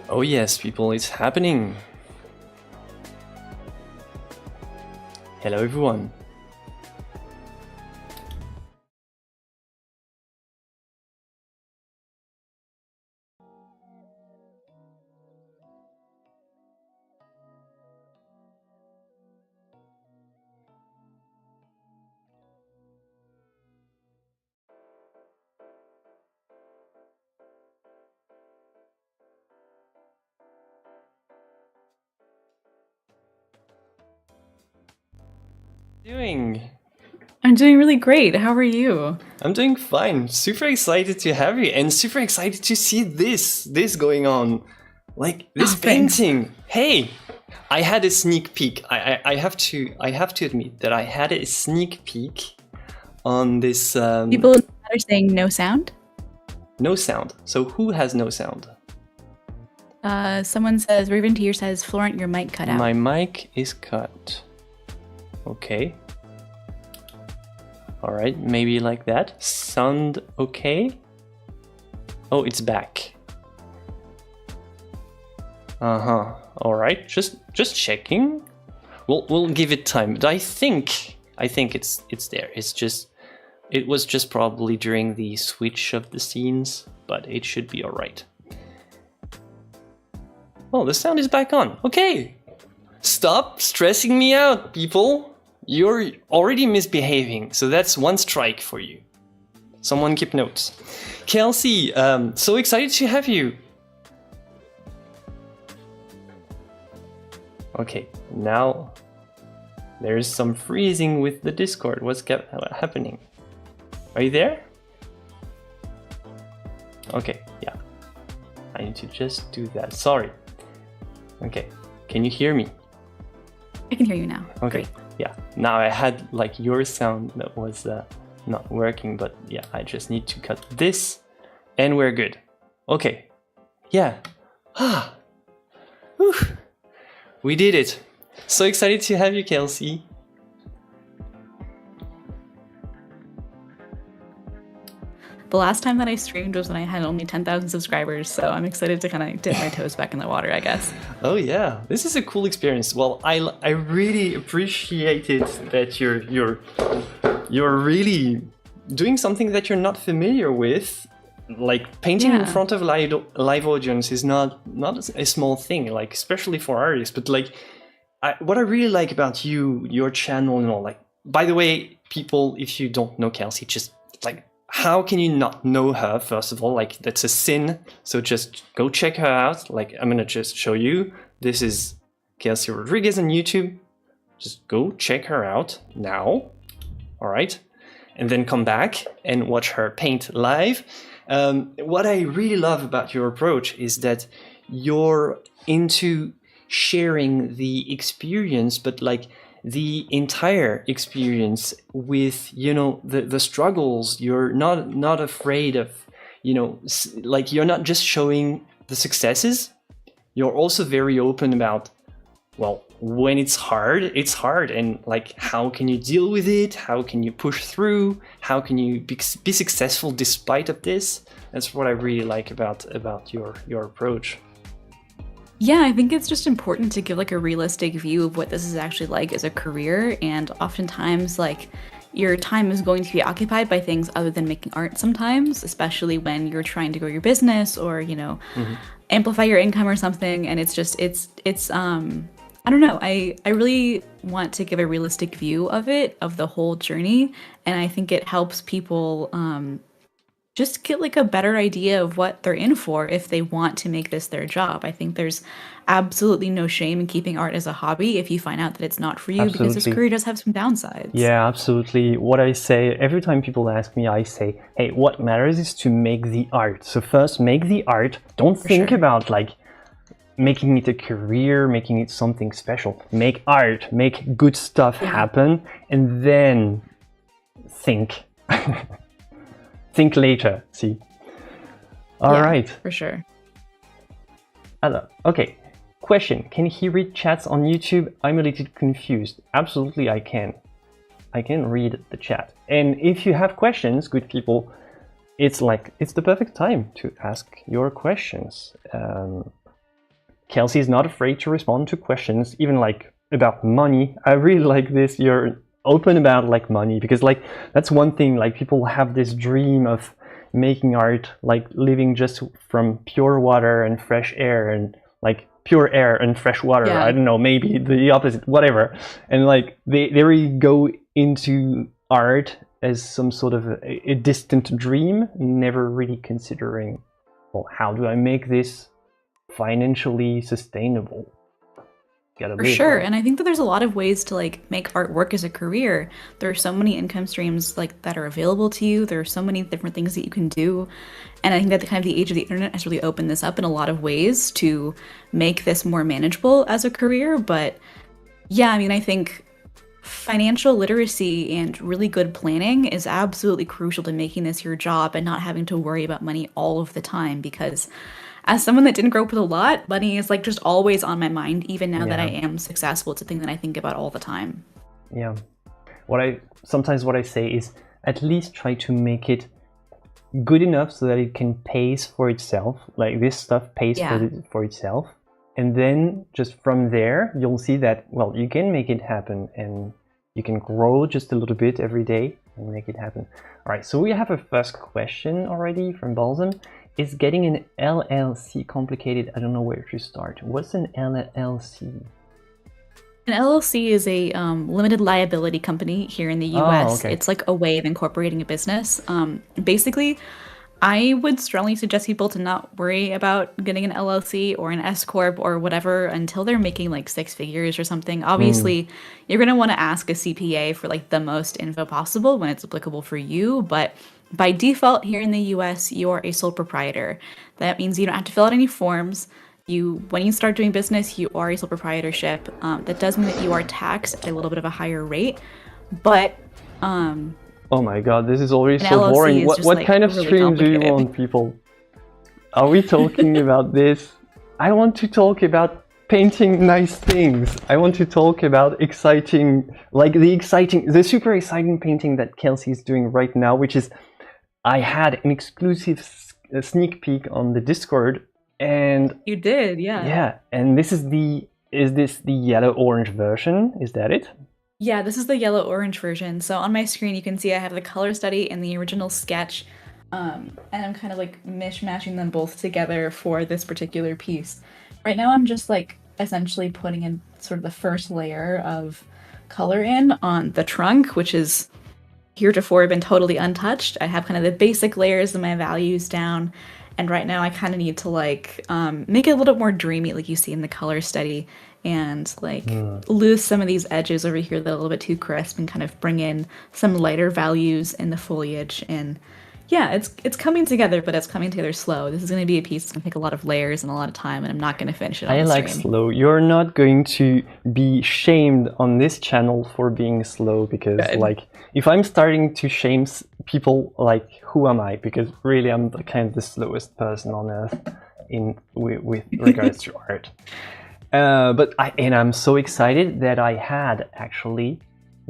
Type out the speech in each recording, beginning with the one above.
Oh yes, people, it's happening. Hello everyone. Doing? I'm doing really great. How are you? I'm doing fine. Super excited to have you and super excited to see this going on. Like this Thanks. painting. Hey, I had a sneak peek. I have to admit that I had a sneak peek on this People in the chat are saying no sound. no sound. So who has no sound? Someone says, Raven Tier says, Florent, your mic cut out. My mic is cut. Okay. All right, maybe like that. Sound okay? Oh, it's back. Uh-huh. All right, just checking. We'll give it time. But I think it's there. It was just probably during the switch of the scenes, but it should be all right. Oh, the sound is back on. Okay. Stop stressing me out, people. You're already misbehaving, so that's one strike for you. Someone keep notes. Kelsey, so excited to have you. Okay, now there's some freezing with the Discord. What's happening? Are you there? Okay, yeah. I need to just do that. Sorry. Okay, can you hear me? I can hear you now. Okay. Great. Yeah, now I had like your sound that was not working, but yeah, I just need to cut this and we're good. Okay, yeah. Whew. We did it. So excited to have you, Kelsey. The last time that I streamed was when I had only 10,000 subscribers, so I'm excited to kind of dip my toes back in the water, I guess. Oh yeah, this is a cool experience. Well, I really appreciated that you're really doing something that you're not familiar with. Like painting in front of a live audience is not a small thing, like especially for artists. But like, what I really like about your channel and all. Like, by the way, people, if you don't know Kelsey, just like, how can you not know her? First of all, like that's a sin. So just go check her out. Like I'm gonna just show you. This is Kelsey Rodriguez on YouTube. Just go check her out now. All right, and then come back and watch her paint live. What I really love about your approach is that you're into sharing the experience, but like the entire experience with, you know, the struggles. You're not afraid of, you know, like you're not just showing the successes. You're also very open about, well, when it's hard, and like how can you deal with it? How can you push through? How can you be successful despite of this? That's what I really like about your approach. Yeah, I think it's just important to give like a realistic view of what this is actually like as a career, and oftentimes like your time is going to be occupied by things other than making art sometimes, especially when you're trying to grow your business or, you know, amplify your income or something. And it's just it's I don't know. I really want to give a realistic view of it, of the whole journey, and I think it helps people just get like a better idea of what they're in for if they want to make this their job. I think there's absolutely no shame in keeping art as a hobby if you find out that it's not for you, because this career does have some downsides. Yeah, absolutely. What I say, every time people ask me, I say, hey, what matters is to make the art. So first make the art. Don't think about like making it a career, making it something special. Make art, make good stuff happen, and then think. Think later, see? All right. For sure. Okay, question. Can he read chats on YouTube? I'm a little confused. Absolutely, I can. I can read the chat. And if you have questions, good people, it's the perfect time to ask your questions. Kelsey is not afraid to respond to questions, even like about money. I really like this. You're open about like money, because like that's one thing, like people have this dream of making art, like living just from pure water and fresh air, and like pure air and fresh water. Yeah. I don't know, maybe the opposite, whatever. And like they really go into art as some sort of a distant dream, never really considering, well, how do I make this financially sustainable? For sure. And I think that there's a lot of ways to like make art work as a career. There are so many income streams like that are available to you. There are so many different things that you can do. And I think that the kind of the age of the internet has really opened this up in a lot of ways to make this more manageable as a career. But yeah, I mean, I think financial literacy and really good planning is absolutely crucial to making this your job and not having to worry about money all of the time, because as someone that didn't grow up with a lot, money is like just always on my mind, even now that I am successful. It's a thing that I think about all the time. Yeah. What I say is at least try to make it good enough so that it can pay for itself. Like this stuff pays for itself. And then just from there, you'll see that, well, you can make it happen, and you can grow just a little bit every day and make it happen. All right, so we have a first question already from Balsam. Is getting an LLC complicated? I don't know where to start. What's an LLC? An LLC is a limited liability company here in the US. Oh, okay. It's like a way of incorporating a business. Basically, I would strongly suggest people to not worry about getting an LLC or an S Corp or whatever until they're making like 6 figures or something. Obviously, you're going to want to ask a CPA for like the most info possible when it's applicable for you. But by default, here in the US, you are a sole proprietor. That means you don't have to fill out any forms. When you start doing business, you are a sole proprietorship. That does mean that you are taxed at a little bit of a higher rate. But oh my god, this is already so LLC boring. is just, What like, kind of really stream do you complicated. want, people? Are we talking about this? I want to talk about painting nice things. I want to talk about exciting, like the super exciting painting that Kelsey is doing right now, which is, I had an exclusive sneak peek on the Discord, and You did, yeah. yeah, and is this the yellow-orange version? Is that it? Yeah, this is the yellow-orange version. So on my screen, you can see I have the color study and the original sketch, and I'm kind of like mishmashing them both together for this particular piece. Right now, I'm just like essentially putting in sort of the first layer of color in on the trunk, which is heretofore been totally untouched. I have kind of the basic layers of my values down, and right now I kind of need to like make it a little bit more dreamy, like you see in the color study, and like lose some of these edges over here that are a little bit too crisp, and kind of bring in some lighter values in the foliage. And yeah, it's coming together, but it's coming together slow. This is going to be a piece that's going to take a lot of layers and a lot of time, and I'm not going to finish it on the like stream. slow. You're not going to be shamed on this channel for being slow, because like if I'm starting to shame people, like who am I? Because really I'm the kind of the slowest person on earth with regards to art. But I'm so excited that I had actually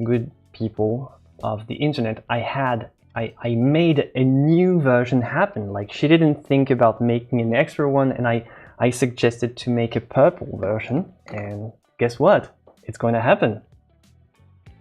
good people of the internet. I made a new version happen. Like she didn't think about making an extra one, and I suggested to make a purple version, and guess what? It's going to happen.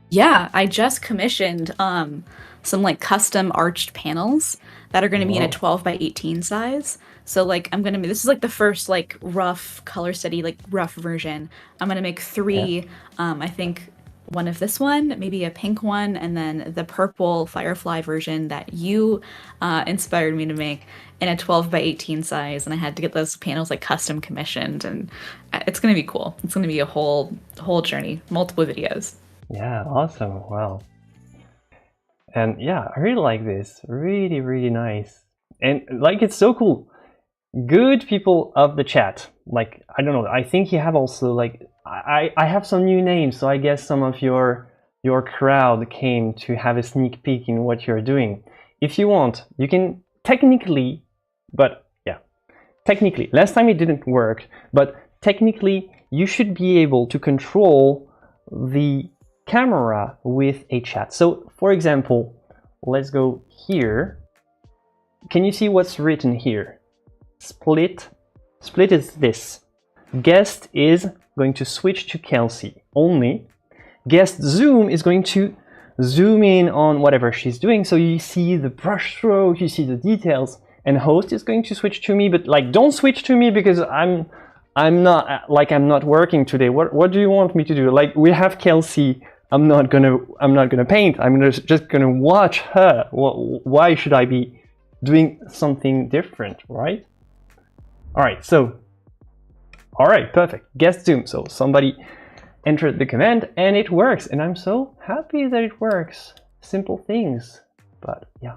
Yeah, I just commissioned some like custom arched panels that are going to be in a 12 by 18 size. So like this is like the first like rough color study, like rough version. I'm going to make 3, I think one of this one, maybe a pink one, and then the purple firefly version that you inspired me to make in a 12 by 18 size. And I had to get those panels like custom commissioned, and it's going to be cool. It's going to be a whole journey, multiple videos. Yeah, awesome. Wow. And yeah, I really like this. Really, really nice. And like, it's so cool. Good people of the chat. Like, I don't know, I think you have also like, I have some new names, so I guess some of your crowd came to have a sneak peek in what you're doing. If you want, you can technically, last time it didn't work, but technically you should be able to control the camera with a chat. So for example, let's go here. Can you see what's written here? Split is this. guest is going to switch to Kelsey only. Guest Zoom is going to zoom in on whatever she's doing, so you see the brush stroke, you see the details, and host is going to switch to me, but like don't switch to me because I'm not working today. What do you want me to do? Like we have Kelsey, I'm not gonna paint, I'm just gonna watch her. Why should I be doing something different, right? All right, perfect. Guest Zoom, so somebody entered the command and it works, and I'm so happy that it works. Simple things, but yeah,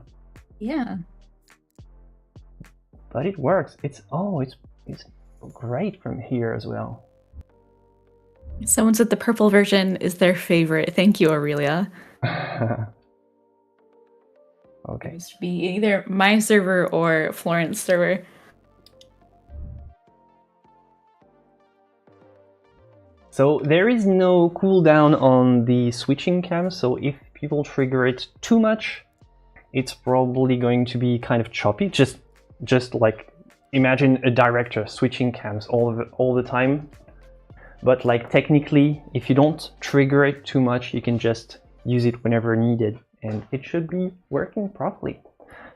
but it works. It's great from here as well. Someone said the purple version is their favorite. Thank you, Aurelia. Okay. It used to be either my server or Florence server. So there is no cooldown on the switching cam, so if people trigger it too much, it's probably going to be kind of choppy. Just like imagine a director switching cams all the time. But like technically, if you don't trigger it too much, you can just use it whenever needed, and it should be working properly.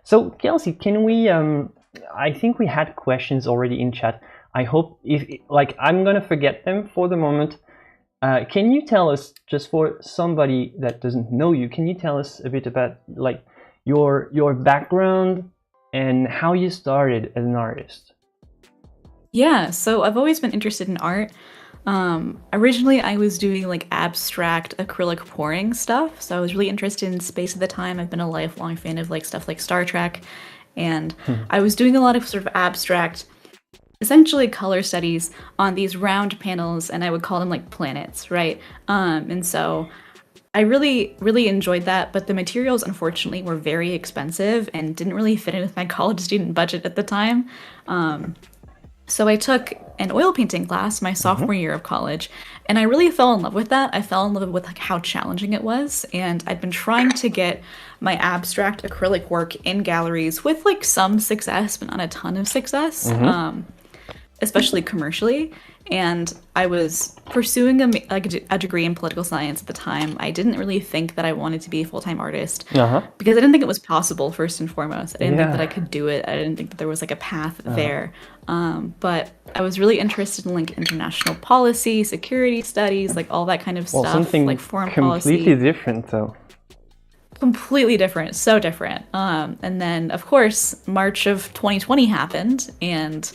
So Kelsey, can we? I think we had questions already in chat. I hope I'm gonna forget them for the moment. Can you tell us, just for somebody that doesn't know you, can you tell us a bit about like your background and how you started as an artist? Yeah, so I've always been interested in art. Originally I was doing like abstract acrylic pouring stuff, so I was really interested in space at the time. I've been a lifelong fan of like stuff like Star Trek, and I was doing a lot of sort of abstract, essentially color studies on these round panels, and I would call them like planets, right? And so I really, really enjoyed that, but the materials unfortunately were very expensive and didn't really fit in with my college student budget at the time. So I took an oil painting class my sophomore year of college, and I really fell in love with that. I fell in love with like how challenging it was, and I'd been trying to get my abstract acrylic work in galleries with like some success, but not a ton of success, especially commercially. And I was pursuing a degree in political science at the time. I didn't really think that I wanted to be a full-time artist because I didn't think it was possible, first and foremost. I didn't think that I could do it. I didn't think that there was like a path there. But I was really interested in like international policy, security studies, like all that kind of stuff, something like foreign completely policy. different though. Completely different, so different. And then, of course, March of 2020 happened, and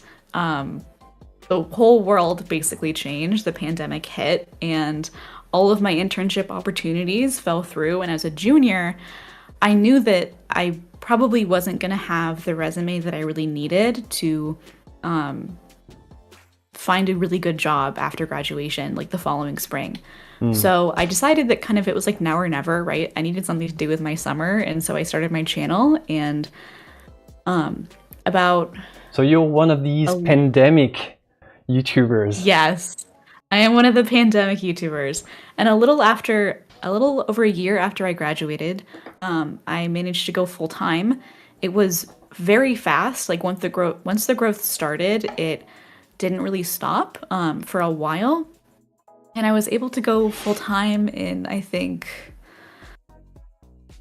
the whole world basically changed. The pandemic hit, and all of my internship opportunities fell through. And as a junior, I knew that I probably wasn't going to have the resume that I really needed to find a really good job after graduation, like the following spring. So I decided that kind of it was like now or never, right? I needed something to do with my summer, and so I started my channel. And So you're one of these pandemic YouTubers. Yes, I am one of the pandemic YouTubers. And a little over a year after I graduated, I managed to go full time. It was very fast. Like once the growth started, it didn't really stop for a while. And I was able to go full time in, I think,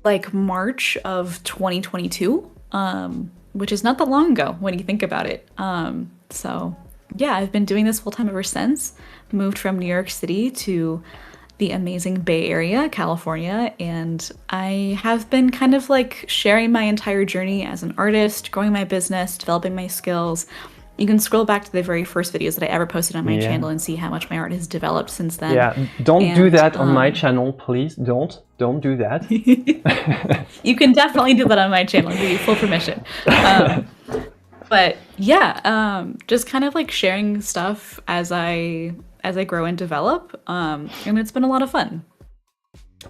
like March of 2022, which is not that long ago when you think about it. So yeah, I've been doing this full time ever since. Moved from New York City to the amazing Bay Area, California, and I have been kind of like sharing my entire journey as an artist, growing my business, developing my skills. You can scroll back to the very first videos that I ever posted on my channel and see how much my art has developed since then. Yeah, don't do that on my channel, please. Don't do that. You can definitely do that on my channel. I'll give you full permission. But yeah, just kind of like sharing stuff as I grow and develop, and it's been a lot of fun.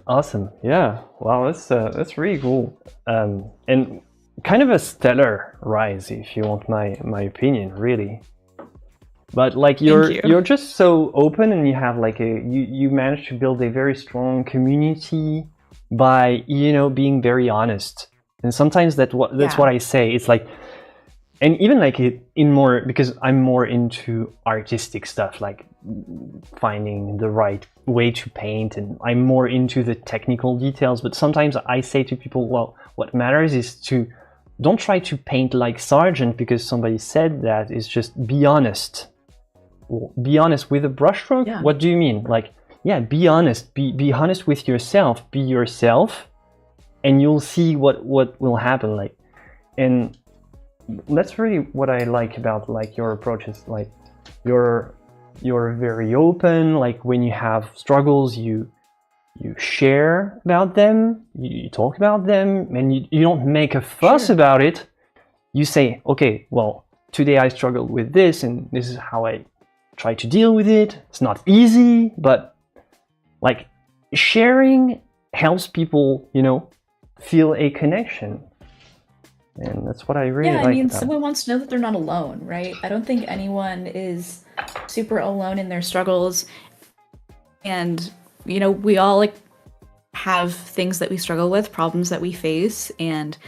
Awesome. Yeah. Wow, that's really cool. And kind of a stellar rise, if you want my opinion, really. But like you're just so open, and you have like you managed to build a very strong community by being very honest. And sometimes that's what I say. It's like and even like it in more, because I'm more into artistic stuff, like finding the right way to paint, and I'm more into the technical details. But sometimes I say to people, well, what matters is to don't try to paint like Sargent because somebody said that. Is just be honest. Be honest with a brushstroke. Yeah. What do you mean? Like, yeah, be honest. Be honest with yourself. Be yourself, and you'll see what will happen. Like, and that's really what I like about like your approach. Is like you're very open. Like when you have struggles, you share about them, you talk about them, and you don't make a fuss about it. You say, okay, well, today I struggled with this, and this is how I try to deal with it. It's not easy, but like sharing helps people, feel a connection. And that's what I really like. Yeah, I mean, about someone wants to know that they're not alone, right? I don't think anyone is super alone in their struggles. And, we all like have things that we struggle with, problems that we face. And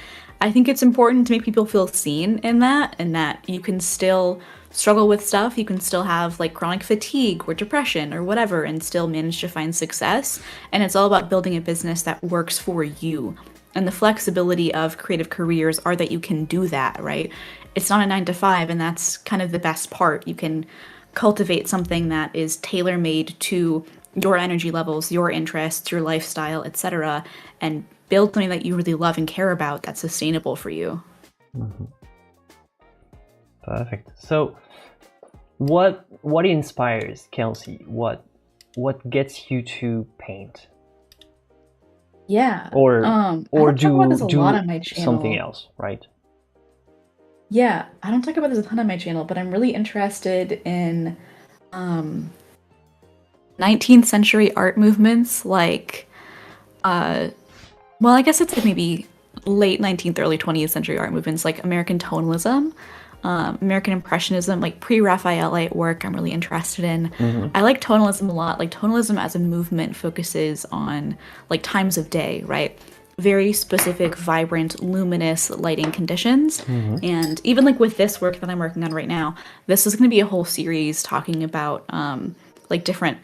I think it's important to make people feel seen in that, and that you can still struggle with stuff. You can still have like chronic fatigue or depression or whatever and still manage to find success. And it's all about building a business that works for you. And the flexibility of creative careers are that you can do that, right? It's not a 9 to 5, and that's kind of the best part. You can cultivate something that is tailor-made to your energy levels, your interests, your lifestyle, etc., and build something that you really love and care about that's sustainable for you. Mm-hmm. Perfect. So what inspires Kelsey? What gets you to paint? Yeah. Or I don't talk about this a do lot on my channel. something else, right? Yeah, I don't talk about this a ton on my channel, but I'm really interested in 19th century art movements, like well, I guess it's like maybe late 19th, early 20th century art movements, like American tonalism, American Impressionism, like pre-Raphaelite work I'm really interested in. Mm-hmm. I like tonalism a lot. Like tonalism as a movement focuses on like times of day, right? Very specific, vibrant, luminous lighting conditions. Mm-hmm. And even like with this work that I'm working on right now, this is going to be a whole series talking about like different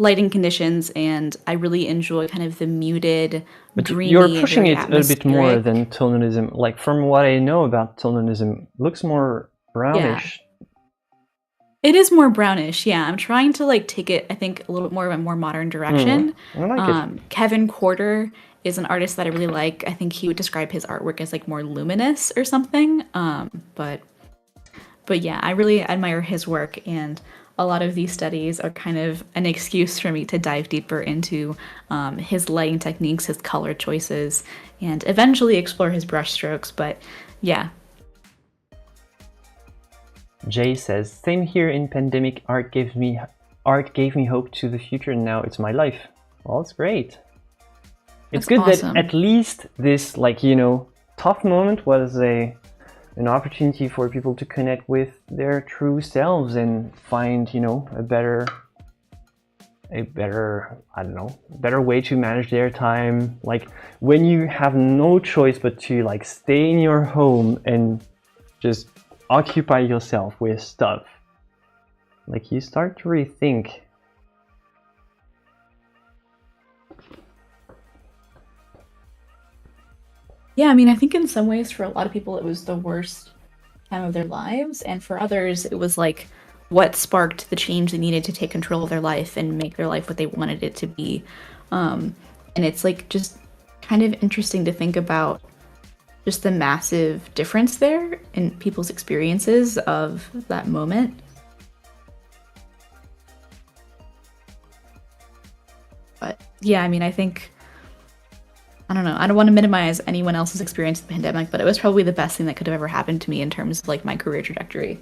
lighting conditions, and I really enjoy kind of the muted, dreamy, you're pushing very it a bit more atmospheric. than tonalism. Like from what I know about tonalism, looks more brownish. It is more brownish, yeah. I'm trying to like take it, I think, a little bit more of a more modern direction. I like it. Kevin Quarter is an artist that I really like. I think he would describe his artwork as like more luminous or something. But yeah, I really admire his work, and a lot of these studies are kind of an excuse for me to dive deeper into his lighting techniques, his color choices, and eventually explore his brushstrokes. But yeah. Jay says, same here in pandemic. Art gave me hope to the future, and now it's my life. Well, it's great. It's good awesome. that at least this, like, tough moment was an opportunity for people to connect with their true selves and find, a better, I don't know, better way to manage their time. Like when you have no choice but to like stay in your home and just occupy yourself with stuff, like you start to rethink. Yeah, I mean, I think in some ways for a lot of people it was the worst time of their lives, and for others it was like what sparked the change they needed to take control of their life and make their life what they wanted it to be. And it's like just kind of interesting to think about just the massive difference there in people's experiences of that moment. But yeah, I mean, I think, I don't know, I don't want to minimize anyone else's experience of the pandemic, but it was probably the best thing that could have ever happened to me in terms of like my career trajectory.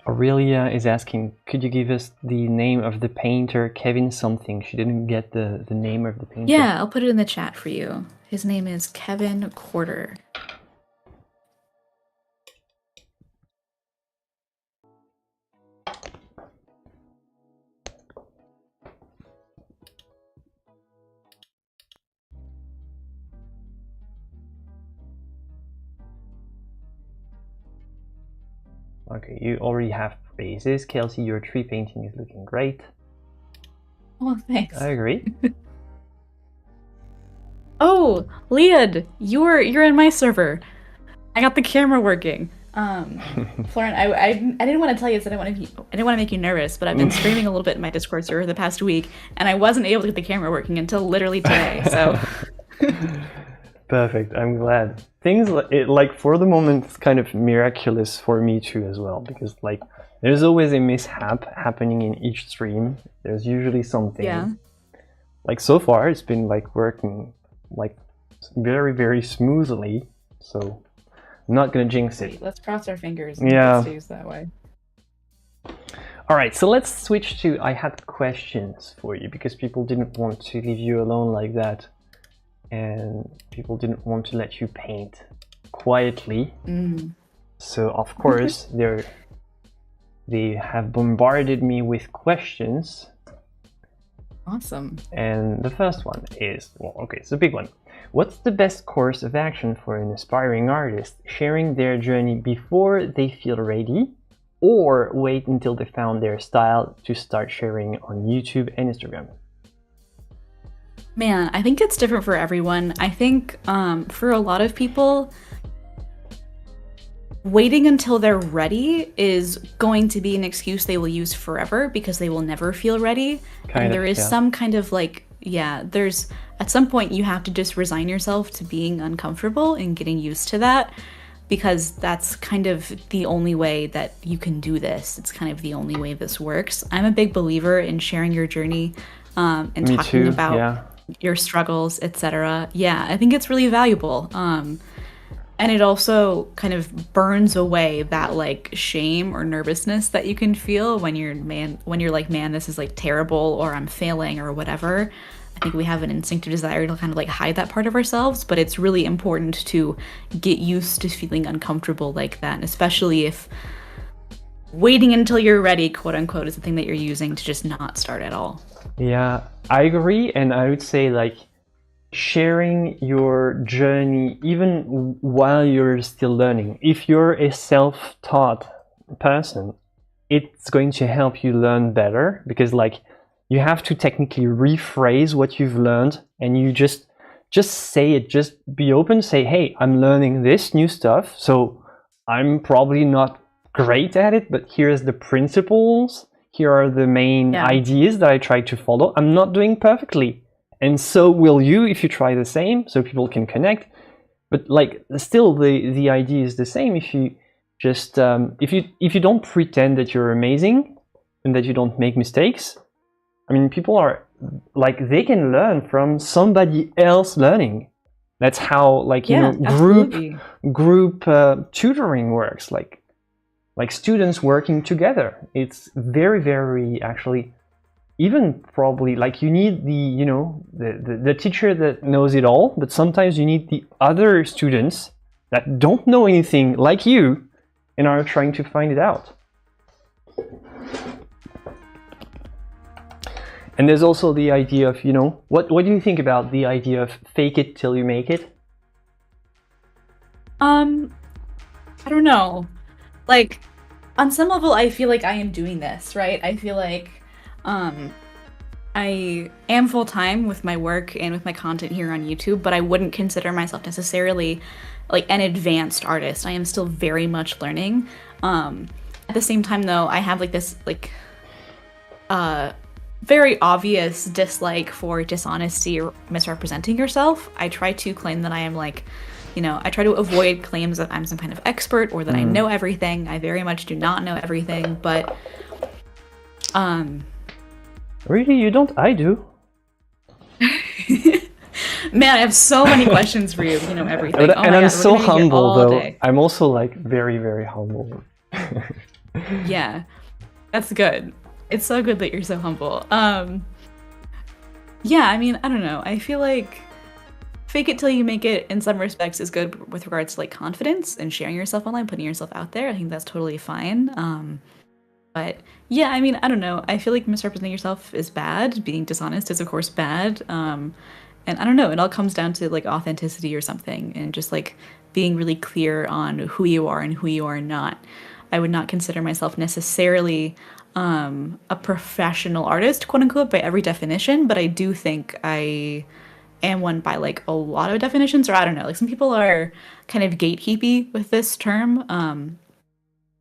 Aurelia is asking, could you give us the name of the painter, Kevin something? She didn't get the name of the painter. Yeah, I'll put it in the chat for you. His name is Kevin Quarter. Okay, you already have praises. Kelsey, your tree painting is looking great. Oh, thanks. I agree. Oh, Lead, you're in my server. I got the camera working. Florent, I didn't want to tell you this. I didn't want to make you nervous, but I've been streaming a little bit in my Discord server the past week, and I wasn't able to get the camera working until literally today. So Perfect. I'm glad. Things like for the moment, it's kind of miraculous for me too as well, because like there's always a mishap happening in each stream. There's usually something. yeah. Like so far, it's been like working like very, very smoothly. So I'm not gonna jinx it. Let's cross our fingers. Yeah. It stays that way. All right, so let's switch to I had questions for you because people didn't want to leave you alone like that, and people didn't want to let you paint quietly. So of course they have bombarded me with questions. Awesome. And the first one is, well, okay, it's a big one. What's the best course of action for an aspiring artist? Sharing their journey before they feel ready, or wait until they found their style to start sharing on YouTube and Instagram? Man, I think it's different for everyone. I think for a lot of people, waiting until they're ready is going to be an excuse they will use forever because they will never feel ready. And there is some kind of like, there's at some point you have to just resign yourself to being uncomfortable and getting used to that, because that's kind of the only way that you can do this. It's kind of the only way this works. I'm a big believer in sharing your journey and Me talking too, about yeah. your struggles, etc. Yeah, I think it's really valuable. And it also kind of burns away that like shame or nervousness that you can feel when you're like, man, this is like terrible, or I'm failing, or whatever. I think we have an instinctive desire to kind of like hide that part of ourselves, but it's really important to get used to feeling uncomfortable like that, and especially if waiting until you're ready, quote unquote, is the thing that you're using to just not start at all. Yeah, I agree, and I would say like sharing your journey even while you're still learning. If you're a self-taught person, it's going to help you learn better, because like you have to technically rephrase what you've learned, and you just say it, just be open, say, hey, I'm learning this new stuff, so I'm probably not great at it, but here's the principles, here are the main ideas that I try to follow. I'm not doing perfectly, and so will you if you try the same, so people can connect. But like still the idea is the same. If you just if you don't pretend that you're amazing and that you don't make mistakes, I mean, people are like, they can learn from somebody else learning. That's how like group tutoring works, like students working together. It's very, very actually, even probably like you need the teacher that knows it all, but sometimes you need the other students that don't know anything like you and are trying to find it out. And there's also the idea of, what do you think about the idea of fake it till you make it? I don't know. Like, on some level, I feel like I am doing this, right? I feel like I am full-time with my work and with my content here on YouTube, but I wouldn't consider myself necessarily like an advanced artist. I am still very much learning. At the same time, though, I have like this like very obvious dislike for dishonesty or misrepresenting yourself. I try to claim that I am like, I try to avoid claims that I'm some kind of expert or that I know everything. I very much do not know everything, but Really, you don't? I do. Man, I have so many questions for you. You know everything. And I'm so humble, though. I'm also like very, very humble. Yeah, that's good. It's so good that you're so humble. Yeah, I mean, I don't know. I feel like fake it till you make it in some respects is good with regards to like confidence and sharing yourself online, putting yourself out there. I think that's totally fine. But yeah, I mean, I don't know. I feel like misrepresenting yourself is bad. Being dishonest is of course bad. And I don't know, it all comes down to like authenticity or something, and just like being really clear on who you are and who you are not. I would not consider myself necessarily a professional artist, quote unquote, by every definition, but I do think I am one by like a lot of definitions, or I don't know, like some people are kind of gatekeepy with this term.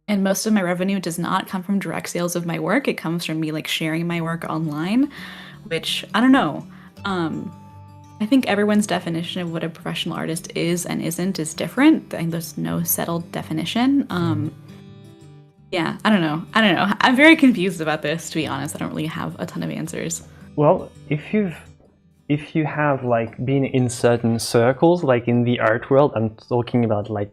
And most of my revenue does not come from direct sales of my work. It comes from me like sharing my work online, which I don't know. I think everyone's definition of what a professional artist is and isn't is different. I think there's no settled definition. Yeah, I don't know. I'm very confused about this, to be honest. I don't really have a ton of answers. Well, if you have like been in certain circles, like in the art world, I'm talking about like,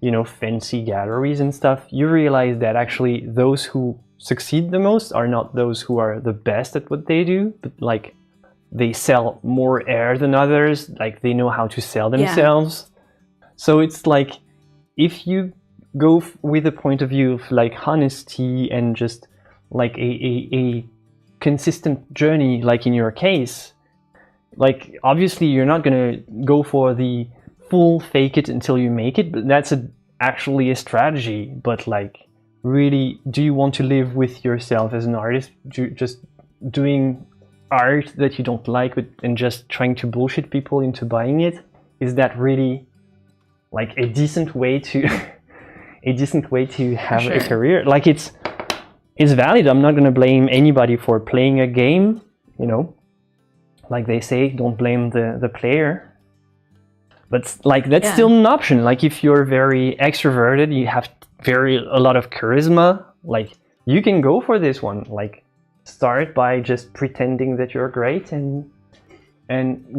you know, fancy galleries and stuff, you realize that actually those who succeed the most are not those who are the best at what they do, but like they sell more air than others, like they know how to sell themselves. Yeah. So it's like, if you go with a point of view of like honesty and just like a consistent journey, like in your case, like obviously you're not gonna go for the full fake it until you make it, but that's actually a strategy. But like, really, do you want to live with yourself as an artist, just doing art that you don't like and just trying to bullshit people into buying it? Is that really like a decent way to have a career? Like, it's valid. I'm not gonna blame anybody for playing a game, you know, like they say, don't blame the player. But like, that's still an option. Like, if you're very extroverted, you have a lot of charisma, like you can go for this one. Like, start by just pretending that you're great, and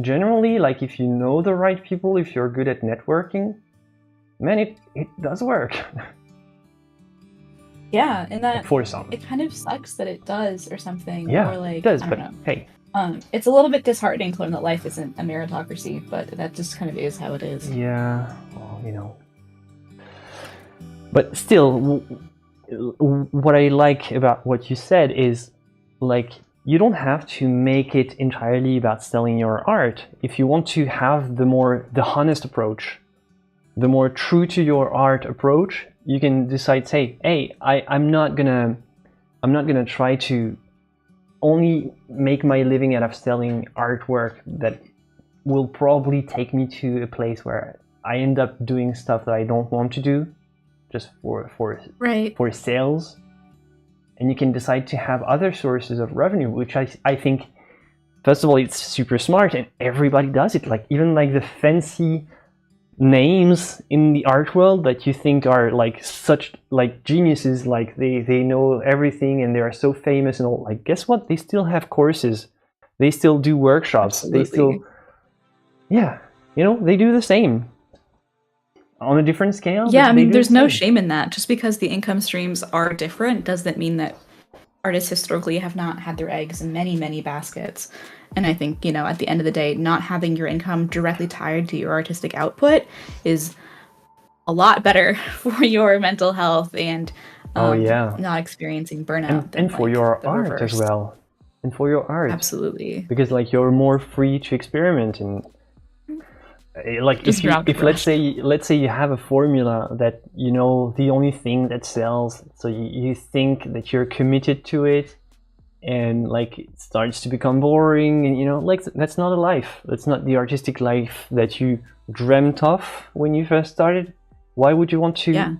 generally, like, if you know the right people, if you're good at networking, man, it does work. Yeah, and that for some, it kind of sucks that it does or something. Yeah, or like, it does. I don't know. Hey, it's a little bit disheartening to learn that life isn't a meritocracy, but that just kind of is how it is. Yeah, well, you know. But still, what I like about what you said is, like, you don't have to make it entirely about selling your art. If you want to have the honest approach, the more true to your art approach, you can decide, say, hey, I'm not gonna try to only make my living out of selling artwork that will probably take me to a place where I end up doing stuff that I don't want to do, just for sales. And you can decide to have other sources of revenue, which I think, first of all, it's super smart, and everybody does it. Like, even like the fancy names in the art world that you think are like such like geniuses, like they know everything and they are so famous and all, like, guess what? They still have courses. They still do workshops. Absolutely. They still, you know, they do the same on a different scale. Yeah, I mean, there's no shame in that. Just because the income streams are different doesn't mean that artists historically have not had their eggs in many, many baskets. And I think, you know, at the end of the day, not having your income directly tied to your artistic output is a lot better for your mental health and not experiencing burnout. And for your art as well. And for your art. Absolutely. Because, like, you're more free to experiment. And like, if let's say you have a formula that, you know, the only thing that sells, so you think that you're committed to it, and like it starts to become boring, and, you know, like, that's not a life. That's not the artistic life that you dreamt of when you first started. Why would you want to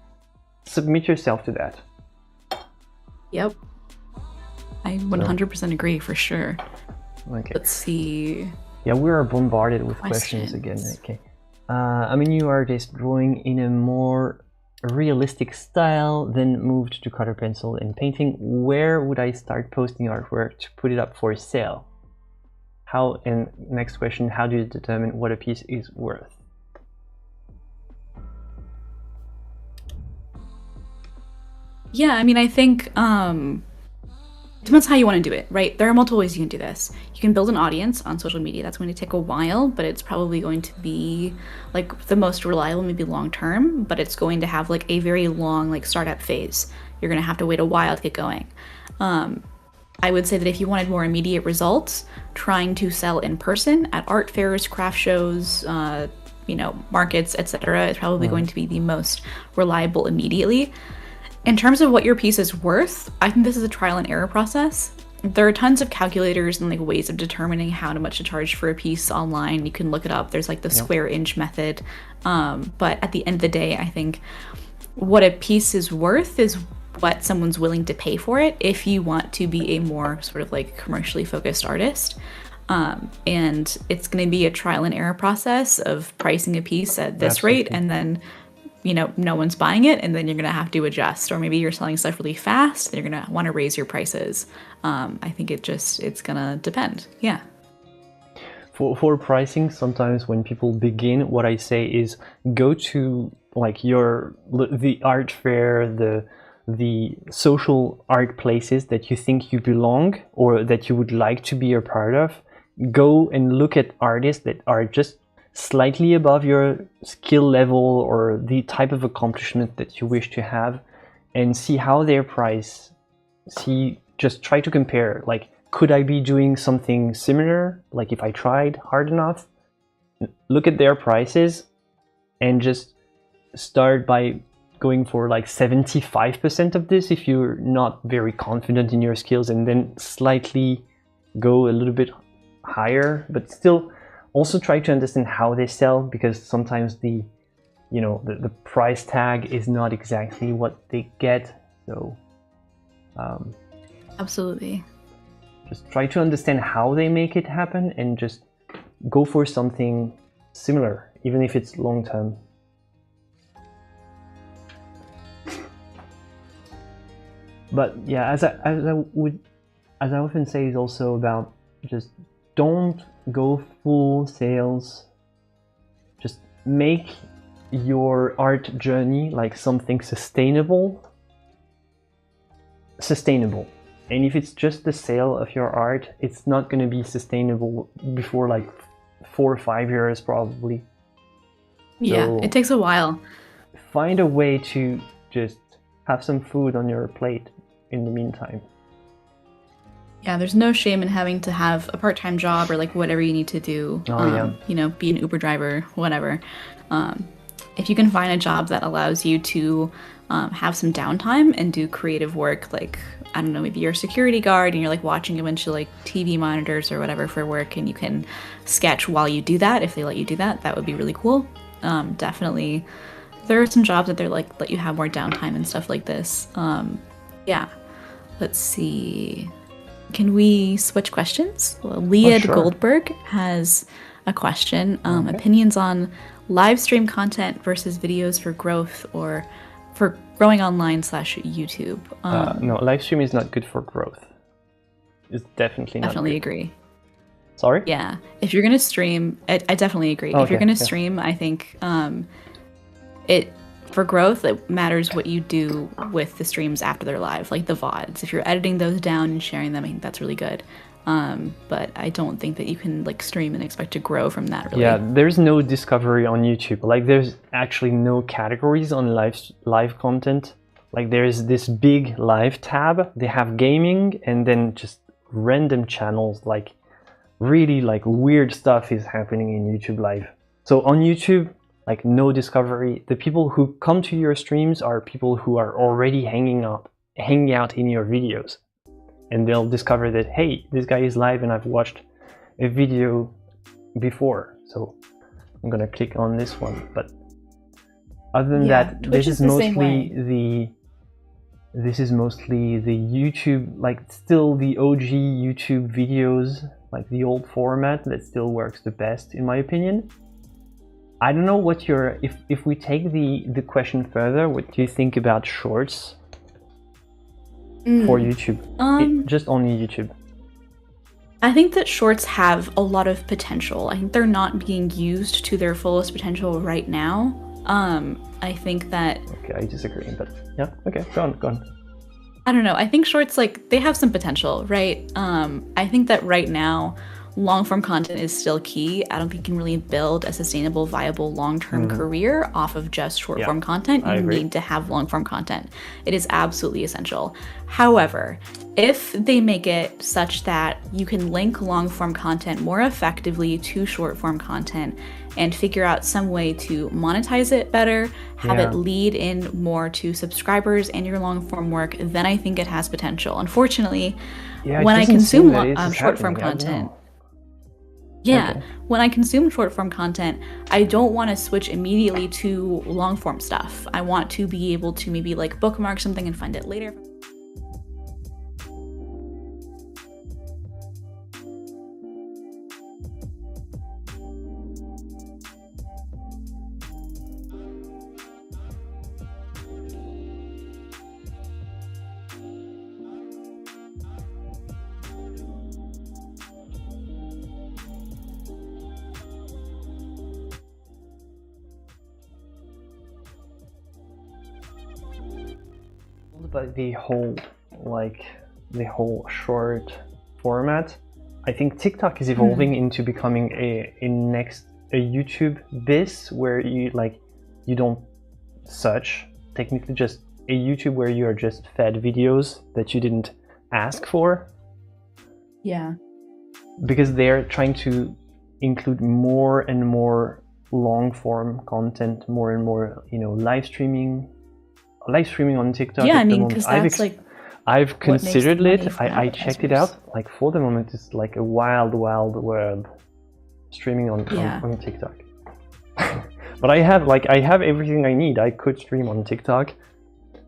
submit yourself to that? Yep, I 100% agree, for sure. Okay, let's see. Yeah, we are bombarded with questions again. Okay, I'm a new artist drawing in a more realistic style, then moved to color pencil and painting. Where would I start posting artwork to put it up for sale? How, and next question, how do you determine what a piece is worth? Yeah, I mean, I think it depends how you want to do it, right? There are multiple ways you can do this. You can build an audience on social media. That's going to take a while, but it's probably going to be like the most reliable, maybe long term, but it's going to have like a very long like startup phase. You're going to have to wait a while to get going. I would say that if you wanted more immediate results, trying to sell in person at art fairs, craft shows, you know, markets, etc., is probably going to be the most reliable immediately. In terms of what your piece is worth, I think this is a trial and error process. There are tons of calculators and like ways of determining how much to charge for a piece online. You can look it up. There's like the square inch method. But at the end of the day, I think what a piece is worth is what someone's willing to pay for it if you want to be a more sort of like commercially focused artist. And it's going to be a trial and error process of pricing a piece at this rate, and then no one's buying it, and then you're going to have to adjust. Or maybe you're selling stuff really fast, then you're going to want to raise your prices. I think it's going to depend. Yeah. For pricing, sometimes when people begin, what I say is go to like the art fair, the social art places that you think you belong or that you would like to be a part of. Go and look at artists that are just slightly above your skill level or the type of accomplishment that you wish to have, and see how their price. Just try to compare, like, could I be doing something similar? Like if I tried hard enough, look at their prices and just start by going for like 75% of this if you're not very confident in your skills, and then slightly go a little bit higher, but still also try to understand how they sell, because sometimes the price tag is not exactly what they get. So absolutely, just try to understand how they make it happen and just go for something similar, even if it's long term. But yeah, as I often say, is also about just don't go full sales. Just make your art journey like something sustainable. And if it's just the sale of your art, it's not going to be sustainable before like 4 or 5 years probably. Yeah, So it takes a while. find a way to just have some food on your plate in the meantime. Yeah, there's no shame in having to have a part-time job or like whatever you need to do. Be an Uber driver, whatever. If you can find a job that allows you to have some downtime and do creative work, like, I don't know, maybe you're a security guard and you're like watching a bunch of like TV monitors or whatever for work, and you can sketch while you do that. If they let you do that, that would be really cool. Definitely, there are some jobs that they're like let you have more downtime and stuff like this. Yeah, let's see. Can we switch questions? Well, Leah sure. Goldberg has a question. Opinions on live stream content versus videos for growth or for growing online / YouTube. No, live stream is not good for growth. It's definitely not Definitely good. agree. Sorry? Yeah. If you're going to stream, I definitely agree. If you're going to stream, I think for growth, it matters what you do with the streams after they're live, like the VODs. If you're editing those down and sharing them, I think that's really good. But I don't think that you can like stream and expect to grow from that, really. Yeah, there's no discovery on YouTube. Like there's actually no categories on live content. Like there's this big live tab. They have gaming and then just random channels, like really like weird stuff is happening in YouTube Live. So on YouTube, like no discovery. The people who come to your streams are people who are already hanging out in your videos, and they'll discover that, hey, this guy is live and I've watched a video before, so I'm gonna click on this one. But other than that, this is mostly the YouTube, like still the OG YouTube videos, like the old format that still works the best in my opinion. I don't know what if we take the question further, what do you think about shorts for YouTube? Just only YouTube. I think that shorts have a lot of potential. I think they're not being used to their fullest potential right now. I think that... Okay, I disagree, but yeah, okay, go on. I don't know. I think shorts, like, they have some potential, right? I think that right now long form content is still key. I don't think you can really build a sustainable, viable, long-term career off of just short form content. You need to have long form content. It is absolutely essential. However, if they make it such that you can link long form content more effectively to short form content and figure out some way to monetize it better, have it lead in more to subscribers and your long form work, then I think it has potential. Unfortunately, when I consume short form content, when I consume short form content, I don't want to switch immediately to long form stuff. I want to be able to maybe like bookmark something and find it later. But the whole short format, I think TikTok is evolving into becoming a YouTube biz, where you don't search, technically just a YouTube where you are just fed videos that you didn't ask for. Yeah. Because they're trying to include more and more long form content, more and more, live streaming on TikTok. Yeah, I mean, because that's I've considered it. I checked it out. Like, for the moment, it's like a wild world streaming on TikTok. But I have everything I need. I could stream on TikTok,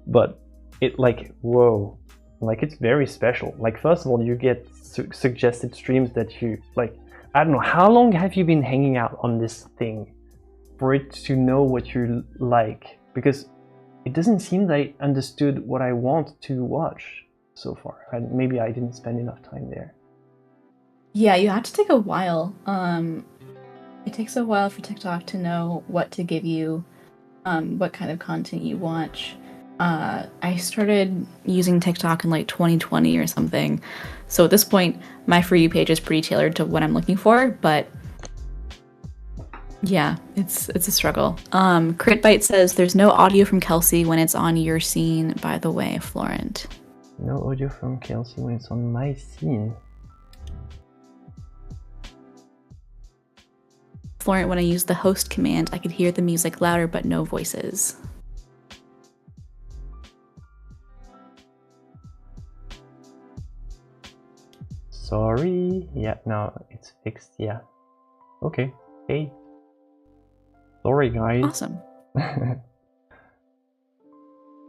but it's very special. Like, first of all, you get suggested streams that you like. I don't know, how long have you been hanging out on this thing for it to know what you like? Because it doesn't seem that I understood what I want to watch so far. Maybe I didn't spend enough time there. Yeah, you have to take a while. It takes a while for TikTok to know what to give you, what kind of content you watch. I started using TikTok in like 2020 or something. So at this point, my For You page is pretty tailored to what I'm looking for, but yeah, it's a struggle. Critbite says there's no audio from Kelsey when it's on your scene, by the way, Florent. No audio from Kelsey when it's on my scene. Florent, when I used the host command, I could hear the music louder but no voices. Sorry. Yeah, no, it's fixed. Yeah. Okay. Hey. Sorry, guys. Awesome.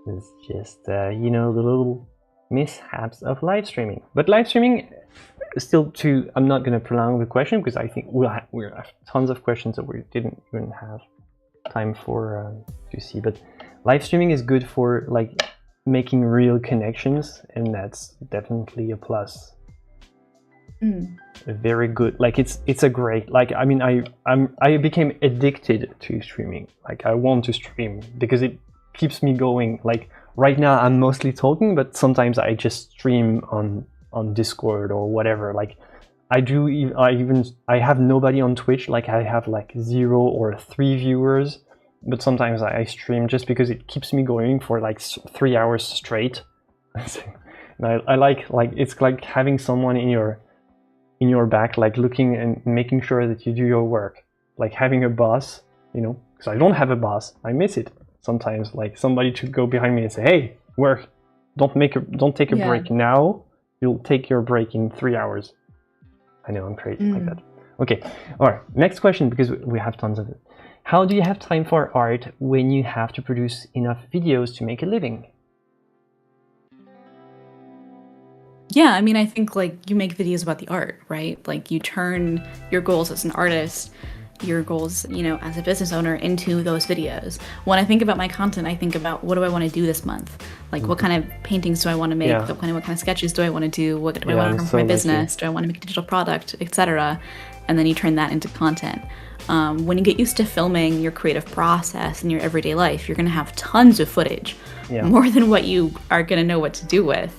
It's just, the little mishaps of live streaming. But live streaming, I'm not going to prolong the question because I think we have tons of questions that we didn't even have time for to see. But live streaming is good for making real connections, and that's definitely a plus. Very good. It's a great, I became addicted to streaming. I want to stream because it keeps me going. Right now I'm mostly talking, but sometimes I just stream on Discord or whatever. I have nobody on Twitch. I have 0 or 3 viewers, but sometimes I stream just because it keeps me going for 3 hours straight. And I like it's like having someone in your back, looking and making sure that you do your work, having a boss, because I don't have a boss. I miss it sometimes, somebody to go behind me and say, hey, work, don't take a break now, you'll take your break in 3 hours. I know, I'm crazy like that. Okay, all right, next question, because we have tons of it. How do you have time for art when you have to produce enough videos to make a living? Yeah, I mean, I think you make videos about the art, right? You turn your goals as an artist, your goals, as a business owner into those videos. When I think about my content, I think about what do I want to do this month? What kind of paintings do I want to make? Yeah. What kind of sketches do I want to do? What do I want to learn from my business? Do I want to make a digital product, etc.? And then you turn that into content. When you get used to filming your creative process in your everyday life, you're going to have tons of footage, more than what you are going to know what to do with.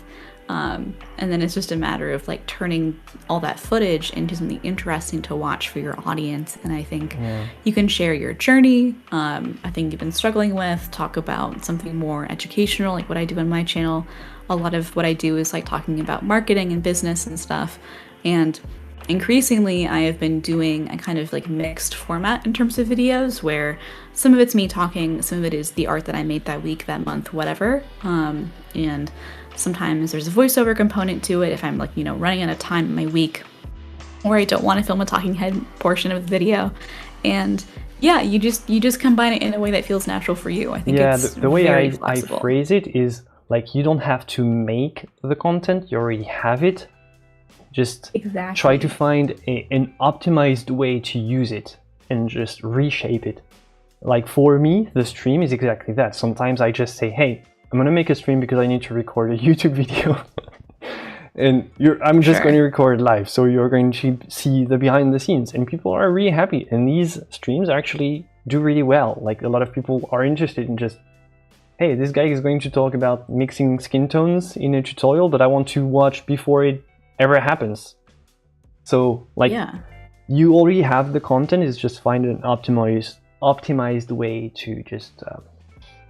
And then it's just a matter of like turning all that footage into something interesting to watch for your audience. And I think you can share your journey. I think you've been struggling with, talk about something more educational, like what I do on my channel. A lot of what I do is like talking about marketing and business and stuff. And increasingly, I have been doing a kind of like mixed format in terms of videos where some of it's me talking, some of it is the art that I made that week, that month, whatever. And sometimes there's a voiceover component to it if I'm like, you know, running out of time in my week or I don't want to film a talking head portion of the video. And yeah, you just combine it in a way that feels natural for you. I think it's the way very I flexible. phrase it is like you don't have to make the content, you already have it. Just try to find an optimized way to use it and just reshape it. Like for me, the stream is exactly that. Sometimes I just say, hey, I'm gonna make a stream because I need to record a YouTube video. And I'm just going to record live, so you're going to see the behind the scenes, and people are really happy. And these streams actually do really well. Like a lot of people are interested in just, hey, this guy is going to talk about mixing skin tones in a tutorial that I want to watch before it ever happens. So like you already have the content, is just find an optimized way to just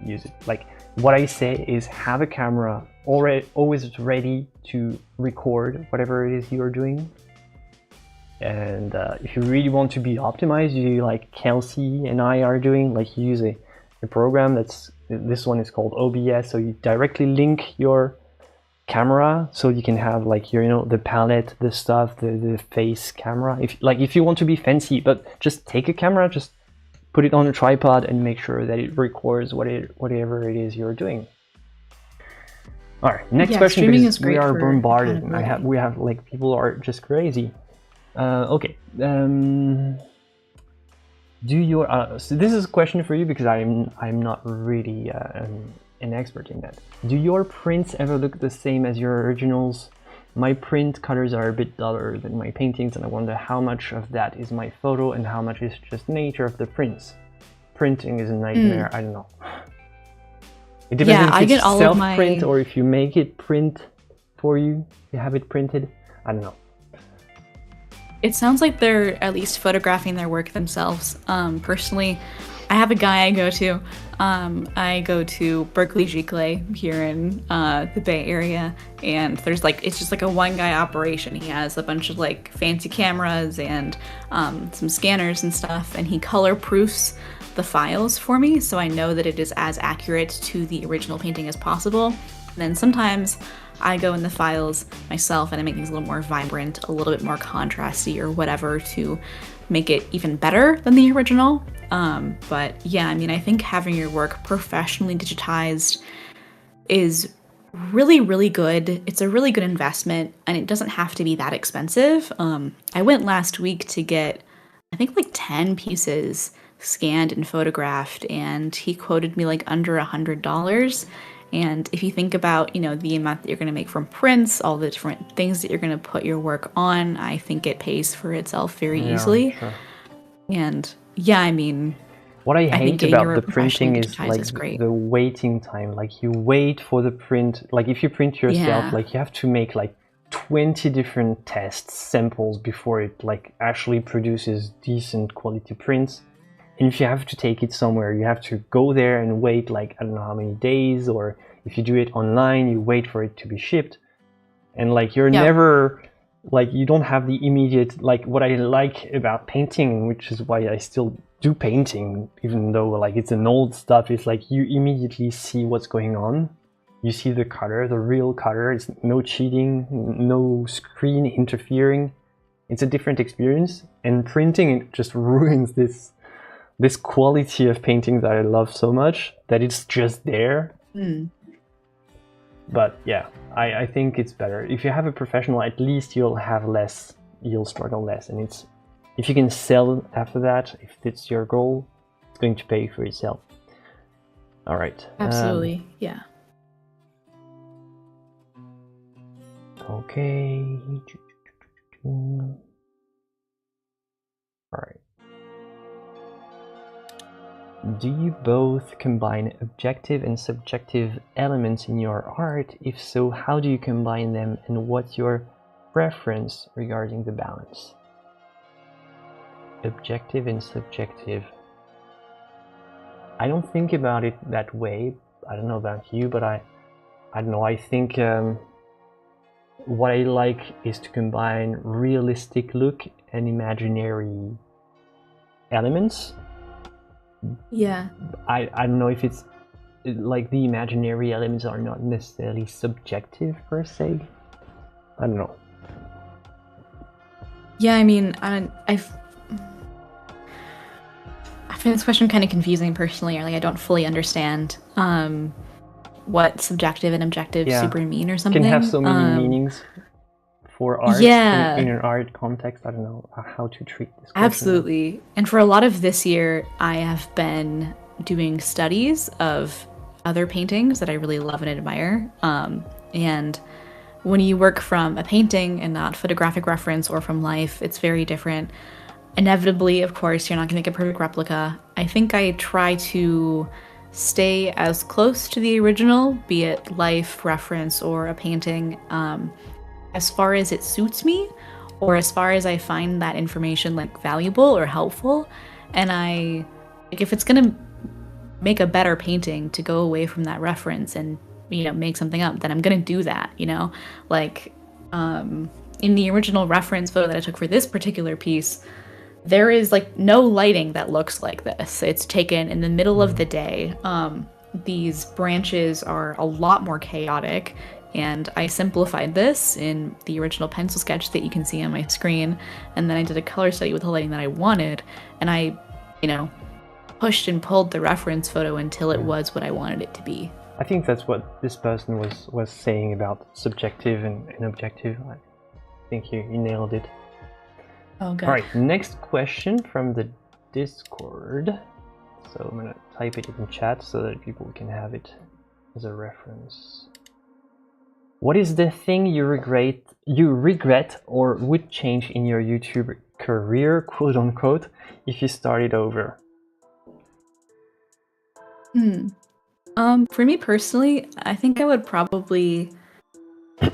use it. Like what I say is have a camera always ready to record whatever it is you're doing. And if you really want to be optimized, you do like Kelsey and I are doing, like you use a program this one is called OBS, so you directly link your camera so you can have like your, you know, the palette, the stuff, the face camera. If you want to be fancy, but just take a camera, just put it on a tripod and make sure that it records whatever it is you're doing. All right, next question, because we are bombarded and we have like people are just crazy. Okay. Do your so this is a question for you because I'm not really an expert in that. Do your prints ever look the same as your originals? My print colors are a bit duller than my paintings, and I wonder how much of that is my photo and how much is just nature of the prints. Printing is a nightmare. I don't know. It depends if it's self-print or if you make it print for you. You have it printed. I don't know. It sounds like they're at least photographing their work themselves. Personally, I have a guy I go to. I go to Berkeley Giclée here in the Bay Area, and there's like, it's just like a one-guy operation. He has a bunch of like fancy cameras and some scanners and stuff, and he color proofs the files for me, so I know that it is as accurate to the original painting as possible. And then sometimes I go in the files myself and I make things a little more vibrant, a little bit more contrasty or whatever to make it even better than the original. But yeah, I mean, I think having your work professionally digitized is really, really good. It's a really good investment, and it doesn't have to be that expensive. I went last week to get, I think, like 10 pieces scanned and photographed, and he quoted me like under $100. And if you think about, you know, the amount that you're going to make from prints, all the different things that you're going to put your work on, I think it pays for itself very easily. Sure. And yeah, I mean, what I hate about the printing is like the waiting time. Like you wait for the print. Like if you print yourself, like you have to make like 20 different tests, samples before it like actually produces decent quality prints. And if you have to take it somewhere, you have to go there and wait like, I don't know how many days, or if you do it online, you wait for it to be shipped. And like you're never, like you don't have the immediate, like what I like about painting, which is why I still do painting, even though like it's an old stuff, is like you immediately see what's going on. You see the color, the real color. It's no cheating, no screen interfering. It's a different experience. And printing, it just ruins this quality of painting that I love so much, that it's just there. But yeah, I think it's better. If you have a professional, at least you'll struggle less. And it's, if you can sell after that, if it's your goal, it's going to pay for itself. All right. Absolutely, yeah. Okay. All right. Do you both combine objective and subjective elements in your art? If so, how do you combine them, and what's your preference regarding the balance? Objective and subjective. I don't think about it that way. I don't know about you, but I don't know. I think what I like is to combine realistic look and imaginary elements. Yeah. I don't know if it's like the imaginary elements are not necessarily subjective per se. I don't know. Yeah, I mean, I find this question kind of confusing personally, or like I don't fully understand what subjective and objective super mean or something. Can have so many meanings for art in an art context. I don't know how to treat this question. Absolutely. And for a lot of this year, I have been doing studies of other paintings that I really love and admire. And when you work from a painting and not photographic reference or from life, it's very different. Inevitably, of course, you're not going to make a perfect replica. I think I try to stay as close to the original, be it life, reference, or a painting, as far as it suits me, or as far as I find that information like valuable or helpful. And if it's going to make a better painting to go away from that reference and, make something up, then I'm going to do that, Like, in the original reference photo that I took for this particular piece, there is like no lighting that looks like this. It's taken in the middle of the day. These branches are a lot more chaotic, and I simplified this in the original pencil sketch that you can see on my screen, and then I did a color study with the lighting that I wanted, and I, pushed and pulled the reference photo until it was what I wanted it to be. I think that's what this person was saying about subjective and objective. I think you nailed it. Oh, good. All right, next question from the Discord. So I'm gonna type it in chat so that people can have it as a reference. What is the thing you regret or would change in your YouTube career, quote unquote, if you started over? For me personally, I think I would probably...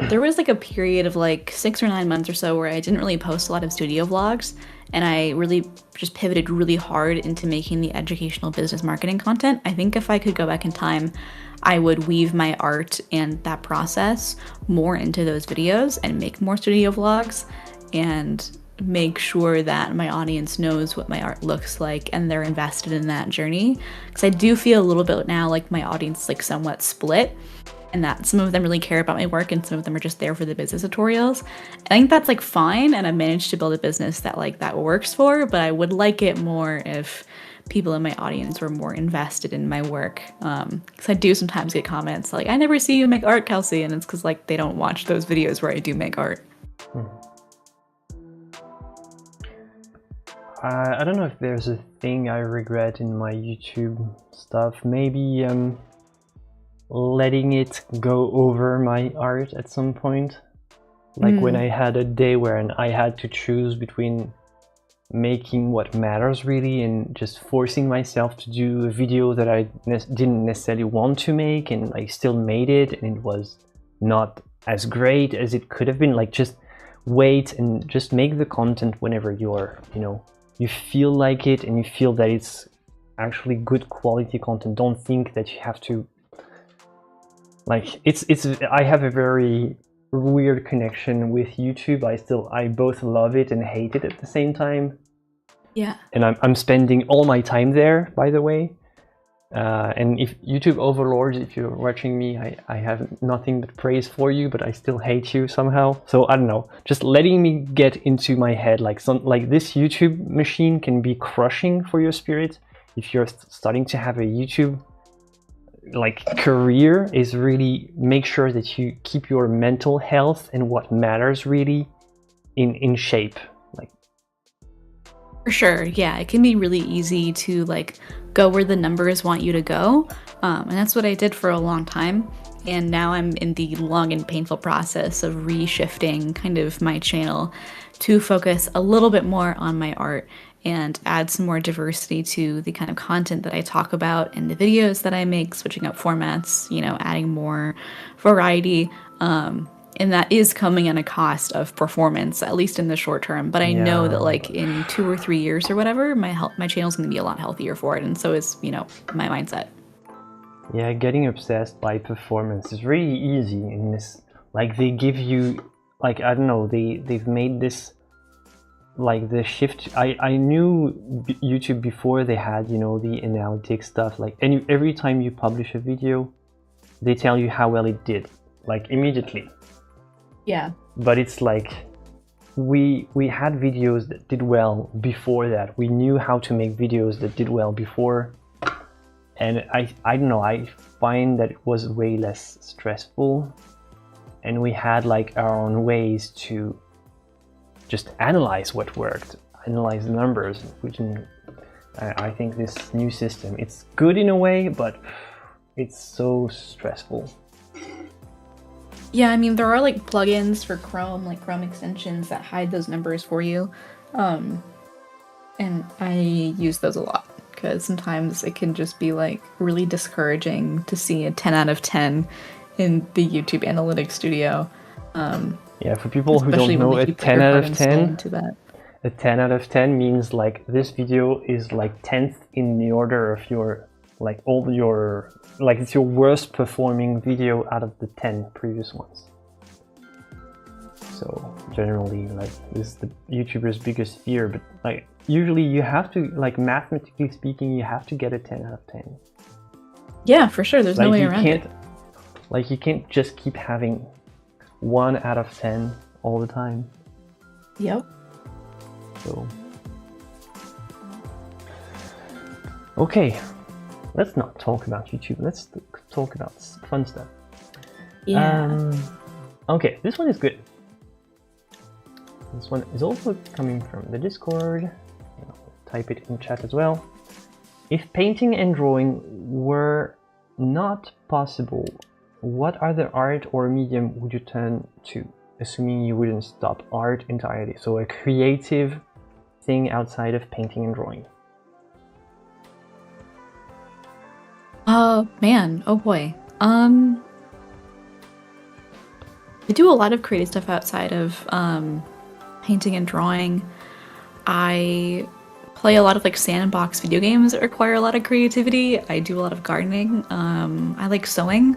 There was like a period of like 6 or 9 months or so where I didn't really post a lot of studio vlogs, and I really just pivoted really hard into making the educational business marketing content. I think if I could go back in time, I would weave my art and that process more into those videos and make more studio vlogs and make sure that my audience knows what my art looks like and they're invested in that journey. Because I do feel a little bit now like my audience is like somewhat split, and that some of them really care about my work and some of them are just there for the business tutorials. I think that's like fine, and I've managed to build a business that like that works for, but I would like it more if people in my audience were more invested in my work. Because I do sometimes get comments like, I never see you make art, Kelsey, and it's because like they don't watch those videos where I do make art. I don't know if there's a thing I regret in my YouTube stuff. Maybe letting it go over my art at some point. Like when I had a day where I had to choose between making what matters really and just forcing myself to do a video that I didn't necessarily want to make, and I still made it and it was not as great as it could have been. Like, just wait and just make the content whenever you're, you feel like it and you feel that it's actually good quality content. Don't think that you have to, like, I have a very weird connection with YouTube. I both love it and hate it at the same time. Yeah. And I'm spending all my time there, by the way. And if YouTube overlords, if you're watching me, I have nothing but praise for you, but I still hate you somehow. So I don't know, just letting me get into my head, like this YouTube machine can be crushing for your spirit. If you're starting to have a YouTube career, is really make sure that you keep your mental health and what matters really in shape. For sure, yeah, it can be really easy to go where the numbers want you to go, and that's what I did for a long time. And now I'm in the long and painful process of reshifting kind of my channel to focus a little bit more on my art and add some more diversity to the kind of content that I talk about and the videos that I make, switching up formats, you know, adding more variety. And that is coming at a cost of performance, at least in the short term. But I know that like in 2 or 3 years or whatever, my channel's going to be a lot healthier for it. And so is, you know, my mindset. Yeah, getting obsessed by performance is really easy in this. Like they give you, like, I don't know, they've made this, like the shift. I knew YouTube before they had, you know, the analytics stuff. Like every time you publish a video, they tell you how well it did, like immediately. Yeah. But it's like we had videos that did well before that. We knew how to make videos that did well before. And I don't know, I find that it was way less stressful, and we had like our own ways to just analyze what worked, analyze the numbers. I think this new system, it's good in a way, but it's so stressful. Yeah, I mean, there are like plugins for Chrome, like Chrome extensions that hide those numbers for you. And I use those a lot because sometimes it can just be like really discouraging to see a 10 out of 10 in the YouTube Analytics Studio. Yeah, for people who don't know, a 10 out of 10, a 10 out of 10 means like this video is like 10th in the order of your, like all your, like it's your worst performing video out of the 10 previous ones. So generally, like this is the YouTuber's biggest fear, but like usually you have to, like mathematically speaking, you have to get a 10 out of 10. Yeah, for sure. There's no way around it. Like you can't just keep having 1 out of 10 all the time. Yep. So, okay, let's not talk about YouTube. Let's talk about fun stuff. Yeah. Okay, this one is good. This one is also coming from the Discord. I'll type it in chat as well. If painting and drawing were not possible, what other art or medium would you turn to, assuming you wouldn't stop art entirely? So a creative thing outside of painting and drawing. Oh man, oh boy. I do a lot of creative stuff outside of painting and drawing. I play a lot of like sandbox video games that require a lot of creativity. I do a lot of gardening. I like sewing.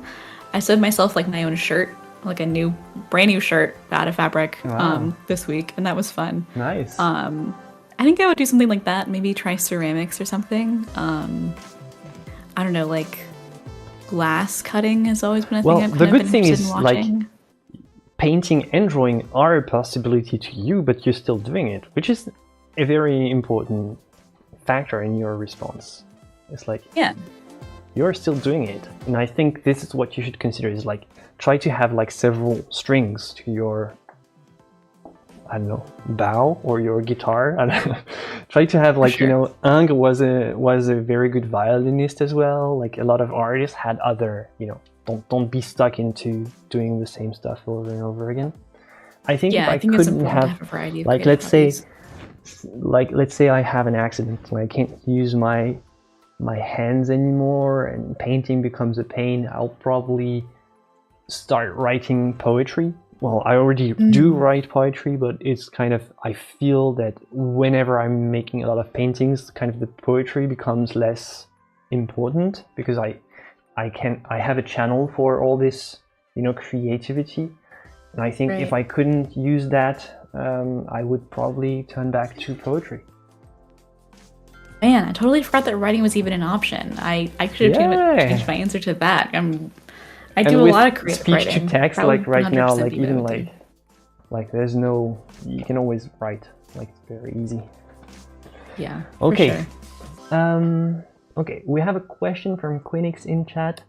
I sewed myself like my own shirt, like a brand new shirt out of fabric. Wow. This week, and that was fun. Nice. I think I would do something like that. Maybe try ceramics or something. I don't know, like glass cutting has always been a thing I've kind of been interested in watching. Like painting and drawing are a possibility to you, but you're still doing it, which is a very important factor in your response. It's like, yeah, you're still doing it. And I think this is what you should consider, is like try to have like several strings to your, I don't know, bow or your guitar. I don't know. Try to have like, you know, Ang was a very good violinist as well. Like a lot of artists had other, you know, don't be stuck into doing the same stuff over and over again. I think if I couldn't have a variety of, like let's say I have an accident and I can't use my hands anymore and painting becomes a pain, I'll probably start writing poetry. Well, I already do write poetry, but it's kind of, I feel that whenever I'm making a lot of paintings, kind of the poetry becomes less important because I have a channel for all this, you know, creativity. And I think if I couldn't use that, I would probably turn back to poetry. Man, I totally forgot that writing was even an option. I could have changed my answer to that. I do a lot of creative writing. Speech to text, like right now, like even like there's no, you can always write, like it's very easy. Yeah. Okay. Okay, we have a question from Quinix in chat.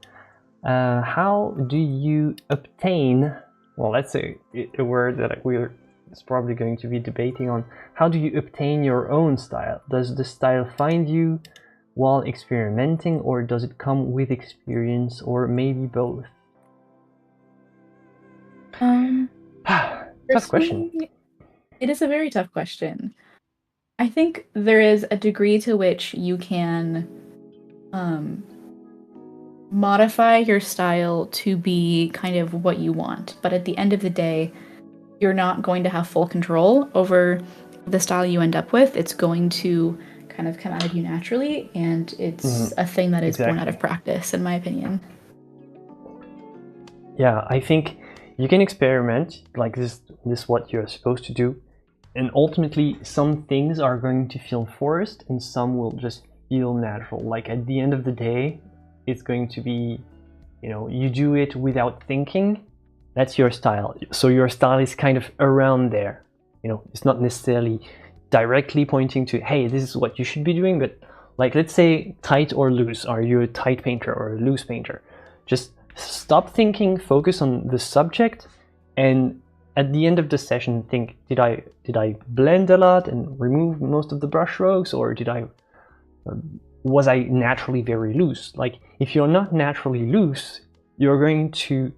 How do you obtain, well, that's a word that we're probably going to be debating on. How do you obtain your own style? Does the style find you while experimenting, or does it come with experience, or maybe both? Um, Tough question. Personally, it is a very tough question. I think there is a degree to which you can um, modify your style to be kind of what you want, but at the end of the day, you're not going to have full control over the style you end up with. It's going to kind of come out of you naturally, and it's a thing that is born out of practice, in my opinion. Yeah, I think you can experiment, like this is what you're supposed to do, and ultimately some things are going to feel forced and some will just feel natural. Like at the end of the day, it's going to be, you do it without thinking. That's your style. So your style is kind of around there. It's not necessarily directly pointing to, hey, this is what you should be doing, but like, let's say tight or loose. Are you a tight painter or a loose painter? Just stop thinking, focus on the subject, and at the end of the session think, did I blend a lot and remove most of the brush strokes, or was I naturally very loose? Like, if you're not naturally loose, you're going to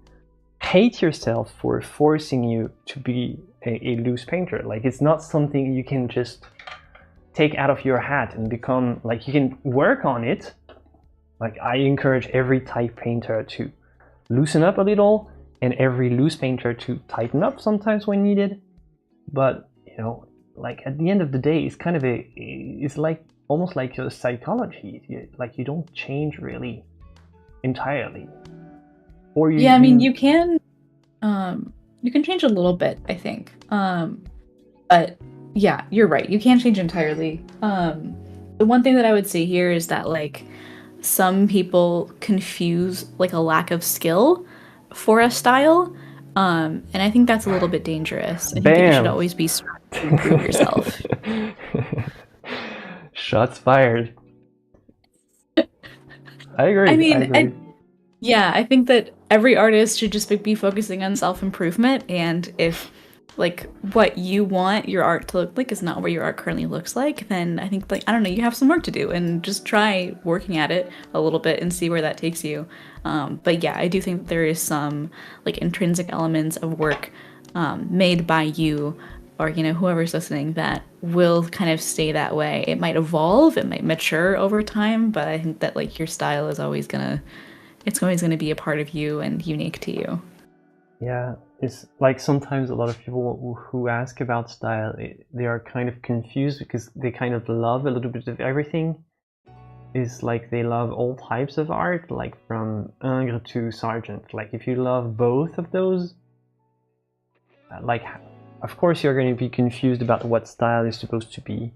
hate yourself for forcing you to be a loose painter. Like, it's not something you can just take out of your hat and become, like, you can work on it. Like, I encourage every tight painter to loosen up a little and every loose painter to tighten up sometimes when needed. But, like at the end of the day, it's kind of it's like almost like your psychology. Like, you don't change really entirely. Or you can change a little bit, I think. But yeah, you're right. You can change entirely. The one thing that I would say here is that like some people confuse like a lack of skill for a style. And I think that's a little bit dangerous. I think that you should always be striving to improve yourself. Shots fired. I agree. I think that every artist should just be focusing on self-improvement, and if like what you want your art to look like is not what your art currently looks like, then I think, like, I don't know, you have some work to do, and just try working at it a little bit and see where that takes you. But yeah, I do think that there is some like intrinsic elements of work made by you or whoever's listening that will kind of stay that way. It might evolve, it might mature over time, but I think that like your style is always gonna be a part of you and unique to you. Yeah, it's like sometimes a lot of people who ask about style, they are kind of confused because they kind of love a little bit of everything. It's like they love all types of art, like from Ingres to Sargent. Like, if you love both of those, like, of course you're going to be confused about what style is supposed to be.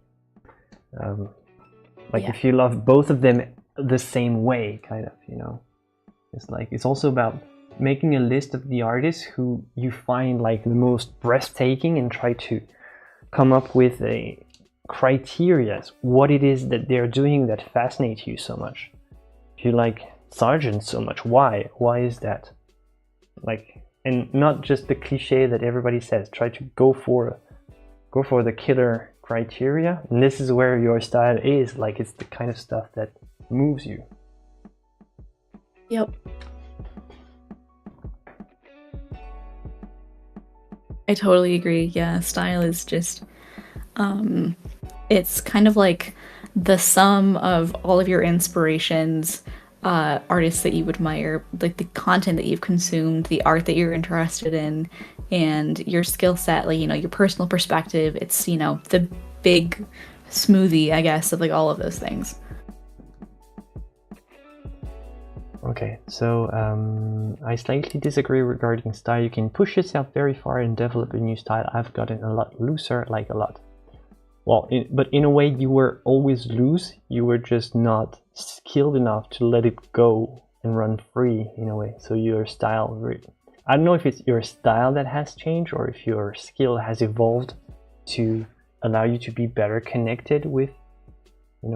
If you love both of them the same way, kind of, it's like, it's also about making a list of the artists who you find like the most breathtaking and try to come up with a criteria, what it is that they're doing that fascinates you so much. If you like Sargent so much, why is that? Like, and not just the cliche that everybody says. Try to go for the killer criteria, and this is where your style is. Like, it's the kind of stuff that moves you. Yep. I totally agree. Yeah, style is just it's kind of like the sum of all of your inspirations, artists that you admire, like the content that you've consumed, the art that you're interested in, and your skill set, like, your personal perspective. It's, the big smoothie, I guess, of like all of those things. Okay, so I slightly disagree regarding style. You can push yourself very far and develop a new style. I've gotten a lot looser, like a lot. Well, but in a way, you were always loose. You were just not skilled enough to let it go and run free, in a way. So your style, I don't know if it's your style that has changed or if your skill has evolved to allow you to be better connected with, I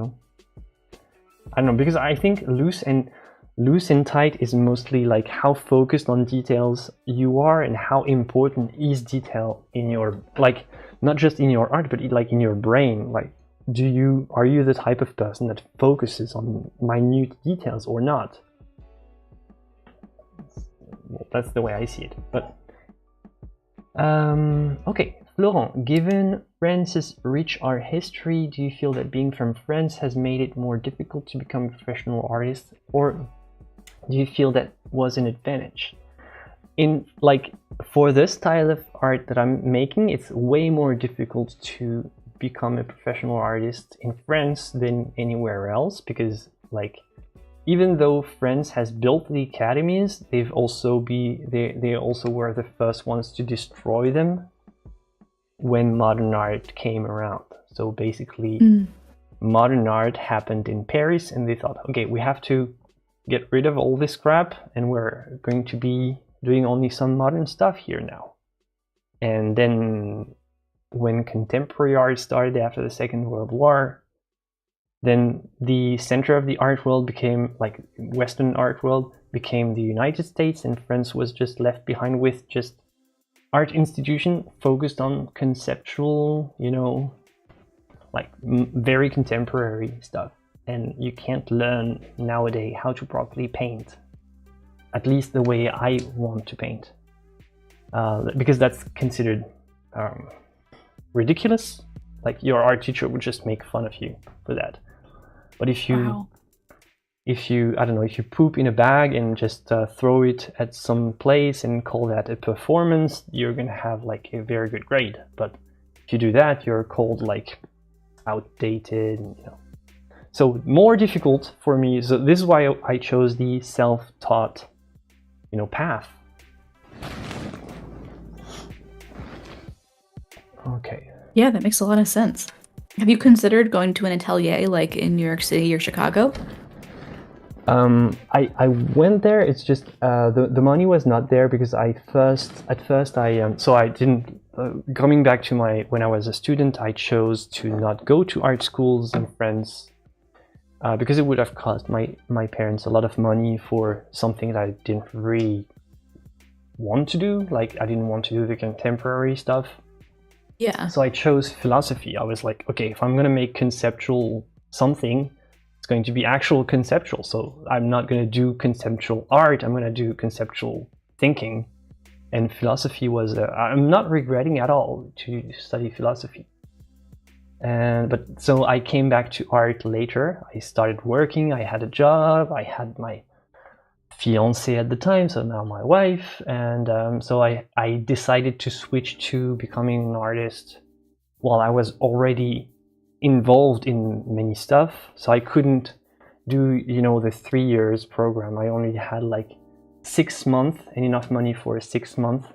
don't know, because I think loose and tight is mostly like how focused on details you are and how important is detail in your, like, not just in your art, but like in your brain. Like, are you the type of person that focuses on minute details or not? Well, that's the way I see it. But Okay, Florent, given France's rich art history, do you feel that being from France has made it more difficult to become a professional artist, or do you feel that was an advantage? In like for this style of art that I'm making, it's way more difficult to become a professional artist in France than anywhere else, because like even though France has built the academies, they also were the first ones to destroy them when modern art came around. So basically, modern art happened in Paris, and they thought, okay, we have to get rid of all this crap, and we're going to be doing only some modern stuff here now. And then when contemporary art started after the Second World War, then the center of the art world became, like Western art world, became the United States, and France was just left behind with just art institution focused on conceptual, you know, like very contemporary stuff. And you can't learn nowadays how to properly paint, at least the way I want to paint, because that's considered ridiculous. Like your art teacher would just make fun of you for that. But if you, I don't know, if you poop in a bag and just throw it at some place and call that a performance, you're gonna have like a very good grade. But if you do that, you're called like outdated, you know. So more difficult for me. So this is why I chose the self-taught, you know, path. Okay. Yeah, that makes a lot of sense. Have you considered going to an atelier like in New York City or Chicago? I went there. It's just the money was not there, because coming back to when I was a student, I chose to not go to art schools in France because it would have cost my parents a lot of money for something that I didn't really want to do. Like I didn't want to do the contemporary stuff. Yeah. So I chose philosophy. I was like, okay, if I'm gonna make conceptual something, it's going to be actual conceptual. So I'm not gonna do conceptual art. I'm gonna do conceptual thinking. And philosophy was, I'm not regretting at all to study philosophy. But so I came back to art later. I started working, I had a job, I had my fiancée at the time, so now my wife. And so I decided to switch to becoming an artist while I was already involved in many stuff. So I couldn't do, you know, the 3 years program. I only had like 6 months and enough money for a 6 month.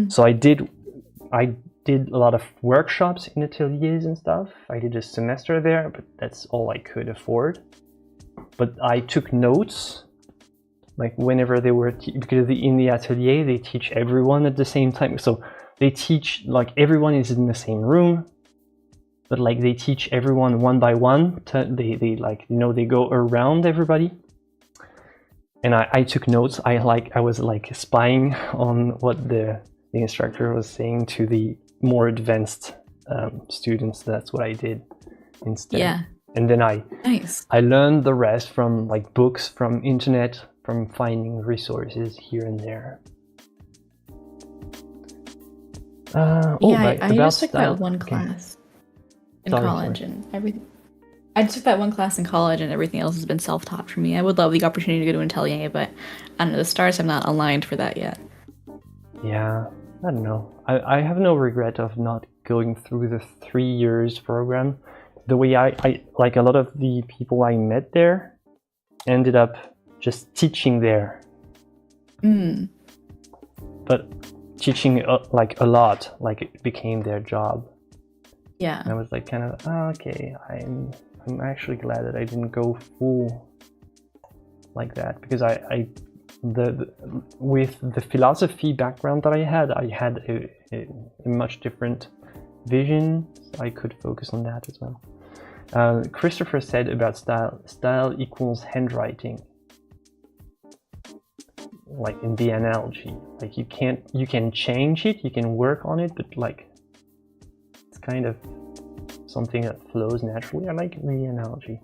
So I did a lot of workshops in ateliers and stuff. I did a semester there, but that's all I could afford. But I took notes, like whenever they were, because in the atelier they teach everyone at the same time. So they teach, like everyone is in the same room, but like they teach everyone one by one. They like, you know, they go around everybody. And I took notes. I was like spying on what the instructor was saying to the more advanced students. That's what I did instead. Yeah. And then I learned the rest from like books, from internet, from finding resources here and there. I just took that one class in college and everything. I just took that one class in college and everything else has been self-taught for me. I would love the opportunity to go to an atelier, but I don't know, the stars have not aligned for that yet. Yeah, I don't know. I have no regret of not going through the 3 years program. The way I like a lot of the people I met there ended up just teaching there. But teaching like a lot, like it became their job. Yeah. And I was like kind of, okay, I'm actually glad that I didn't go full like that, because with the philosophy background that I had a much different vision. So I could focus on that as well. Christopher said about style equals handwriting, like in the analogy. Like you can change it, you can work on it, but like it's kind of something that flows naturally. I like the analogy.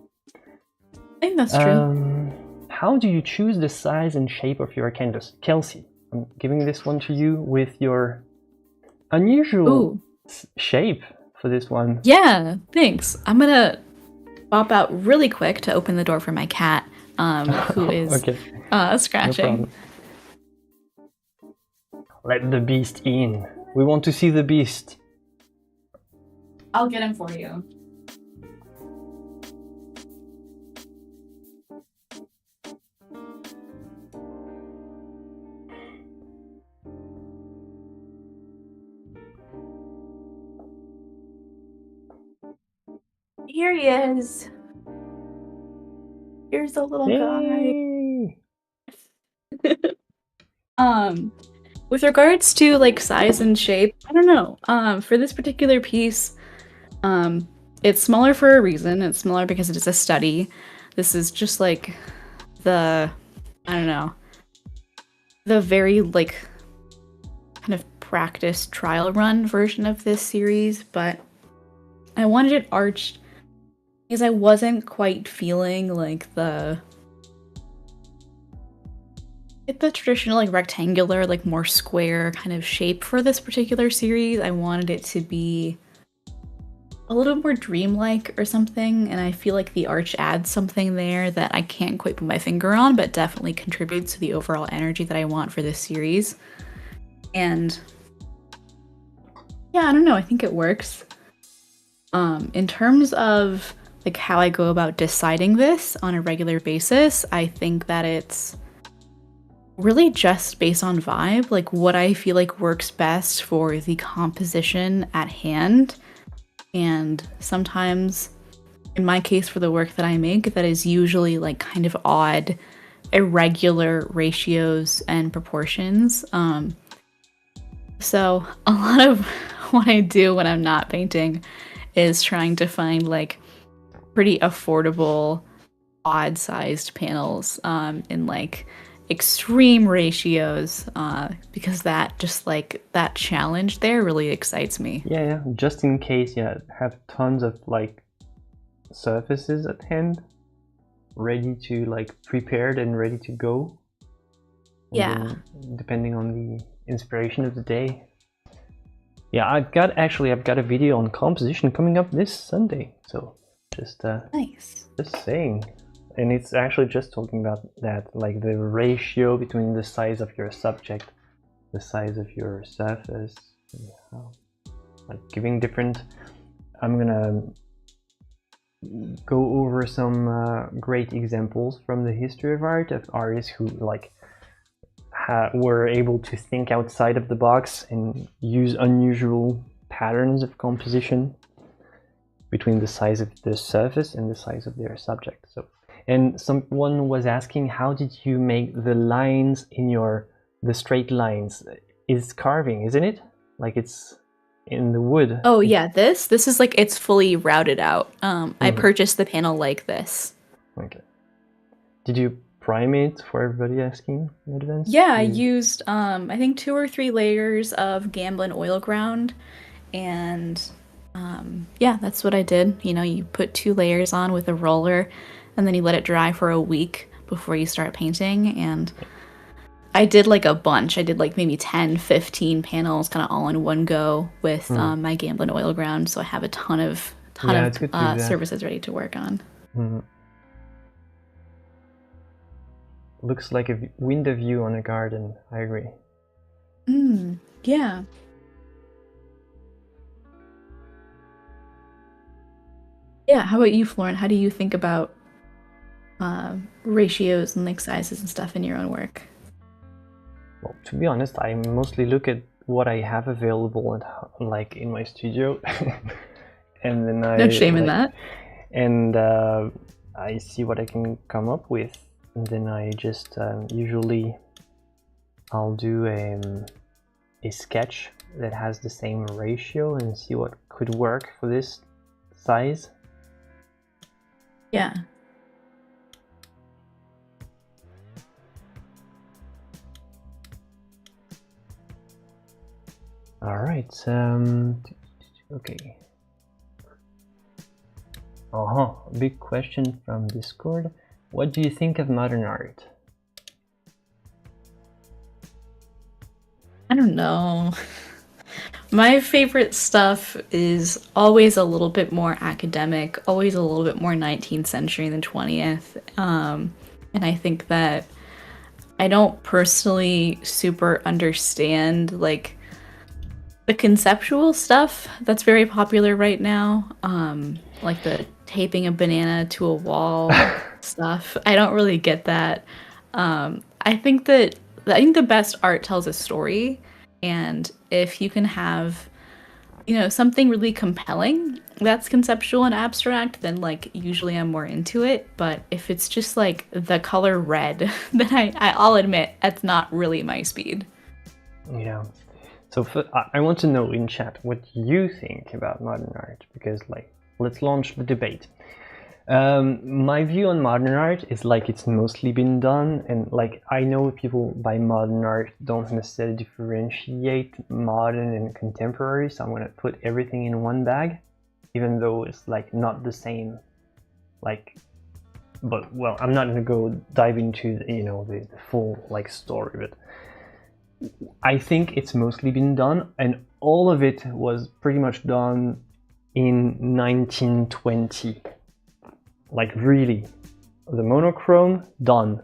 I think that's true. How do you choose the size and shape of your canvas? Kelsey, I'm giving this one to you with your unusual Ooh. shape for this one. Yeah, thanks. I'm gonna pop out really quick to open the door for my cat, who is Okay, no scratching. problem. Let the beast in. We want to see the beast. I'll get him for you. Here he is. Here's the little guy. Yay! With regards to like size and shape, I don't know. For this particular piece, it's smaller for a reason. It's smaller because it is a study. This is just like I don't know, the very like kind of practice trial run version of this series, but I wanted it arched because I wasn't quite feeling like the traditional like rectangular, like more square kind of shape for this particular series. I wanted it to be a little more dreamlike or something, and I feel like the arch adds something there that I can't quite put my finger on, but definitely contributes to the overall energy that I want for this series. And yeah, I don't know, I think it works. In terms of like how I go about deciding this on a regular basis, I think that it's really just based on vibe, like what I feel like works best for the composition at hand. And sometimes, in my case, for the work that I make, that is usually like kind of odd, irregular ratios and proportions. So a lot of what I do when I'm not painting is trying to find like pretty affordable, odd-sized panels in like extreme ratios, because that just like that challenge there really excites me. Yeah, just in case you have tons of like surfaces at hand, ready to like prepared and ready to go. And Yeah. then, depending on the inspiration of the day. Yeah, I've got a video on composition coming up this Sunday, so just Nice. just saying. And it's actually just talking about that, like the ratio between the size of your subject, the size of your surface, like giving different. I'm gonna go over some great examples from the history of art of artists who like were able to think outside of the box and use unusual patterns of composition between the size of the surface and the size of their subject. So, and someone was asking, how did you make the lines in the straight lines? Is carving, isn't it? Like it's in the wood. Oh yeah, this is like it's fully routed out. I purchased the panel like this. Okay. Did you prime it for everybody asking in advance? Yeah, I used I think 2 or 3 layers of Gamblin oil ground, and yeah, that's what I did. You know, you put 2 layers on with a roller, and then you let it dry for a week before you start painting. And I did like a bunch. I did like maybe 10, 15 panels kind of all in one go with my Gamblin oil ground. So I have a ton of surfaces ready to work on. Looks like a window view on a garden. I agree. Yeah. Yeah, how about you, Florent? How do you think about ratios and like sizes and stuff in your own work? Well, to be honest, I mostly look at what I have available and like in my studio, and then no shame in that. And I see what I can come up with, and then I just usually I'll do a sketch that has the same ratio and see what could work for this size. Yeah. All right. Okay. Big question from Discord. What do you think of modern art? I don't know. My favorite stuff is always a little bit more academic, always a little bit more 19th century than 20th. And I think that I don't personally super understand like the conceptual stuff that's very popular right now. Like the taping a banana to a wall stuff. I don't really get that. I think the best art tells a story, and if you can have something really compelling that's conceptual and abstract, then like usually I'm more into it. But if it's just like the color red, then I'll admit that's not really my speed. Yeah. So I want to know in chat what you think about modern art, because like let's launch the debate. My view on modern art is like it's mostly been done, and like I know people by modern art don't necessarily differentiate modern and contemporary, so I'm gonna put everything in one bag, even though it's like not the same. Like, but well, I'm not gonna go dive into the full like story, but I think it's mostly been done, and all of it was pretty much done in 1920. Like really, the monochrome done,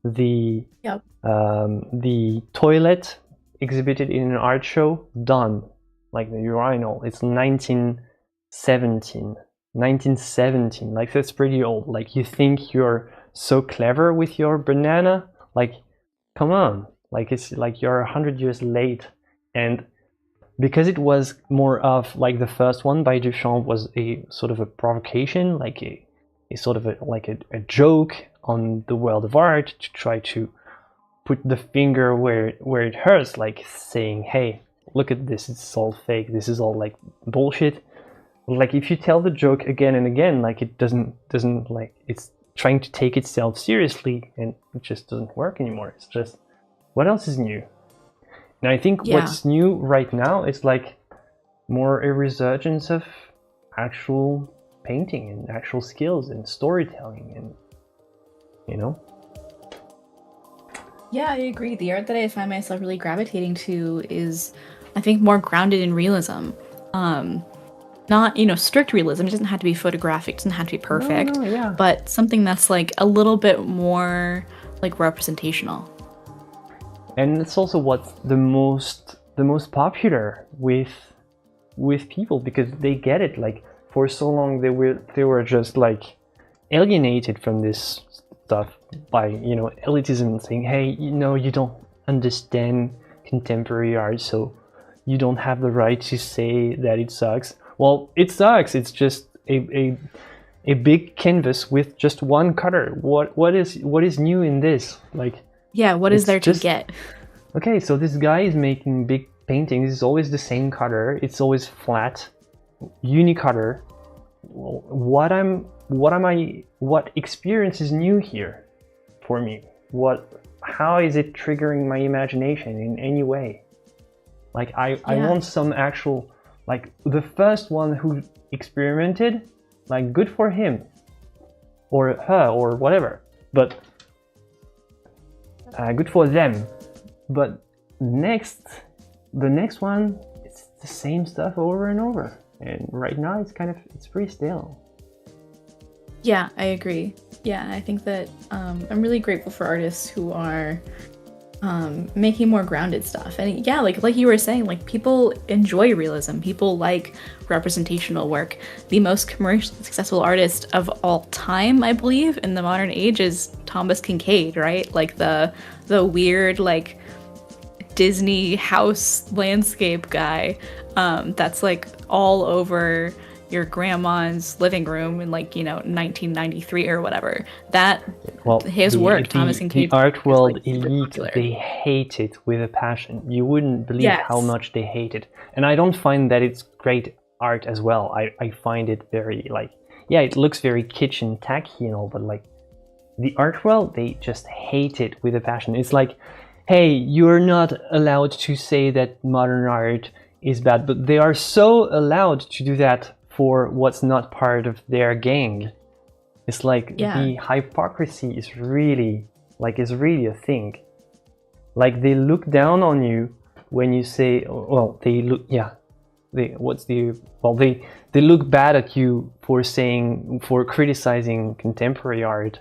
the the toilet exhibited in an art show done, like the urinal. It's 1917. Like that's pretty old. Like you think you're so clever with your banana? Like, come on! Like it's like you're 100 years late, and because it was more of like the first one by Duchamp was a sort of a provocation, like a sort of a joke on the world of art, to try to put the finger where it hurts, like saying, hey, look at this, it's all fake, this is all like bullshit. Like if you tell the joke again and again, like it doesn't like it's trying to take itself seriously, and it just doesn't work anymore. It's just, what else is new? And I think what's new right now is like more a resurgence of actual painting and actual skills and storytelling, and Yeah, I agree. The art that I find myself really gravitating to is, I think, more grounded in realism. Not, strict realism. It doesn't have to be photographic, it doesn't have to be perfect. No, yeah. But something that's like a little bit more like representational. And it's also what's the most popular with people, because they get it. Like for so long they were just like alienated from this stuff by elitism, saying, hey, you don't understand contemporary art, so you don't have the right to say that it sucks. Well, it sucks. It's just a big canvas with just one color. What is new in this? Like, yeah, what is there to get? Okay, so this guy is making big paintings. It's always the same color. It's always flat, unicolor. What experience is new here for me? How is it triggering my imagination in any way? Like I want some actual, like the first one who experimented, like good for him or her or whatever, but good for them. But the next one, it's the same stuff over and over. And right now it's pretty stale. Yeah, I agree. Yeah, I think that I'm really grateful for artists who are making more grounded stuff. And yeah, like you were saying, like people enjoy realism. People like representational work. The most commercially successful artist of all time, I believe, in the modern age is Thomas Kinkade, right? Like the weird like Disney house landscape guy that's like all over your grandma's living room in 1993 or whatever. His work, Thomas Kinkade, the art world like, elite, they hate it with a passion. You wouldn't believe how much they hate it. And I don't find that it's great art as well. I find it very it looks very kitchen tacky and all, but like the art world, they just hate it with a passion. It's like, hey, you're not allowed to say that modern art is bad, but they are so allowed to do that for what's not part of their gang. It's like the hypocrisy is really a thing. Like they look down on you when you say, well, they look they look bad at you for criticizing contemporary art,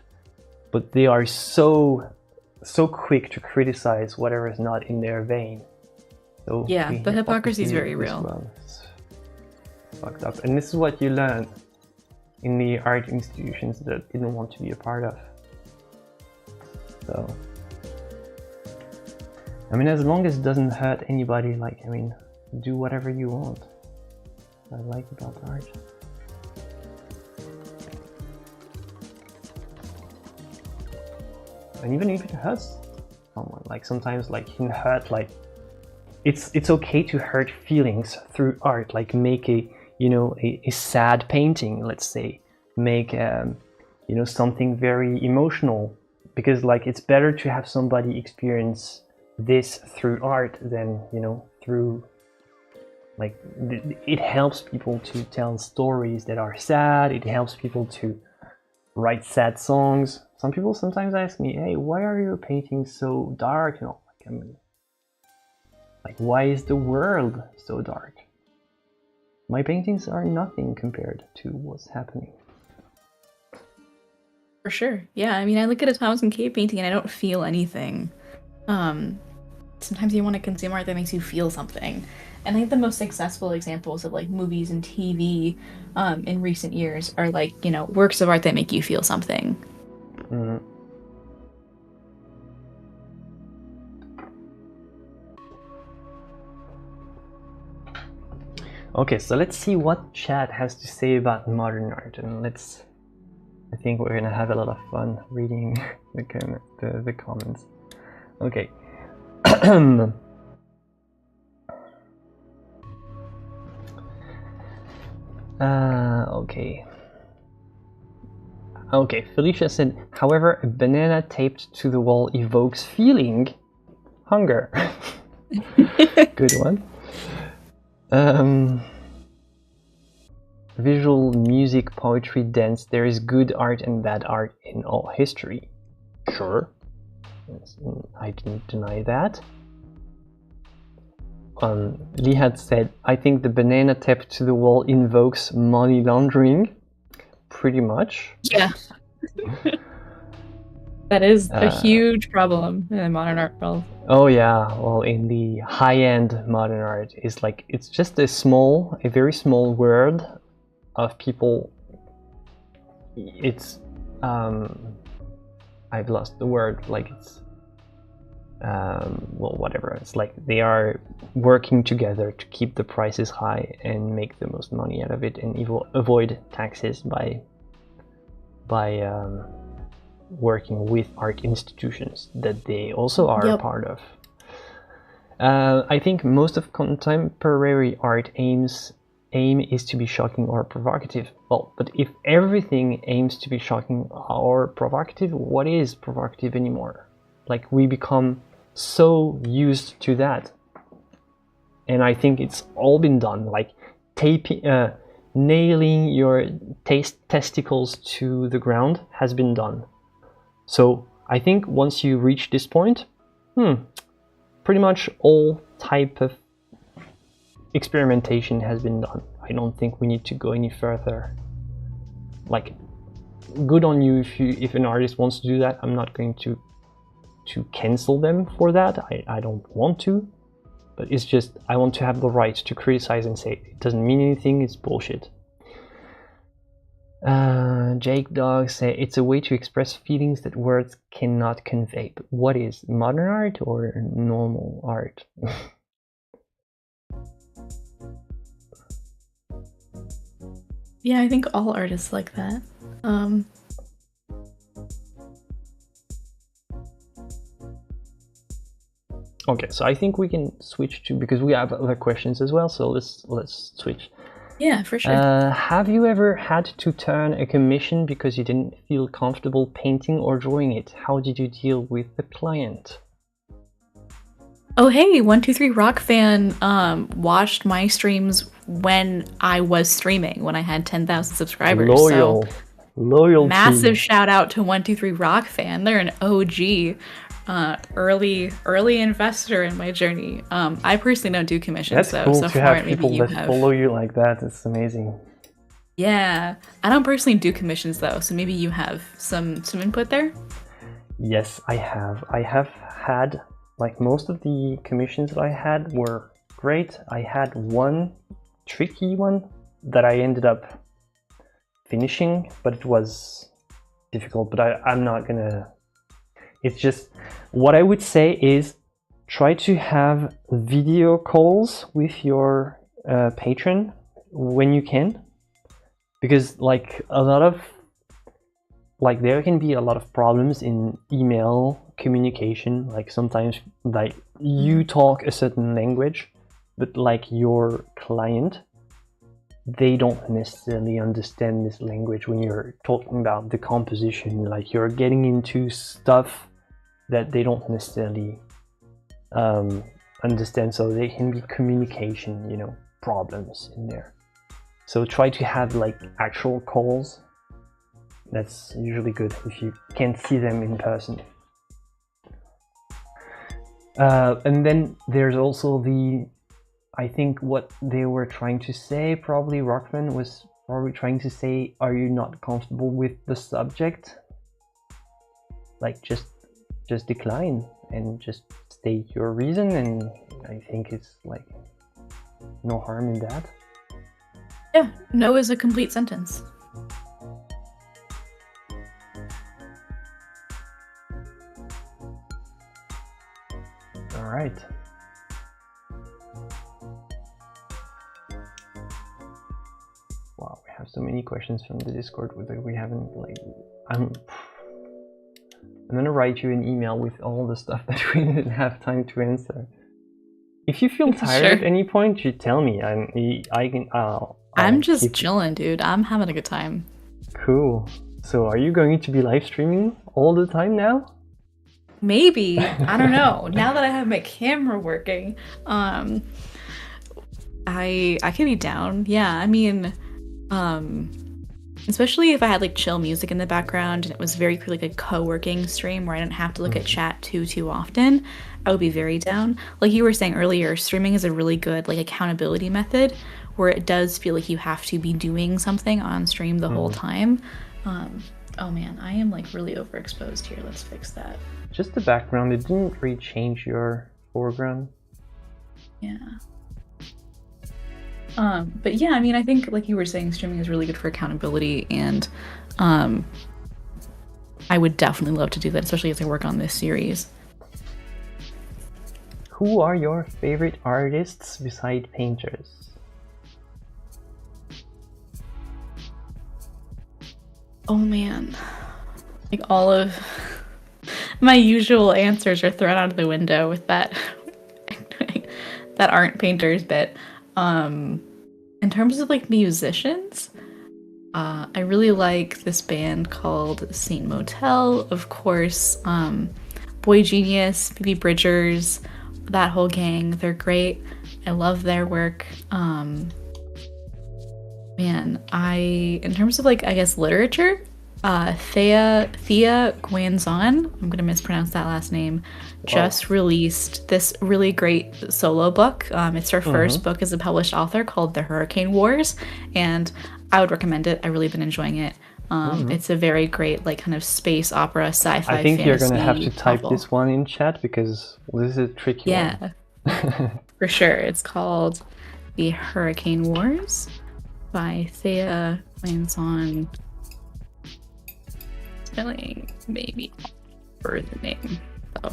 but they are so quick to criticize whatever is not in their vein. So yeah, the hypocrisy is very real. Well. It's fucked up, and this is what you learn in the art institutions that didn't want to be a part of. So, I mean, as long as it doesn't hurt anybody, like, I mean, do whatever you want. I like about art. And even if it hurts someone, like sometimes, like, it can hurt, like, it's okay to hurt feelings through art, like make a sad painting, let's say, make something very emotional, because like it's better to have somebody experience this through art than through, like, it helps people to tell stories that are sad. It helps people to write sad songs. Some people sometimes ask me, hey, why are your paintings so dark? Like, why is the world so dark? My paintings are nothing compared to what's happening. For sure. Yeah, I mean, I look at a Thomas and Kay painting and I don't feel anything. Sometimes you want to consume art that makes you feel something. And I think the most successful examples of like movies and TV in recent years are like, works of art that make you feel something. Mm-hmm. Okay, so let's see what chat has to say about modern art, and I think we're gonna have a lot of fun reading the comments. Okay. Okay, Felicia said, however, a banana taped to the wall evokes feeling. Hunger. Good one. Visual, music, poetry, dance. There is good art and bad art in all history. Sure. Yes, I didn't deny that. Lee had said, I think the banana taped to the wall invokes money laundering. Pretty much. Yeah. That is a huge problem in the modern art world. Oh yeah, well, in the high-end modern art, it's just a very small world of people. It's I've lost the word. Like it's well, whatever. It's like they are working together to keep the prices high and make the most money out of it, and avoid taxes by working with art institutions that they also are a part of. I think most of contemporary art aim is to be shocking or provocative. Well, but if everything aims to be shocking or provocative, what is provocative anymore? Like, we become so used to that. And I think it's all been done, like nailing your testicles to the ground has been done. So I think once you reach this point, pretty much all type of experimentation has been done. I don't think we need to go any further. Like, good on you if an artist wants to do that. I'm not going to cancel them for that. I don't want to, but it's just I want to have the right to criticize and say it doesn't mean anything, it's bullshit. Jake Dog say it's a way to express feelings that words cannot convey. But what is modern art or normal art? Yeah, I think all artists like that. Okay, so I think we can switch to, because we have other questions as well, so let's switch. Yeah, for sure. Have you ever had to turn a commission because you didn't feel comfortable painting or drawing it? How did you deal with the client? Oh, hey, 123 Rock fan watched my streams when I was streaming, when I had 10,000 subscribers. Loyalty. Massive shout out to 123 Rock fan. They're an OG. early investor in my journey. I personally don't do commissions. That's though, cool so to far have maybe people you that have. follow you like that. It's amazing. Yeah, I don't personally do commissions though, so maybe you have some input there. Yes, I have. I have had, like, most of the commissions that I had were great. I had one tricky one that I ended up finishing, but it was difficult. But I'm not gonna. It's just what I would say is try to have video calls with your patron when you can, because like a lot of there can be a lot of problems in email communication. Like sometimes like you talk a certain language, but like your client, they don't necessarily understand this language when you're talking about the composition. Like you're getting into stuff that they don't necessarily understand, so there can be communication, problems in there. So try to have like actual calls. That's usually good if you can't see them in person. And then there's also I think what they were trying to say, probably Rockman was probably trying to say, are you not comfortable with the subject? Like just decline and just state your reason, and I think it's like no harm in that. Yeah, no is a complete sentence. All right. Wow, we have so many questions from the Discord that we haven't I'm gonna write you an email with all the stuff that we didn't have time to answer. If you feel tired Sure. at any point, you tell me, and I can. I'm just chilling, dude. I'm having a good time. Cool. So, are you going to be live streaming all the time now? Maybe. I don't know. Now that I have my camera working, I could be down. Yeah, I mean, especially if I had like chill music in the background and it was very like a co-working stream where I didn't have to look at chat too often, I would be very down. Like you were saying earlier, streaming is a really good like accountability method where it does feel like you have to be doing something on stream the whole time. Oh man, I am like really overexposed here. Let's fix that. Just the background. It didn't really change your foreground. Yeah. But yeah, I mean, I think like you were saying, streaming is really good for accountability, and I would definitely love to do that, especially as I work on this series. Who are your favorite artists beside painters? Oh man, like all of my usual answers are thrown out of the window with that that aren't painters bit. In terms of like musicians, I really like this band called Saint Motel, of course. Boy Genius, Phoebe Bridgers, that whole gang, they're great. I love their work. Man, in terms of like, I guess, literature, Thea Guanzon, I'm gonna mispronounce that last name, just released this really great solo book. It's her first book as a published author called The Hurricane Wars, and I would recommend it. I've really been enjoying it. It's a very great, like, kind of space opera, sci-fi, I think you're gonna have to type novel. this one in chat because this is a tricky one. Yeah, for sure. It's called The Hurricane Wars by Thea Guanzon. Spelling maybe for the name though.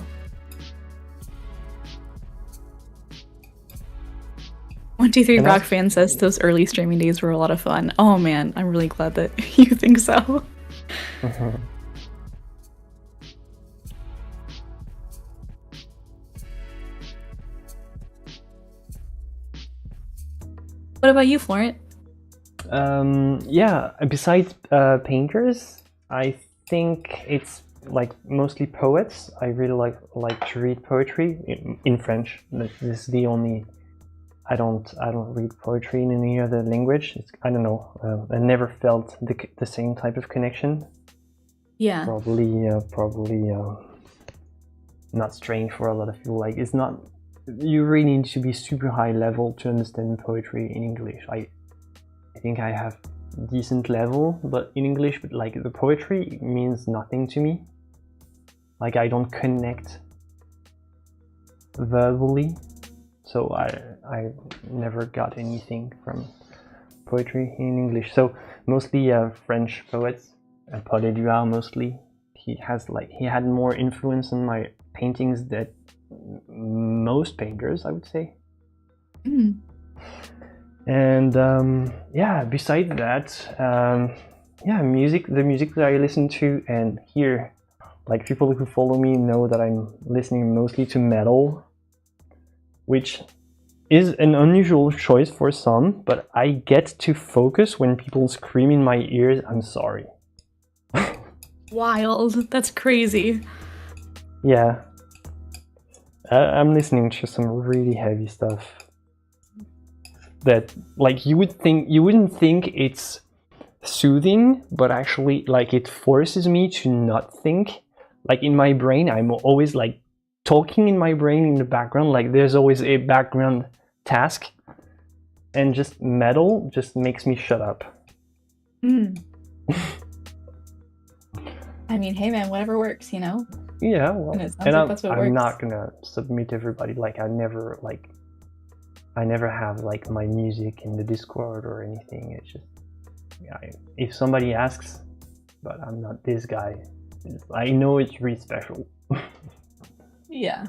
123 Rock fan says those early streaming days were a lot of fun. Oh man, I'm really glad that you think so. What about you, Florent? Yeah, besides painters, I think it's like mostly poets. I really like to read poetry in French. This is the only. I don't read poetry in any other language. I don't know. I never felt the same type of connection. Yeah. Probably not strange for a lot of people. Like, it's not, you really need to be super high level to understand poetry in English. I think I have decent level but in English, but like the poetry means nothing to me. Like, I don't connect verbally, so I never got anything from poetry in English. So mostly French poets, Paul Éluard mostly. He had more influence on my paintings than most painters, I would say. Mm. And yeah, besides that, yeah, the music that I listen to and hear, like, people who follow me know that I'm listening mostly to metal, which is an unusual choice for some, but I get to focus when people scream in my ears. I'm sorry. Wild. That's crazy. Yeah. I'm listening to some really heavy stuff that, like, you wouldn't think it's soothing, but actually, like, it forces me to not think. Like, in my brain, I'm always like talking in my brain in the background, like there's always a background task, and just metal just makes me shut up. Mm. I mean, hey man, whatever works, you know? Yeah, well, and that's what I'm works. not gonna submit everybody. Like, I never have like my music in the Discord or anything. It's just, yeah, if somebody asks, but I'm not this guy. I know it's really special. Yeah.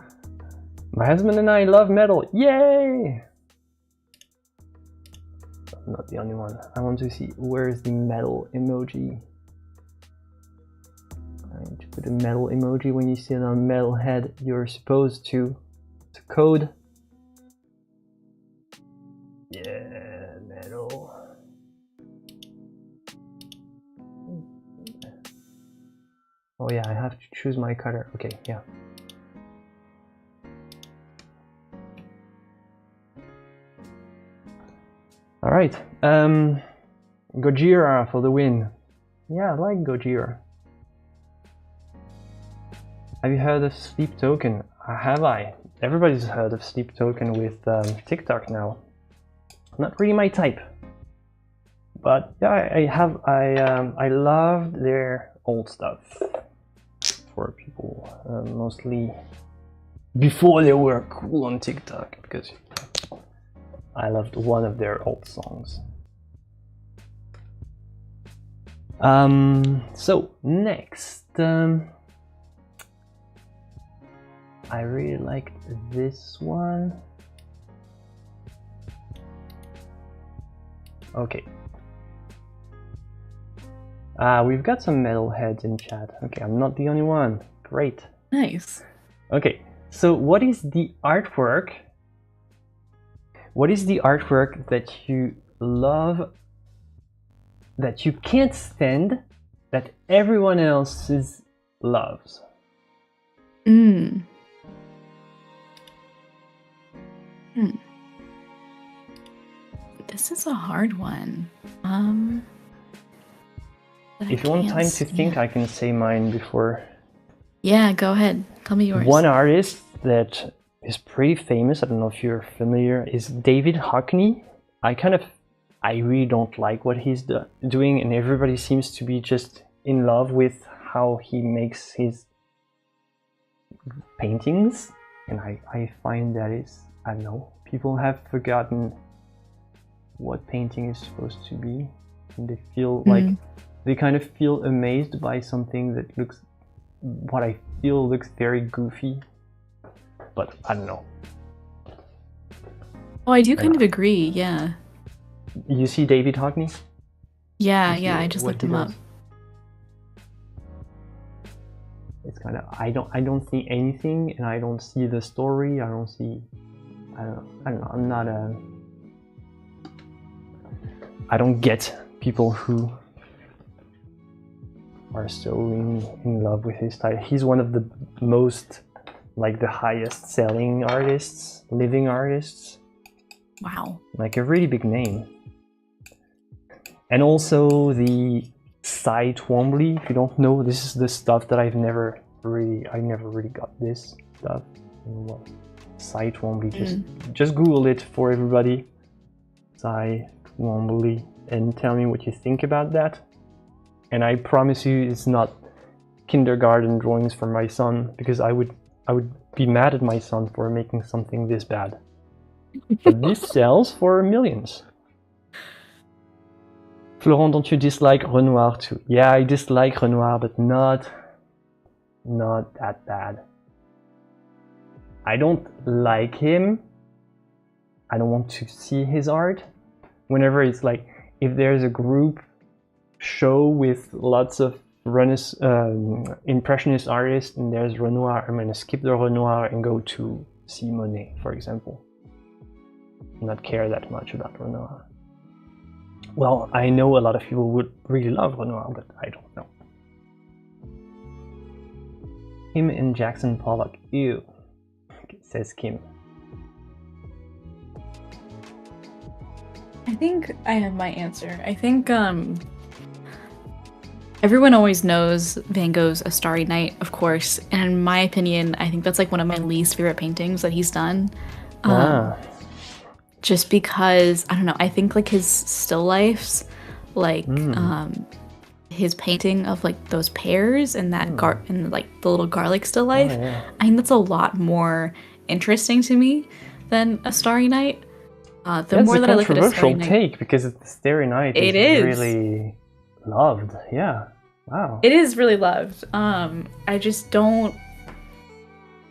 My husband and I love metal. Yay! I'm not the only one. I want to see, where's the metal emoji? I need to put a metal emoji when you see it on metal head. You're supposed to code. Yeah, metal. Oh yeah, I have to choose my color. Okay, yeah. All right, Gojira for the win. Yeah, I like Gojira. Have you heard of Sleep Token? Have I? Everybody's heard of Sleep Token with TikTok now. Not really my type, but yeah, I loved their old stuff. For people, mostly before they were cool on TikTok, because I loved one of their old songs. So next, I really liked this one. Okay. We've got some metalheads in chat. Okay, I'm not the only one. Great. Nice. Okay, so what is the artwork? What is the artwork that you love, that you can't stand, that everyone else loves? Mm. This is a hard one. If you want time to think, I can say mine before. Yeah, go ahead. Tell me yours. One artist that is pretty famous, I don't know if you're familiar, is David Hockney. I really don't like what he's doing, and everybody seems to be just in love with how he makes his paintings. And I find that I don't know, people have forgotten what painting is supposed to be, and they feel like they kind of feel amazed by something that looks, what I feel looks very goofy, but I don't know. Oh, I do kind of agree, yeah. You see David Hockney? Yeah, I just looked him up. It's kind of, I don't see anything, and I don't see the story. I don't know. I'm not I don't get people who are so in love with his style. He's one of the most, like, the highest selling artists, living artists. Wow. Like a really big name. And also the Cy Twombly, if you don't know, this is the stuff that I never really got this. stuff. What Cy Twombly? Just Google it for everybody. Cy Twombly, and tell me what you think about that. And I promise you, it's not kindergarten drawings for my son, because I would be mad at my son for making something this bad. But this sells for millions. Florent, don't you dislike Renoir too? Yeah, I dislike Renoir, but not that bad. I don't like him. I don't want to see his art. Whenever it's like, if there's a group show with lots of impressionist artists and there's Renoir, I'm gonna skip the Renoir and go to see Monet, for example. Not care that much about Renoir. Well, I know a lot of people would really love Renoir, but I don't know. Him and Jackson Pollock, ew, says Kim. I think I have my answer. I think everyone always knows Van Gogh's A Starry Night, of course, and in my opinion, I think that's like one of my least favorite paintings that he's done. Just because, I don't know, I think like his still lifes, like his painting of like those pears and that and like the little garlic still life, I think that's a lot more interesting to me than A Starry Night. The more that I look at A Starry Night, take, because The Starry Night is really loved. Yeah, wow. It is really loved. I just don't.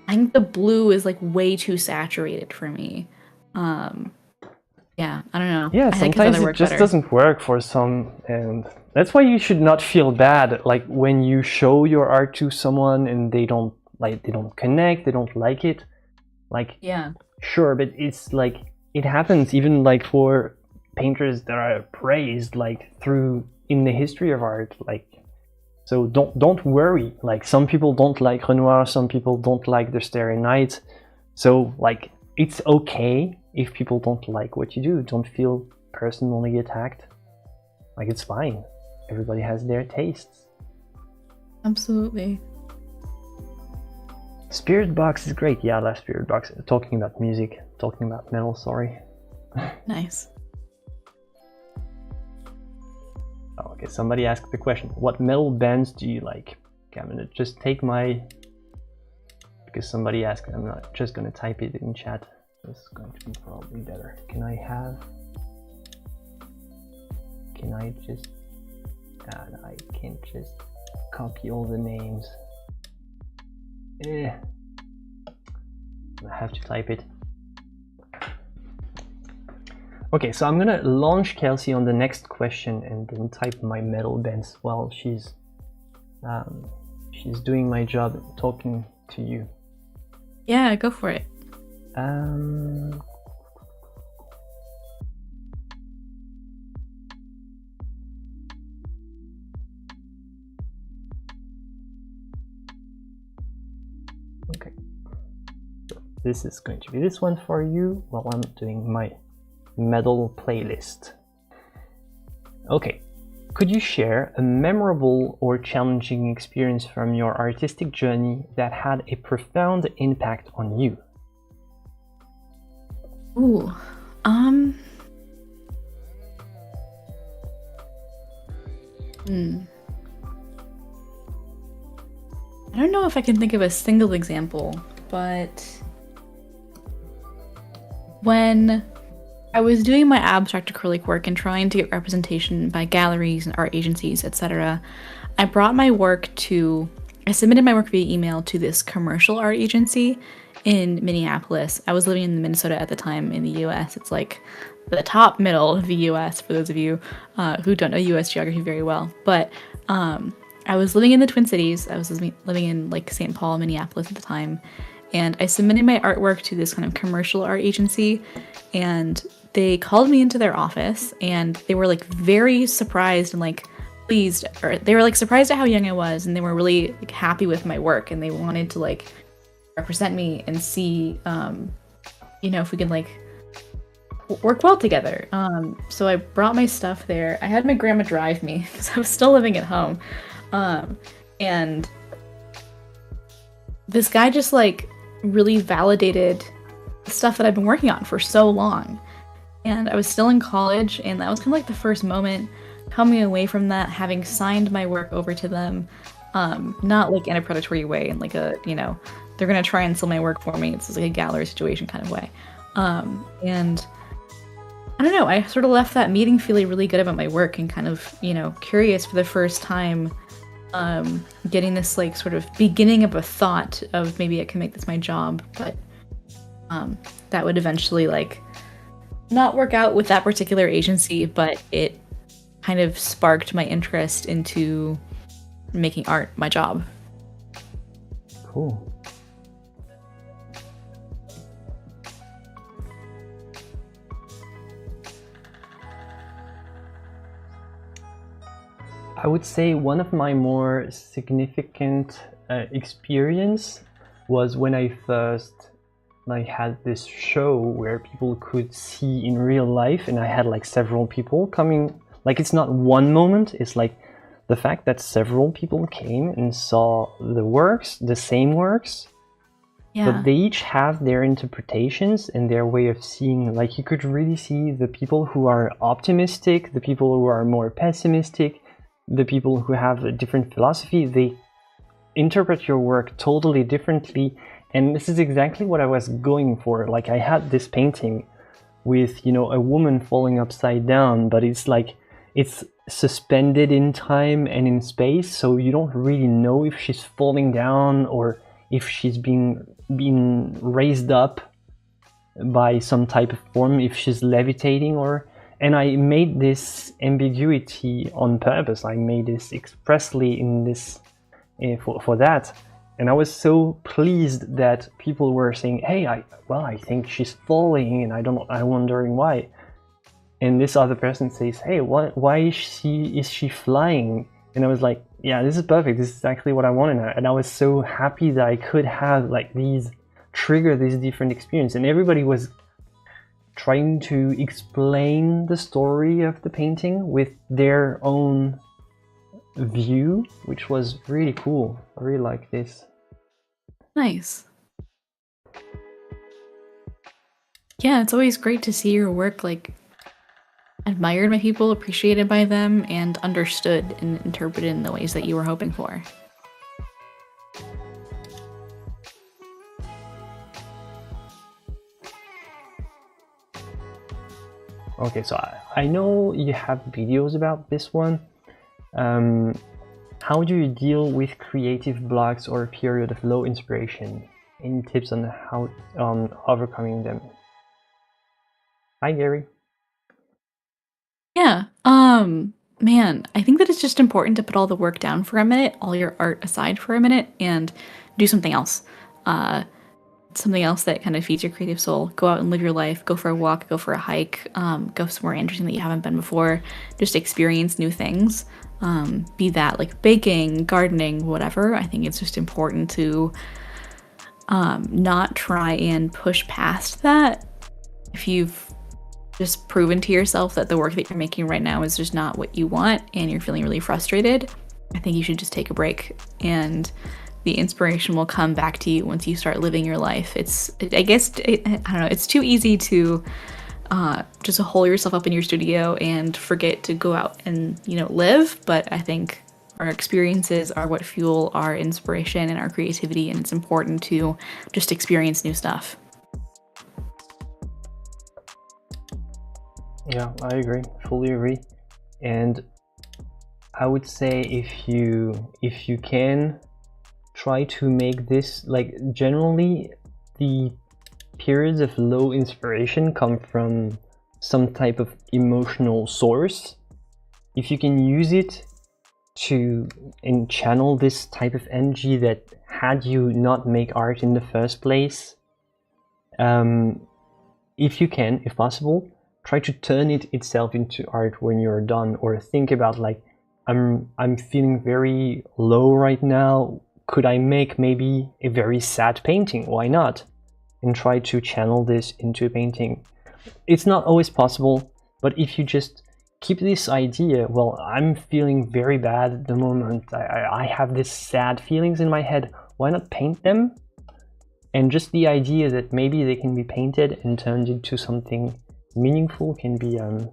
I think the blue is like way too saturated for me. Yeah, I don't know. Yeah, sometimes it just doesn't work for some, and that's why you should not feel bad. Like when you show your art to someone and they don't connect, they don't like it. Like, yeah, sure, but it's like it happens even like for painters that are praised like through in the history of art. Like, so don't worry. Like some people don't like Renoir, some people don't like The Starry Night. So like it's okay if people don't like what you do. Don't feel personally attacked. Like it's fine. Everybody has their tastes. Absolutely. Spirit Box is great. Yeah, I love Spirit Box. Talking about music, talking about metal, sorry. Nice. Oh, okay, somebody asked the question. What metal bands do you like? Okay, I'm gonna just take my... Because somebody asked, I'm not just gonna type it in chat. It's going to be probably better. Can I just... God, I can't just copy all the names. I have to type it. Okay, so I'm gonna launch Kelsey on the next question and then type my metal bands while she's doing my job talking to you. Yeah, go for it. Okay, so this is going to be this one for you while I'm doing my metal playlist. Okay, could you share a memorable or challenging experience from your artistic journey that had a profound impact on you? Ooh, I don't know if I can think of a single example, but when I was doing my abstract acrylic work and trying to get representation by galleries and art agencies, etc., I submitted my work via email to this commercial art agency in Minneapolis. I was living in Minnesota at the time in the US. It's like the top middle of the US for those of you who don't know US geography very well. But I was living in the Twin Cities. I was living in like St. Paul, Minneapolis at the time. And I submitted my artwork to this kind of commercial art agency, and they called me into their office, and they were like very surprised and like pleased, or they were like surprised at how young I was, and they were really like happy with my work, and they wanted to like represent me and see, if we could like work well together. So I brought my stuff there. I had my grandma drive me because I was still living at home, and this guy just like really validated the stuff that I've been working on for so long. And I was still in college, and that was kind of like the first moment coming away from that, having signed my work over to them, not like in a predatory way, in like a, they're gonna try and sell my work for me. It's like a gallery situation kind of way. And I don't know, I sort of left that meeting feeling really good about my work and kind of, curious for the first time, getting this like sort of beginning of a thought of maybe I can make this my job, but that would eventually like not work out with that particular agency, but it kind of sparked my interest into making art my job. Cool. I would say one of my more significant experience was when I first had this show where people could see in real life, and I had like several people coming. Like, it's not one moment, it's like the fact that several people came and saw the works, the same works, but they each have their interpretations and their way of seeing. Like, you could really see the people who are optimistic, the people who are more pessimistic, the people who have a different philosophy. They interpret your work totally differently, and this is exactly what I was going for. Like, I had this painting with, a woman falling upside down, but it's like it's suspended in time and in space, so you don't really know if she's falling down or if she's being raised up by some type of form, if she's levitating and I made this ambiguity on purpose. I made this expressly in this for that, and I was so pleased that people were saying, "Hey, I think she's falling, and I'm wondering why." And this other person says, "Hey, why is she flying?" And I was like, "Yeah, this is perfect. This is exactly what I wanted." And I was so happy that I could have like trigger these different experiences, and everybody was trying to explain the story of the painting with their own view, which was really cool. I really like this. Nice. Yeah, it's always great to see your work like admired by people, appreciated by them, and understood and interpreted in the ways that you were hoping for. Okay, so I know you have videos about this one. How do you deal with creative blocks or a period of low inspiration? Any tips on overcoming them? Hi, Gary. Yeah, man, I think that it's just important to put all the work down for a minute, all your art aside for a minute, and do something else. Something else that kind of feeds your creative soul. Go out and live your life, go for a walk, go for a hike, go somewhere interesting that you haven't been before, just experience new things. Be that like baking, gardening, whatever. I think it's just important to not try and push past that. If you've just proven to yourself that the work that you're making right now is just not what you want and you're feeling really frustrated, I think you should just take a break, and the inspiration will come back to you once you start living your life. I don't know, it's too easy to just hole yourself up in your studio and forget to go out and, live. But I think our experiences are what fuel our inspiration and our creativity, and it's important to just experience new stuff. Yeah, I agree, fully agree. And I would say if you can, try to make this, like, generally the periods of low inspiration come from some type of emotional source. If you can use it to channel this type of energy that had you not make art in the first place, if you can, if possible, try to turn it itself into art when you're done, or think about like, I'm feeling very low right now. Could I make maybe a very sad painting? Why not? And try to channel this into a painting. It's not always possible, but if you just keep this idea, well, I'm feeling very bad at the moment. I have these sad feelings in my head. Why not paint them? And just the idea that maybe they can be painted and turned into something meaningful can be a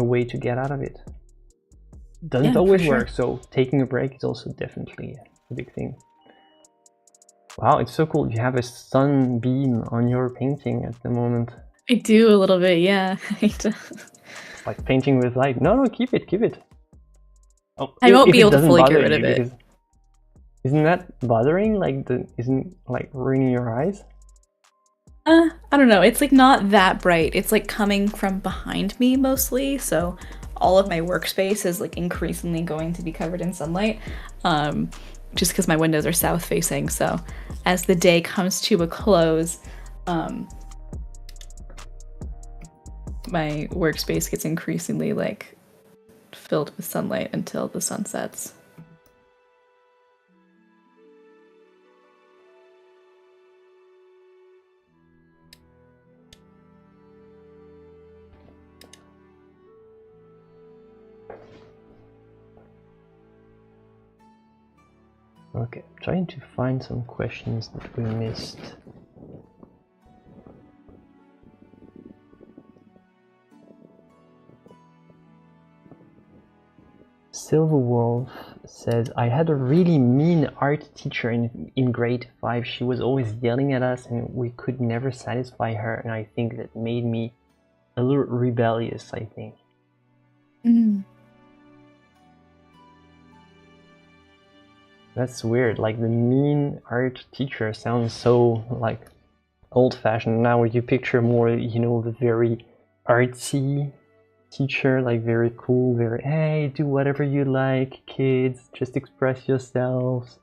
way to get out of it. Doesn't always work, so taking a break is also definitely a big thing. Wow, it's so cool. You have a sunbeam on your painting at the moment. I do a little bit, yeah. It's like painting with light. No, keep it. Oh, I won't be able to fully get rid of it. Isn't that bothering? Isn't like ruining your eyes? I don't know. It's like not that bright. It's like coming from behind me mostly, so all of my workspace is like increasingly going to be covered in sunlight, just because my windows are south facing. So as the day comes to a close, my workspace gets increasingly like filled with sunlight until the sun sets. Okay, trying to find some questions that we missed. Silverwolf says, I had a really mean art teacher in grade 5. She was always yelling at us and we could never satisfy her, and I think that made me a little rebellious, I think. That's weird. Like, the mean art teacher sounds so like old-fashioned. Now you picture more, you know, the very artsy teacher, like very cool, very, hey, do whatever you like, kids, just express yourselves.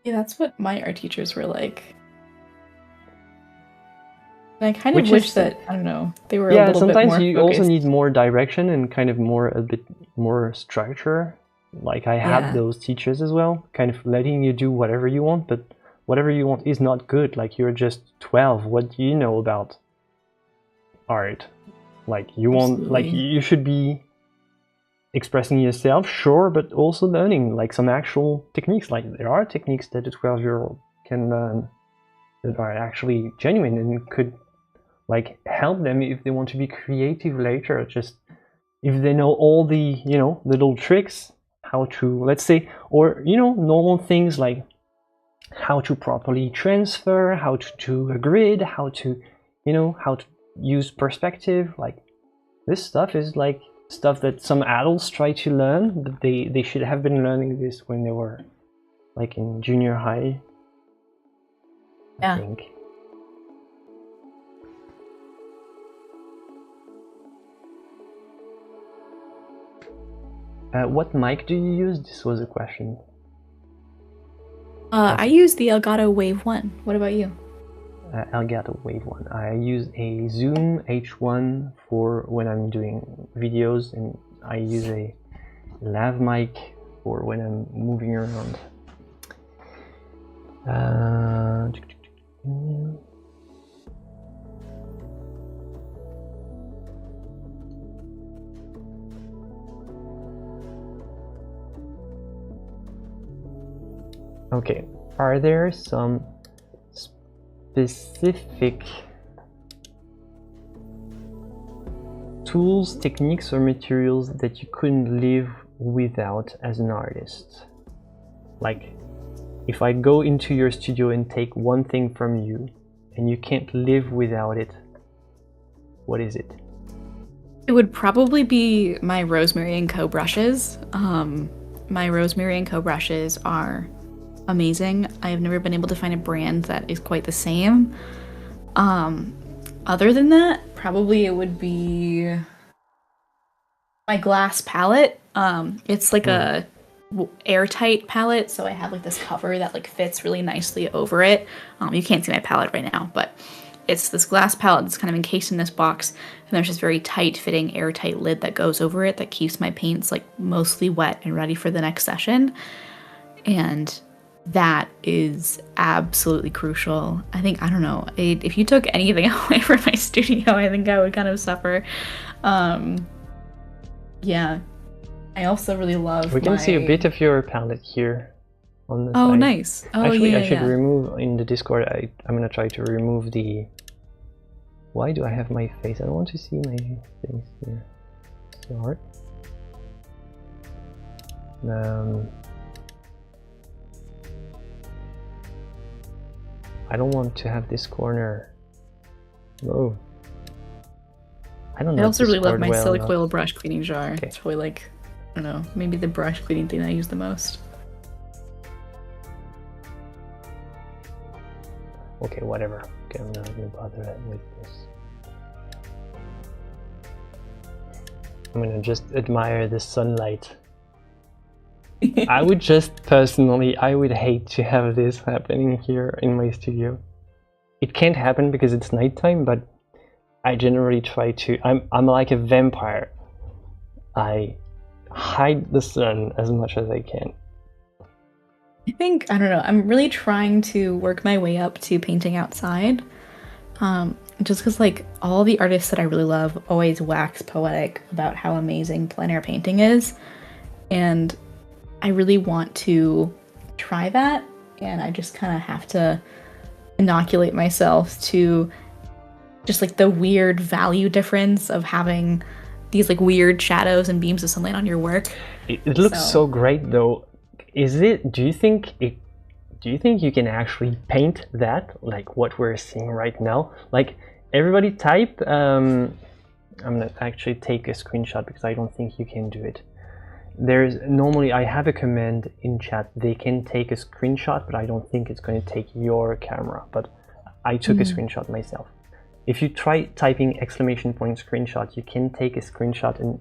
Yeah, that's what my art teachers were like. And I kind of wish that, I don't know, they were a little bit more sometimes you focused. also need more direction and kind of a bit more structure. Like, I had those teachers as well, kind of letting you do whatever you want, but whatever you want is not good. Like, you're just 12. What do you know about art? Like, you want, like, you should be expressing yourself, sure, but also learning like some actual techniques. Like, there are techniques that a 12-year-old can learn that are actually genuine and could like help them if they want to be creative later. Just if they know all the, you know, little tricks, how to, let's say, or, you know, normal things like how to properly transfer, how to do a grid, how to, you know, how to use perspective. Like, this stuff is like stuff that some adults try to learn, but they should have been learning this when they were like in junior high, I think. What mic do you use? This was a question. I use the Elgato Wave 1. What about you? Elgato Wave 1. I use a Zoom H1 for when I'm doing videos, and I use a lav mic for when I'm moving around. Okay, are there some specific tools, techniques, or materials that you couldn't live without as an artist? Like, if I go into your studio and take one thing from you and you can't live without it, what is it? It would probably be my Rosemary & Co brushes. My Rosemary & Co brushes are amazing. I have never been able to find a brand that is quite the same. Other than that, probably it would be my glass palette. It's like a airtight palette, so I have like this cover that like fits really nicely over it. You can't see my palette right now, but it's this glass palette that's kind of encased in this box, and there's this very tight fitting airtight lid that goes over it that keeps my paints like mostly wet and ready for the next session. And that is absolutely crucial. I think, I don't know, if you took anything away from my studio, I think I would kind of suffer. Yeah. I also really love We can see a bit of your palette here. on the Oh, side. nice. Oh, Actually, yeah, I should yeah. remove in the Discord. I'm gonna try to remove the. Why do I have my face? I don't want to see my face here. So hard. I don't want to have this corner. Whoa. I don't know. I also really love Discord my well silk enough. foil brush cleaning jar. Okay. It's probably like, I don't know, maybe the brush cleaning thing I use the most. Okay, whatever. Okay, I'm not gonna bother with this. I'm gonna just admire the sunlight. I would just personally, I would hate to have this happening here in my studio. It can't happen because it's nighttime, but I generally try to. I'm like a vampire. I hide the sun as much as I can. I think, I don't know, I'm really trying to work my way up to painting outside. Just because, like, all the artists that I really love always wax poetic about how amazing plein air painting is. And I really want to try that. And I just kind of have to inoculate myself to just, like, the weird value difference of having these, like, weird shadows and beams of sunlight on your work. It looks so great, though. Do you think you can actually paint that, like what we're seeing right now? Like, everybody type, I'm gonna actually take a screenshot because I don't think you can do it. Normally I have a command in chat, they can take a screenshot, but I don't think it's going to take your camera, but I took a screenshot myself. If you try typing !screenshot, you can take a screenshot and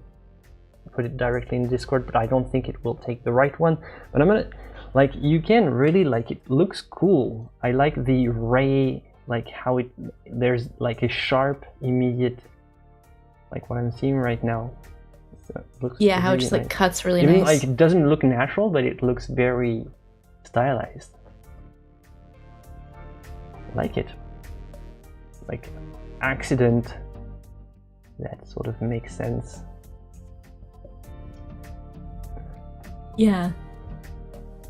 put it directly in Discord, but I don't think it will take the right one. But I'm gonna, like, you can really, like, it looks cool. I like the ray, like how there's like a sharp, immediate, like what I'm seeing right now. So it looks Yeah, how it really just nice. like cuts really Even nice. like it doesn't look natural, but it looks very stylized. I like it. Like accident that sort of makes sense. Yeah.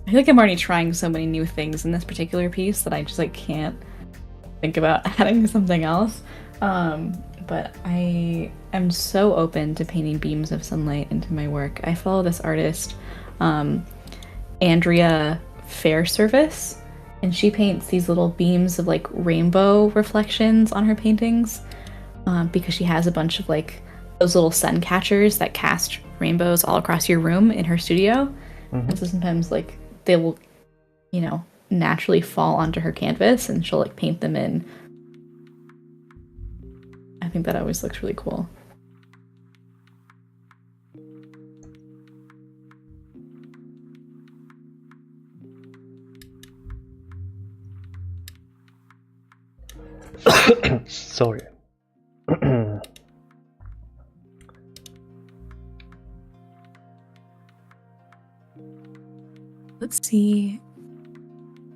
I feel like I'm already trying so many new things in this particular piece that I just like can't think about adding something else. But I am so open to painting beams of sunlight into my work. I follow this artist, Andrea Fairservice, and she paints these little beams of like rainbow reflections on her paintings, because she has a bunch of like those little sun catchers that cast rainbows all across your room in her studio. And so sometimes like they will, you know, naturally fall onto her canvas and she'll like paint them in. I think that always looks really cool. Sorry. Let's see.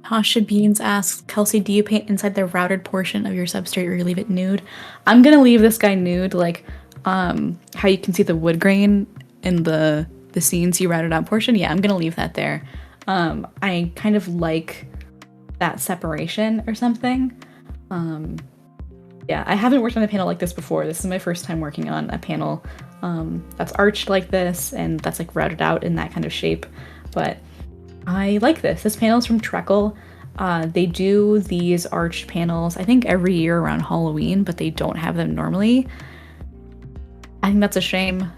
Tasha Beans asks, Kelsey, do you paint inside the routed portion of your substrate or you leave it nude? I'm gonna leave this guy nude, like how you can see the wood grain in the scenes you routed out portion. Yeah, I'm gonna leave that there. I kind of like that separation or something. Yeah, I haven't worked on a panel like this before. This is my first time working on a panel that's arched like this and that's like routed out in that kind of shape. But I like this. This panel is from Treckle. They do these arched panels, I think every year around Halloween, but they don't have them normally. I think that's a shame.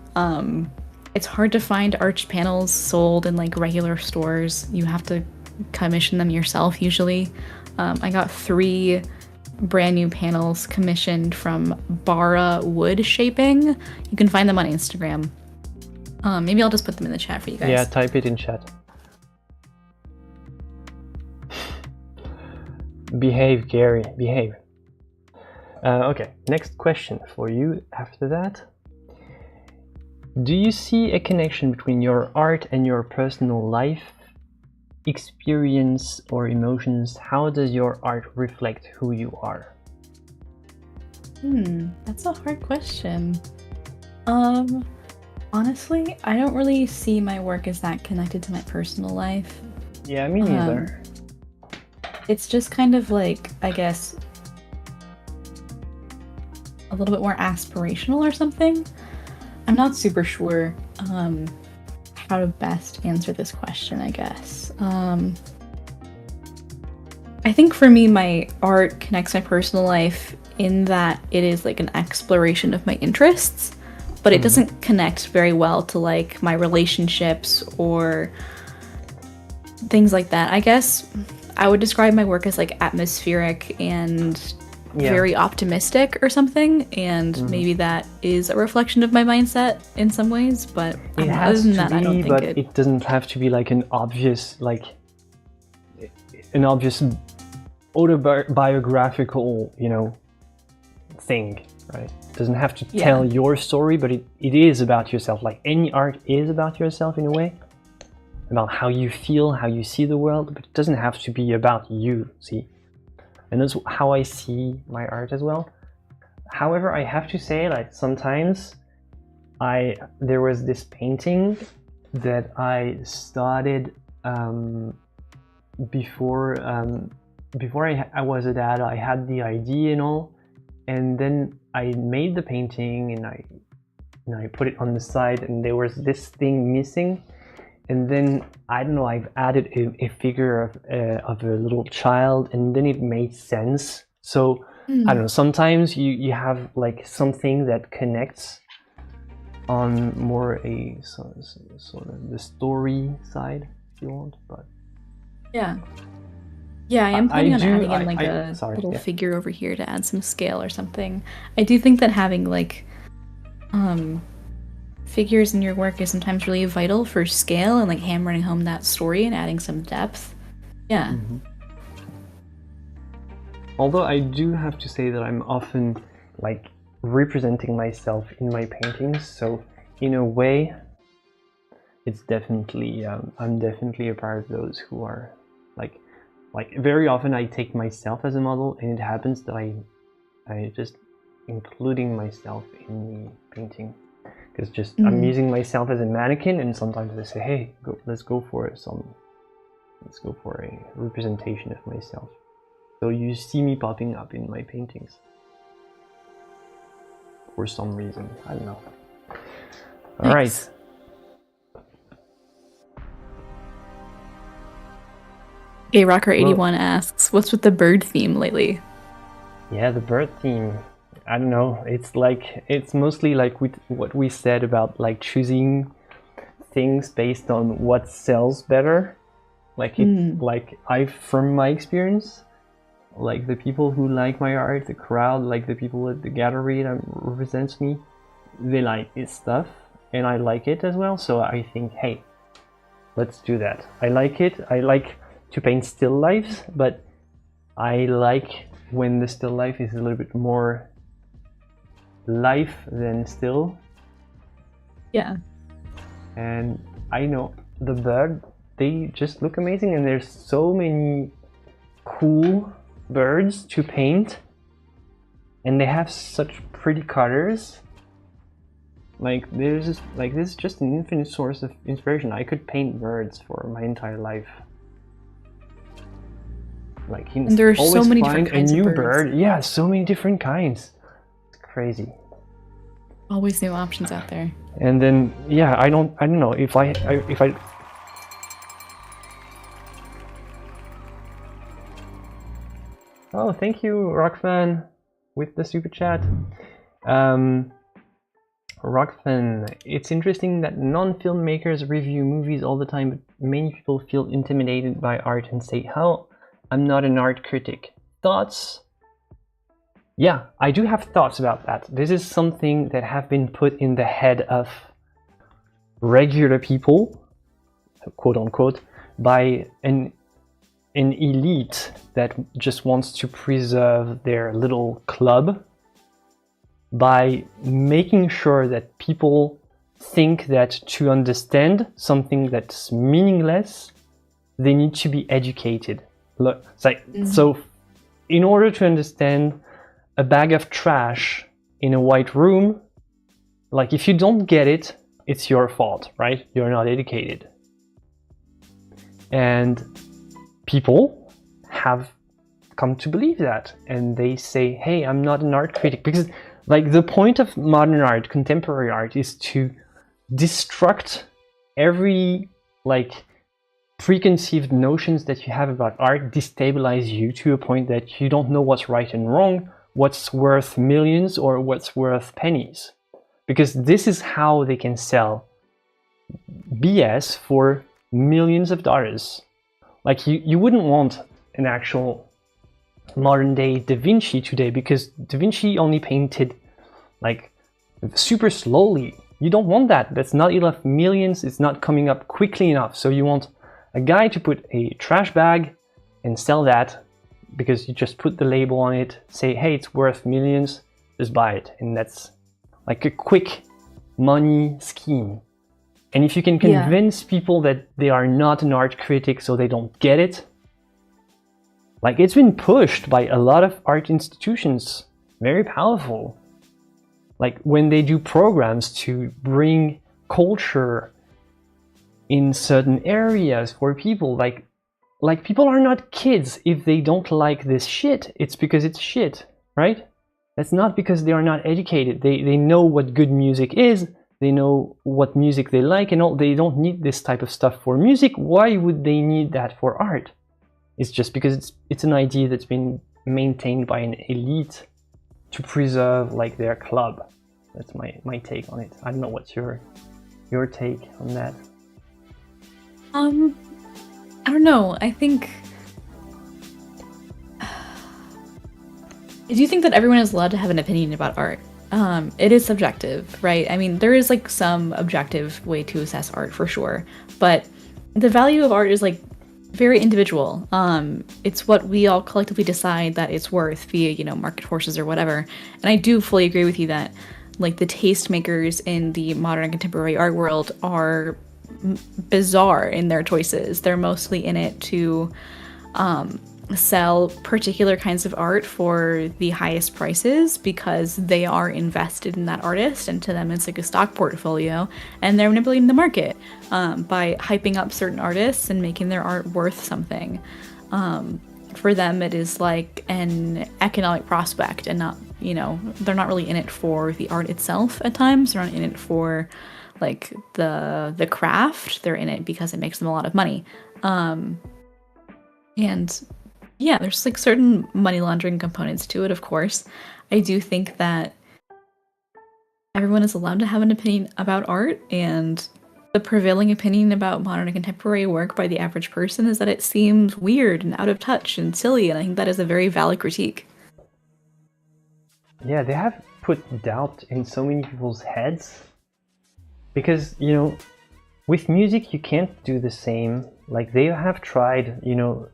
It's hard to find arched panels sold in like regular stores. You have to commission them yourself usually. I got 3 brand new panels commissioned from Bara Wood Shaping. You can find them on Instagram. Maybe I'll just put them in the chat for you guys. Yeah, type it in chat. Behave, Gary, behave. Okay, next question for you after that. Do you see a connection between your art and your personal life, experience, or emotions? How does your art reflect who you are? That's a hard question. Honestly, I don't really see my work as that connected to my personal life. Yeah, me neither. It's just kind of like, I guess, a little bit more aspirational or something. I'm not super sure how to best answer this question, I guess. I think for me, my art connects my personal life in that it is like an exploration of my interests, but it doesn't connect very well to like my relationships or things like that. I guess I would describe my work as like atmospheric and very optimistic or something, and maybe that is a reflection of my mindset in some ways, but other than that, I don't think it doesn't have to be like an obvious autobiographical, thing, right? It doesn't have to tell your story, but it is about yourself. Like any art is about yourself in a way, about how you feel, how you see the world, but it doesn't have to be about you, see? And that's how I see my art as well. However, I have to say, like, sometimes there was this painting that I started before I was a dad. I had the idea and all, and then I made the painting and I put it on the side, and there was this thing missing. And then, I don't know, I've added a figure of a little child, and then it made sense. So, I don't know, sometimes you have like something that connects on more a sort of the story side, if you want, but... Yeah, I am planning on adding in like a little figure over here to add some scale or something. I do think that having like... figures in your work is sometimes really vital for scale and like hammering home that story and adding some depth. Yeah. Although I do have to say that I'm often like representing myself in my paintings, so in a way it's definitely I'm definitely a part of those who are like very often I take myself as a model, and it happens that I just including myself in the painting. Because just I'm using myself as a mannequin, and sometimes I say, "Hey, let's go for a representation of myself." So you see me popping up in my paintings for some reason. I don't know. All right. Rocker81 asks, "What's with the bird theme lately?" Yeah, the bird theme. I don't know, it's mostly like with what we said about like choosing things based on what sells better. Like from my experience, like the people who like my art, the crowd, like the people at the gallery that represents me, they like this stuff and I like it as well. So I think, hey, let's do that. I like it. I like to paint still lifes, but I like when the still life is a little bit more life than still. Yeah. And I know the bird, they just look amazing, and there's so many cool birds to paint, and they have such pretty colors. Like this is just an infinite source of inspiration. I could paint birds for my entire life. Like, and there are so many different kinds of birds. A new bird. Yeah, so many different kinds. Crazy. Always new options out there. And then I don't know if I Oh, thank you, Rockfan, with the super chat. Rockfan, it's interesting that non-filmmakers review movies all the time, but many people feel intimidated by art and say, "How? I'm not an art critic." Thoughts? Yeah, I do have thoughts about that. This is something that have been put in the head of regular people, quote unquote, by an elite that just wants to preserve their little club by making sure that people think that to understand something that's meaningless, they need to be educated. Look, it's like, so in order to understand a bag of trash in a white room, like if you don't get it, it's your fault, right? You're not educated. And people have come to believe that, and they say, hey, I'm not an art critic, because like the point of modern art, contemporary art, is to destruct every like preconceived notions that you have about art, destabilize you to a point that you don't know what's right and wrong, what's worth millions or what's worth pennies, because this is how they can sell BS for millions of dollars. Like you wouldn't want an actual modern day Da Vinci today, because Da Vinci only painted like super slowly. You don't want that. That's not enough millions. It's not coming up quickly enough. So you want a guy to put a trash bag and sell that, because you just put the label on it, say, hey, it's worth millions, just buy it. And that's like a quick money scheme. And if you can convince people that they are not an art critic, so they don't get it, like it's been pushed by a lot of art institutions, very powerful. Like when they do programs to bring culture in certain areas for people, like people are not kids. If they don't like this shit, it's because it's shit, right? That's not because they are not educated. They know what good music is. They know what music they like and all. They don't need this type of stuff for music. Why would they need that for art? It's just because it's an idea that's been maintained by an elite to preserve like their club. That's my take on it. I don't know what's your take on that. I don't know. I think I do think that everyone is allowed to have an opinion about art. It is subjective, right? I mean, there is like some objective way to assess art for sure, but the value of art is like very individual. It's what we all collectively decide that it's worth via, you know, market forces or whatever. And I do fully agree with you that like the tastemakers in the modern and contemporary art world are bizarre in their choices. They're mostly in it to sell particular kinds of art for the highest prices because they are invested in that artist, and to them it's like a stock portfolio, and they're manipulating the market by hyping up certain artists and making their art worth something. For them it is like an economic prospect, and not, you know, they're not really in it for the art itself at times. They're not in it for like the craft. They're in it because it makes them a lot of money. And yeah, there's like certain money laundering components to it, of course. I do think that everyone is allowed to have an opinion about art, and the prevailing opinion about modern and contemporary work by the average person is that it seems weird and out of touch and silly, and I think that is a very valid critique. Yeah, they have put doubt in so many people's heads, because, you know, with music you can't do the same. Like they have tried, you know,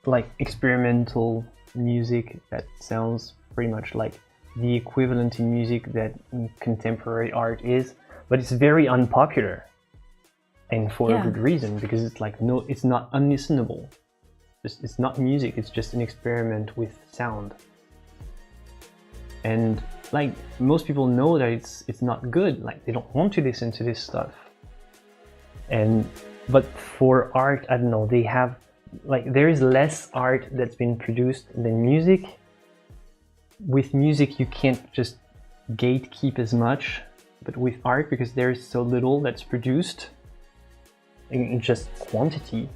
like experimental music that sounds pretty much like the equivalent in music that contemporary art is, but it's very unpopular, and for a good reason, because it's like, no, it's not unlistenable. It's not music, it's just an experiment with sound. And like most people know that it's not good, like they don't want to listen to this stuff. But for art, I don't know, they have, like, there is less art that's been produced than music. With music you can't just gatekeep as much, but with art, because there is so little that's produced in just quantity,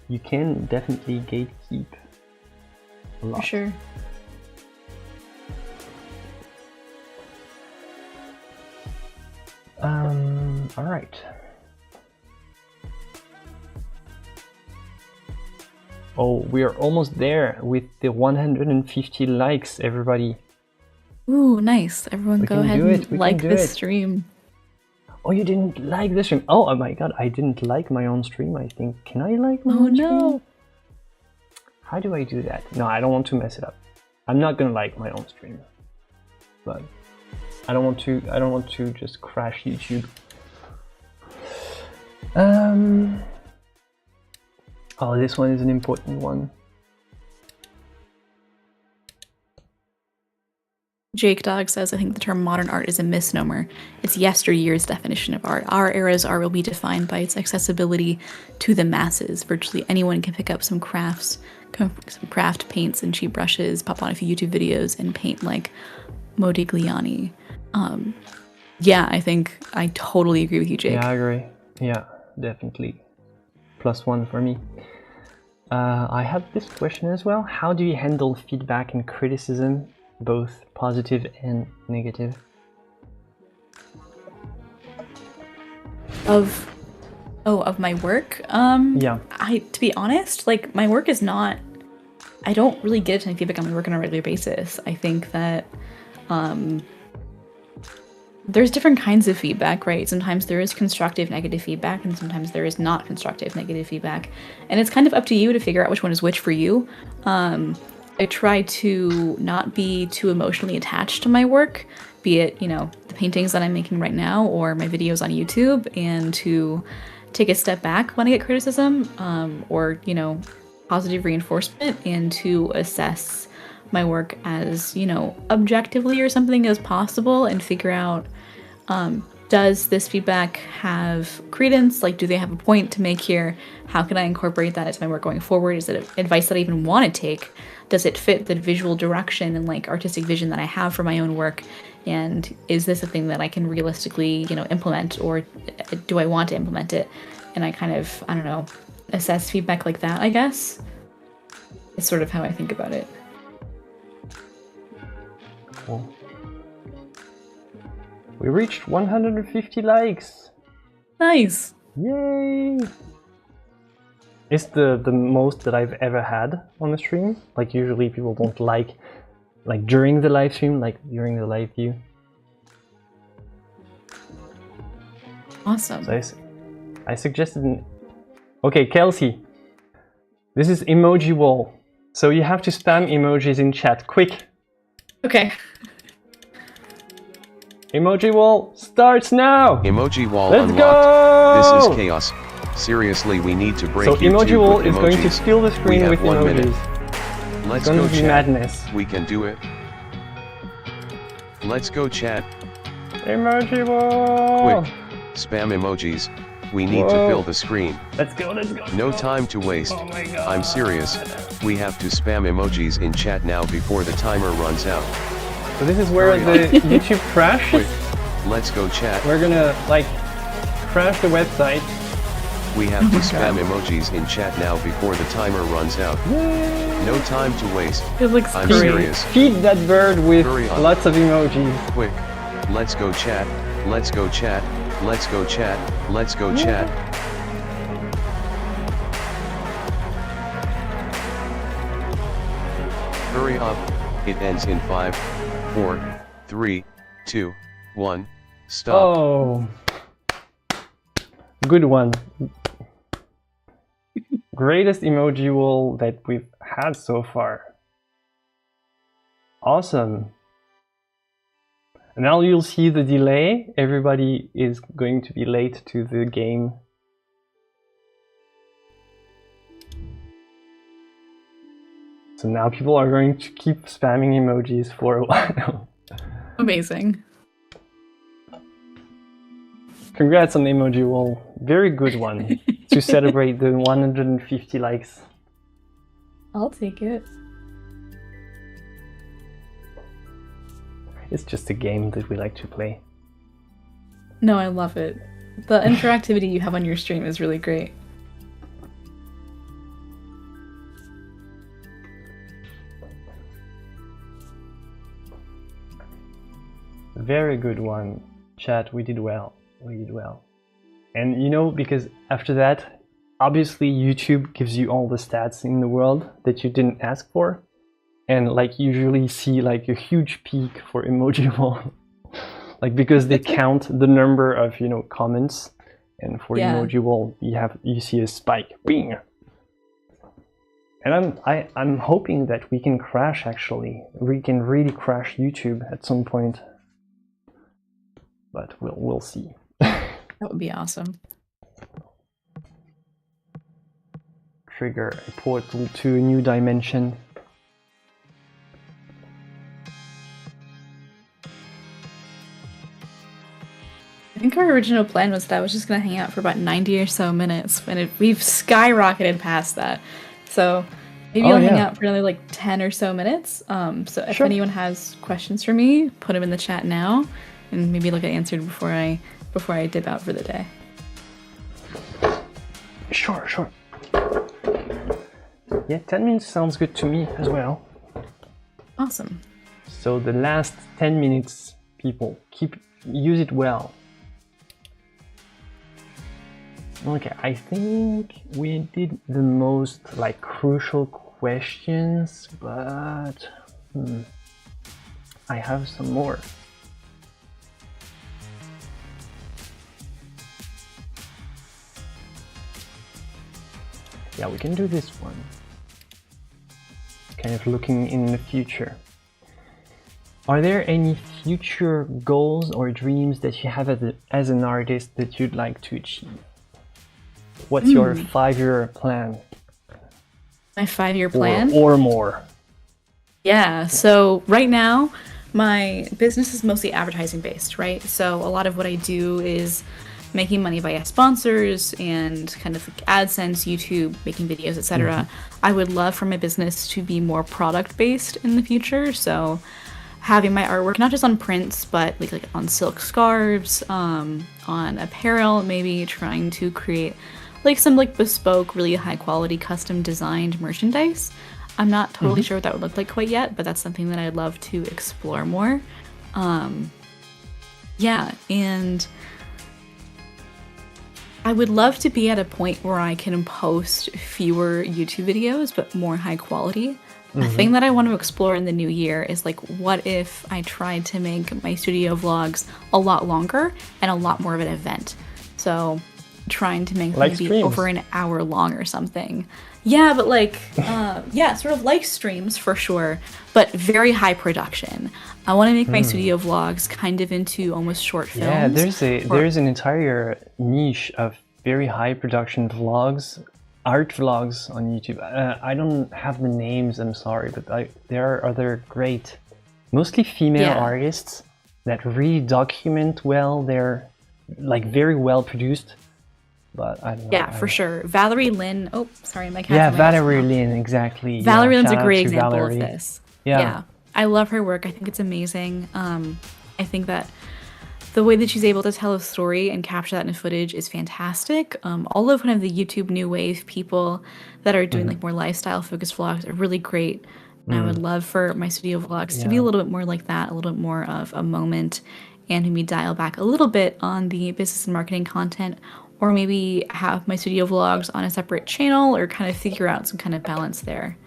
you can definitely gatekeep a lot. For sure. All right. Oh, we are almost there with the 150 likes, everybody. Ooh, nice. Everyone go ahead and like this stream. Oh, you didn't like the stream? Oh my god, I didn't like my own stream, I think. Can I like my own stream? Oh no! How do I do that? No, I don't want to mess it up. I'm not gonna like my own stream. But I don't want to just crash YouTube. Oh, this one is an important one. Jake Dog says, I think the term modern art is a misnomer. It's yesteryear's definition of art. Our era's art will be defined by its accessibility to the masses. Virtually anyone can pick up some craft paints and cheap brushes, pop on a few YouTube videos, and paint like Modigliani. Yeah, I think I totally agree with you, Jake. Yeah, I agree. Yeah, definitely. +1 for me. I had this question as well. How do you handle feedback and criticism, both positive and negative? Of my work? Yeah. To be honest, like, my work is not, I don't really get any feedback on my work on a regular basis. I think that there's different kinds of feedback, right? Sometimes there is constructive negative feedback, and sometimes there is not constructive negative feedback. And it's kind of up to you to figure out which one is which for you. I try to not be too emotionally attached to my work, be it, you know, the paintings that I'm making right now or my videos on YouTube, and to take a step back when I get criticism, or, you know, positive reinforcement, and to assess my work as, you know, objectively or something as possible, and figure out, does this feedback have credence? Like, do they have a point to make here? How can I incorporate that into my work going forward? Is it advice that I even want to take? Does it fit the visual direction and like artistic vision that I have for my own work? And is this a thing that I can realistically, you know, implement, or do I want to implement it? And I kind of, I don't know, assess feedback like that, I guess. It's sort of how I think about it. Cool. We reached 150 likes. Nice. Yay! It's the most that I've ever had on the stream. Like, usually people don't like during the live stream, like during the live view. Awesome. So I suggested okay, Kelsey. This is emoji wall. So you have to spam emojis in chat. Quick! Okay. Emoji wall starts now! Emoji wall Let's unlocked. go! This is chaos. Seriously, we need to break So YouTube emoji wall with is going to emojis. fill the We screen have with 1 minute. emojis. Let's It's going go to be chat. madness. We can do it. Let's go chat. Emoji wall! Quick. Spam emojis. We need Whoa. to fill the screen. Let's go, let's go. No time to waste. Oh my god. I'm serious. We have to spam emojis in chat now before the timer runs out. So this is where Hurry the YouTube crashes. Quick. Let's go chat. We're gonna like crash the website. We have to spam emojis in chat now before the timer runs out. Yay. No time to waste. It looks I'm great. serious. Feed that bird with Hurry up. lots of emojis. Quick. Let's go chat. Let's go chat. Let's go chat. Let's go chat. Hurry up. It ends in 5, 4, 3, 2, 1. Stop. Oh. Good one. Greatest emoji wall that we've had so far. Awesome. And now you'll see the delay. Everybody is going to be late to the game. So now people are going to keep spamming emojis for a while. Amazing. Congrats on the emoji wall. Very good one to celebrate the 150 likes. I'll take it. It's just a game that we like to play. No, I love it. The interactivity you have on your stream is really great. Very good one. Chat, we did well. We did well. And you know, because after that, obviously YouTube gives you all the stats in the world that you didn't ask for. And like usually see like a huge peak for emoji wall. Like because they count the number of, you know, comments, and for emoji wall you see a spike. Bing. And I'm hoping that we can crash actually. We can really crash YouTube at some point. But we'll see. That would be awesome. Trigger a portal to a new dimension. think our original plan was that I was just gonna hang out for about 90 or so minutes, and we've skyrocketed past that. So maybe I'll hang out for another like 10 or so minutes. So if anyone has questions for me, put them in the chat now, and maybe they'll get answered before I dip out for the day. Sure. Yeah, 10 minutes sounds good to me as well. Awesome. So the last 10 minutes, people, use it well. Okay, I think we did the most like crucial questions, but I have some more. Yeah, we can do this one. Kind of looking in the future. Are there any future goals or dreams that you have as an artist that you'd like to achieve? What's your 5-year plan? My 5-year plan? Or more. Yeah, so right now, my business is mostly advertising based, right? So a lot of what I do is making money via sponsors and kind of like AdSense, YouTube, making videos, etc. I would love for my business to be more product based in the future. So having my artwork not just on prints, but like on silk scarves, on apparel, maybe trying to create like some like bespoke, really high quality, custom designed merchandise. I'm not totally sure what that would look like quite yet, but that's something that I'd love to explore more. Yeah, and I would love to be at a point where I can post fewer YouTube videos, but more high quality. A thing that I want to explore in the new year is like, what if I tried to make my studio vlogs a lot longer and a lot more of an event? So trying to make like maybe streams. over an hour long or something. Yeah, but like, yeah, sort of like streams for sure, but very high production. I want to make my studio vlogs kind of into almost short films. Yeah, there's an entire niche of very high production vlogs, art vlogs on YouTube. I don't have the names, I'm sorry, but there are other great, mostly female artists that really document well. They're like very well produced. But I don't know. Yeah, for sure. Valerie Lynn. Oh, sorry, my cat. Yeah, Valerie Lynn, exactly. Valerie Lynn's Shout a out great to example Valerie. of this. Yeah. I love her work. I think it's amazing. I think that the way that she's able to tell a story and capture that in footage is fantastic. All of kind of the YouTube new wave people that are doing like more lifestyle focused vlogs are really great. And I would love for my studio vlogs to be a little bit more like that, a little bit more of a moment, and maybe dial back a little bit on the business and marketing content, or maybe have my studio vlogs on a separate channel, or kind of figure out some kind of balance there.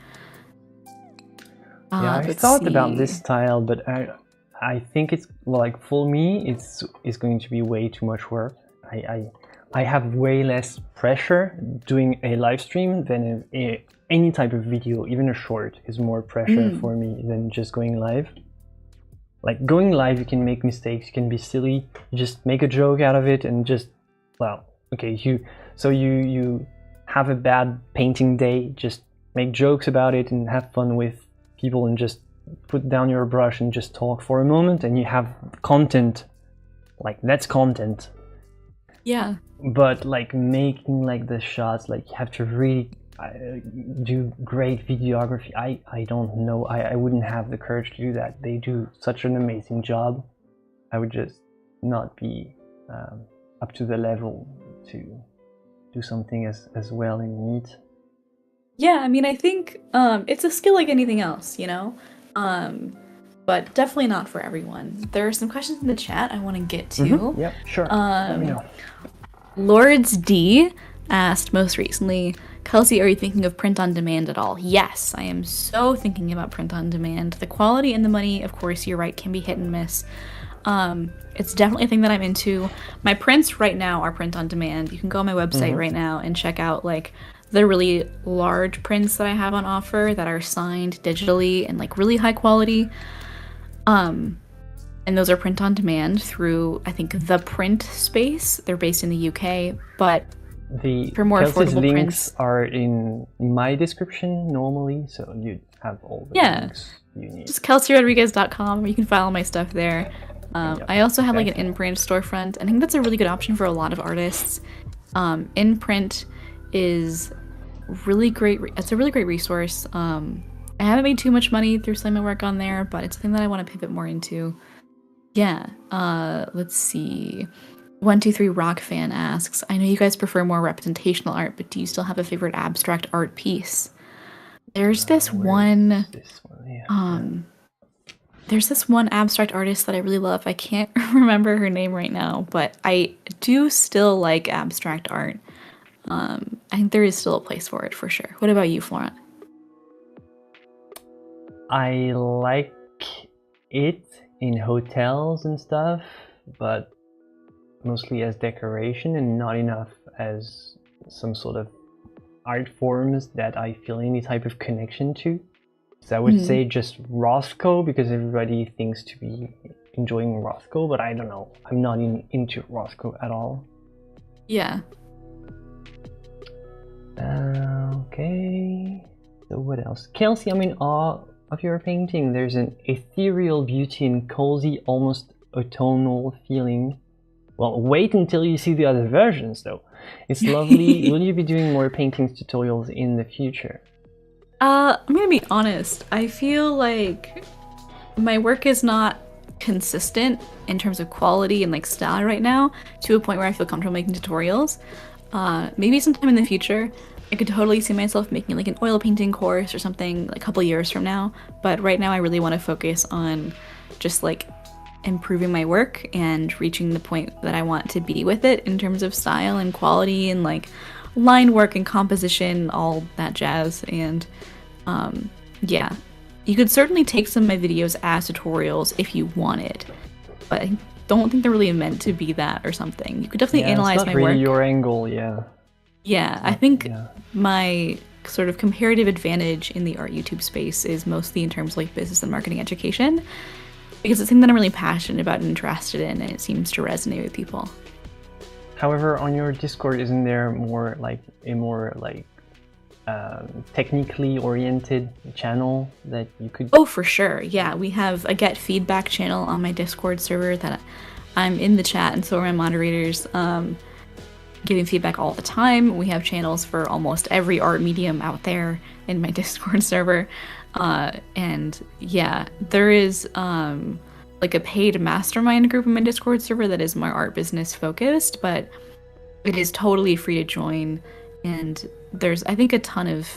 Yeah, I thought about this style, but I think it's like, for me, it's going to be way too much work. I have way less pressure doing a live stream than any type of video. Even a short is more pressure for me than just going live. Like going live, you can make mistakes, you can be silly, you just make a joke out of it and just, well, okay, you have a bad painting day, just make jokes about it and have fun with people and just put down your brush and just talk for a moment, and you have content. Like, that's content. Yeah. But like making like the shots, like you have to really do great videography. I don't know. I wouldn't have the courage to do that. They do such an amazing job. I would just not be up to the level to do something as well and neat. Yeah, I mean, I think it's a skill like anything else, you know? But definitely not for everyone. There are some questions in the chat I want to get to. Yep, sure. Let me know. Lords D asked most recently, Kelsey, are you thinking of print on demand at all? Yes, I am so thinking about print on demand. The quality and the money, of course, you're right, can be hit and miss. It's definitely a thing that I'm into. My prints right now are print on demand. You can go on my website right now and check out like the really large prints that I have on offer that are signed digitally and like really high quality. And those are print on demand through, I think, The Print Space. They're based in the UK, but for more Kelsey's affordable links prints are in my description normally, so you have all the links you need. just kelseyrodriguez.com, you can follow my stuff there. I also have like an in-print storefront. I think that's a really good option for a lot of artists. In-print is really great. It's a really great resource. I haven't made too much money through selling my work on there, but it's something that I want to pivot more into. Yeah. Let's see. 123 Rock Fan asks, I know you guys prefer more representational art, but do you still have a favorite abstract art piece? There's this one. There's this one abstract artist that I really love. I can't remember her name right now, but I do still like abstract art. I think there is still a place for it for sure. What about you, Florent? I like it in hotels and stuff, but mostly as decoration and not enough as some sort of art forms that I feel any type of connection to. So I would say just Rothko, because everybody thinks to be enjoying Rothko, but I don't know. I'm not into Rothko at all. Yeah. Okay. So what else? Kelsey, I'm in awe of your painting. There's an ethereal beauty and cozy, almost autumnal feeling. Well, wait until you see the other versions, though. It's lovely. Will you be doing more paintings tutorials in the future? I'm gonna be honest. I feel like my work is not consistent in terms of quality and like style right now, to a point where I feel comfortable making tutorials. Maybe sometime in the future, I could totally see myself making like an oil painting course or something like a couple years from now. But right now, I really want to focus on just like improving my work and reaching the point that I want to be with it in terms of style and quality and like line work and composition, all that jazz. And yeah, you could certainly take some of my videos as tutorials if you wanted, but I don't think they're really meant to be that or something. You could definitely analyze my work. Your angle, yeah. Yeah, I think my sort of comparative advantage in the art YouTube space is mostly in terms of like business and marketing education, because it's something that I'm really passionate about and interested in, and it seems to resonate with people. However, on your Discord, isn't there more like a more like technically oriented channel that you could? Oh, for sure. Yeah, we have a get feedback channel on my Discord server that I'm in the chat, and so are my moderators, giving feedback all the time. We have channels for almost every art medium out there in my Discord server. And yeah, there is like a paid mastermind group in my Discord server that is more art business focused, but it is totally free to join. And there's, I think, a ton of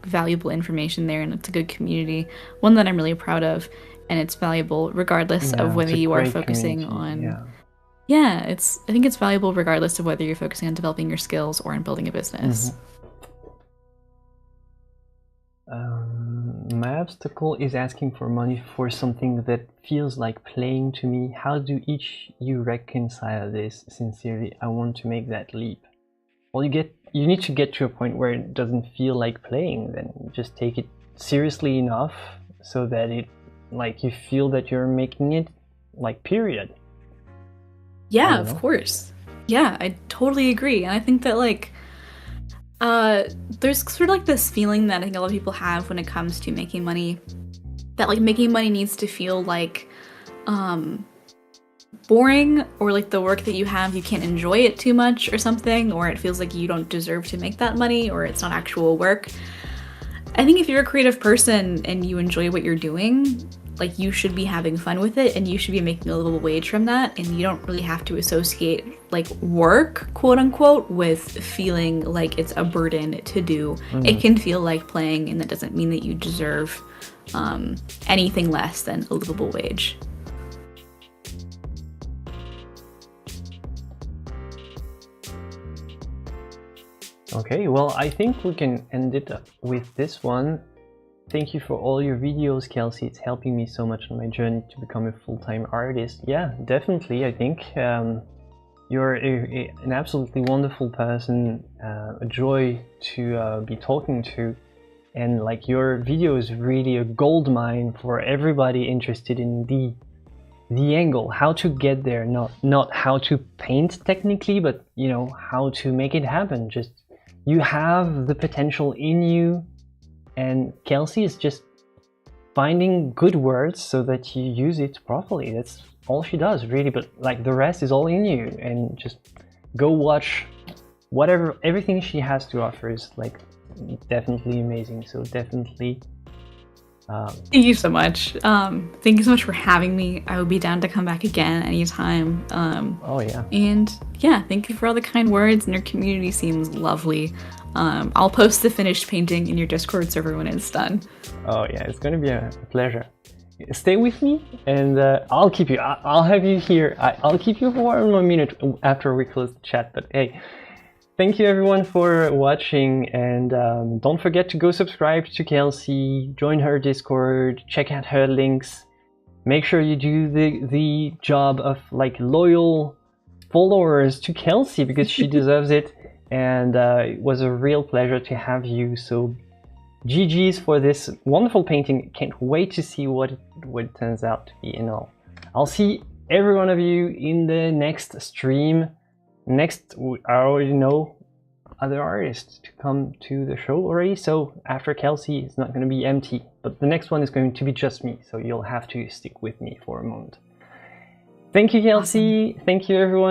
valuable information there, and it's a good community, one that I'm really proud of, and it's valuable regardless of whether you are focusing on... Yeah, I think it's valuable regardless of whether you're focusing on developing your skills or on building a business. My obstacle is asking for money for something that feels like playing to me. How do each you reconcile this? Sincerely, I want to make that leap. Well, you need to get to a point where it doesn't feel like playing, then just take it seriously enough so that it, like, you feel that you're making it, like, period. Yeah, of course. Yeah, I totally agree. And I think that, like, there's sort of like this feeling that I think a lot of people have when it comes to making money, that like making money needs to feel like boring, or like the work that you have, you can't enjoy it too much or something, or it feels like you don't deserve to make that money, or it's not actual work. I think if you're a creative person and you enjoy what you're doing, like, you should be having fun with it, and you should be making a livable wage from that, and you don't really have to associate like work, quote unquote, with feeling like it's a burden to do. It can feel like playing, and that doesn't mean that you deserve anything less than a livable wage. Okay, well, I think we can end it with this one. Thank you for all your videos, Kelsey. It's helping me so much on my journey to become a full-time artist. Yeah, definitely. I think you're an absolutely wonderful person, a joy to be talking to, and like, your video is really a gold mine for everybody interested in the angle, how to get there, not how to paint technically, but you know, how to make it happen. Just, you have the potential in you. And Kelsey is just finding good words so that you use it properly. all she does really, but like the rest is all in you. And just go watch everything she has to offer is like definitely amazing. So definitely Thank you so much. Thank you so much for having me. I would be down to come back again anytime. Oh yeah. And yeah, thank you for all the kind words, and your community seems lovely. I'll post the finished painting in your Discord server when it's done. Oh yeah, it's gonna be a pleasure. Stay with me, and I'll keep you. I'll have you here. I'll keep you for 1 more minute after we close the chat. But hey, thank you everyone for watching, and don't forget to go subscribe to Kelsey, join her Discord, check out her links. Make sure you do the job of like loyal followers to Kelsey, because she deserves it. And it was a real pleasure to have you. So GG's for this wonderful painting. Can't wait to see what it turns out to be and all. I'll see every one of you in the next stream. Next, I already know other artists to come to the show already, so after Kelsey it's not going to be empty, but the next one is going to be just me, so you'll have to stick with me for a moment. Thank you, Kelsey. Awesome. Thank you everyone.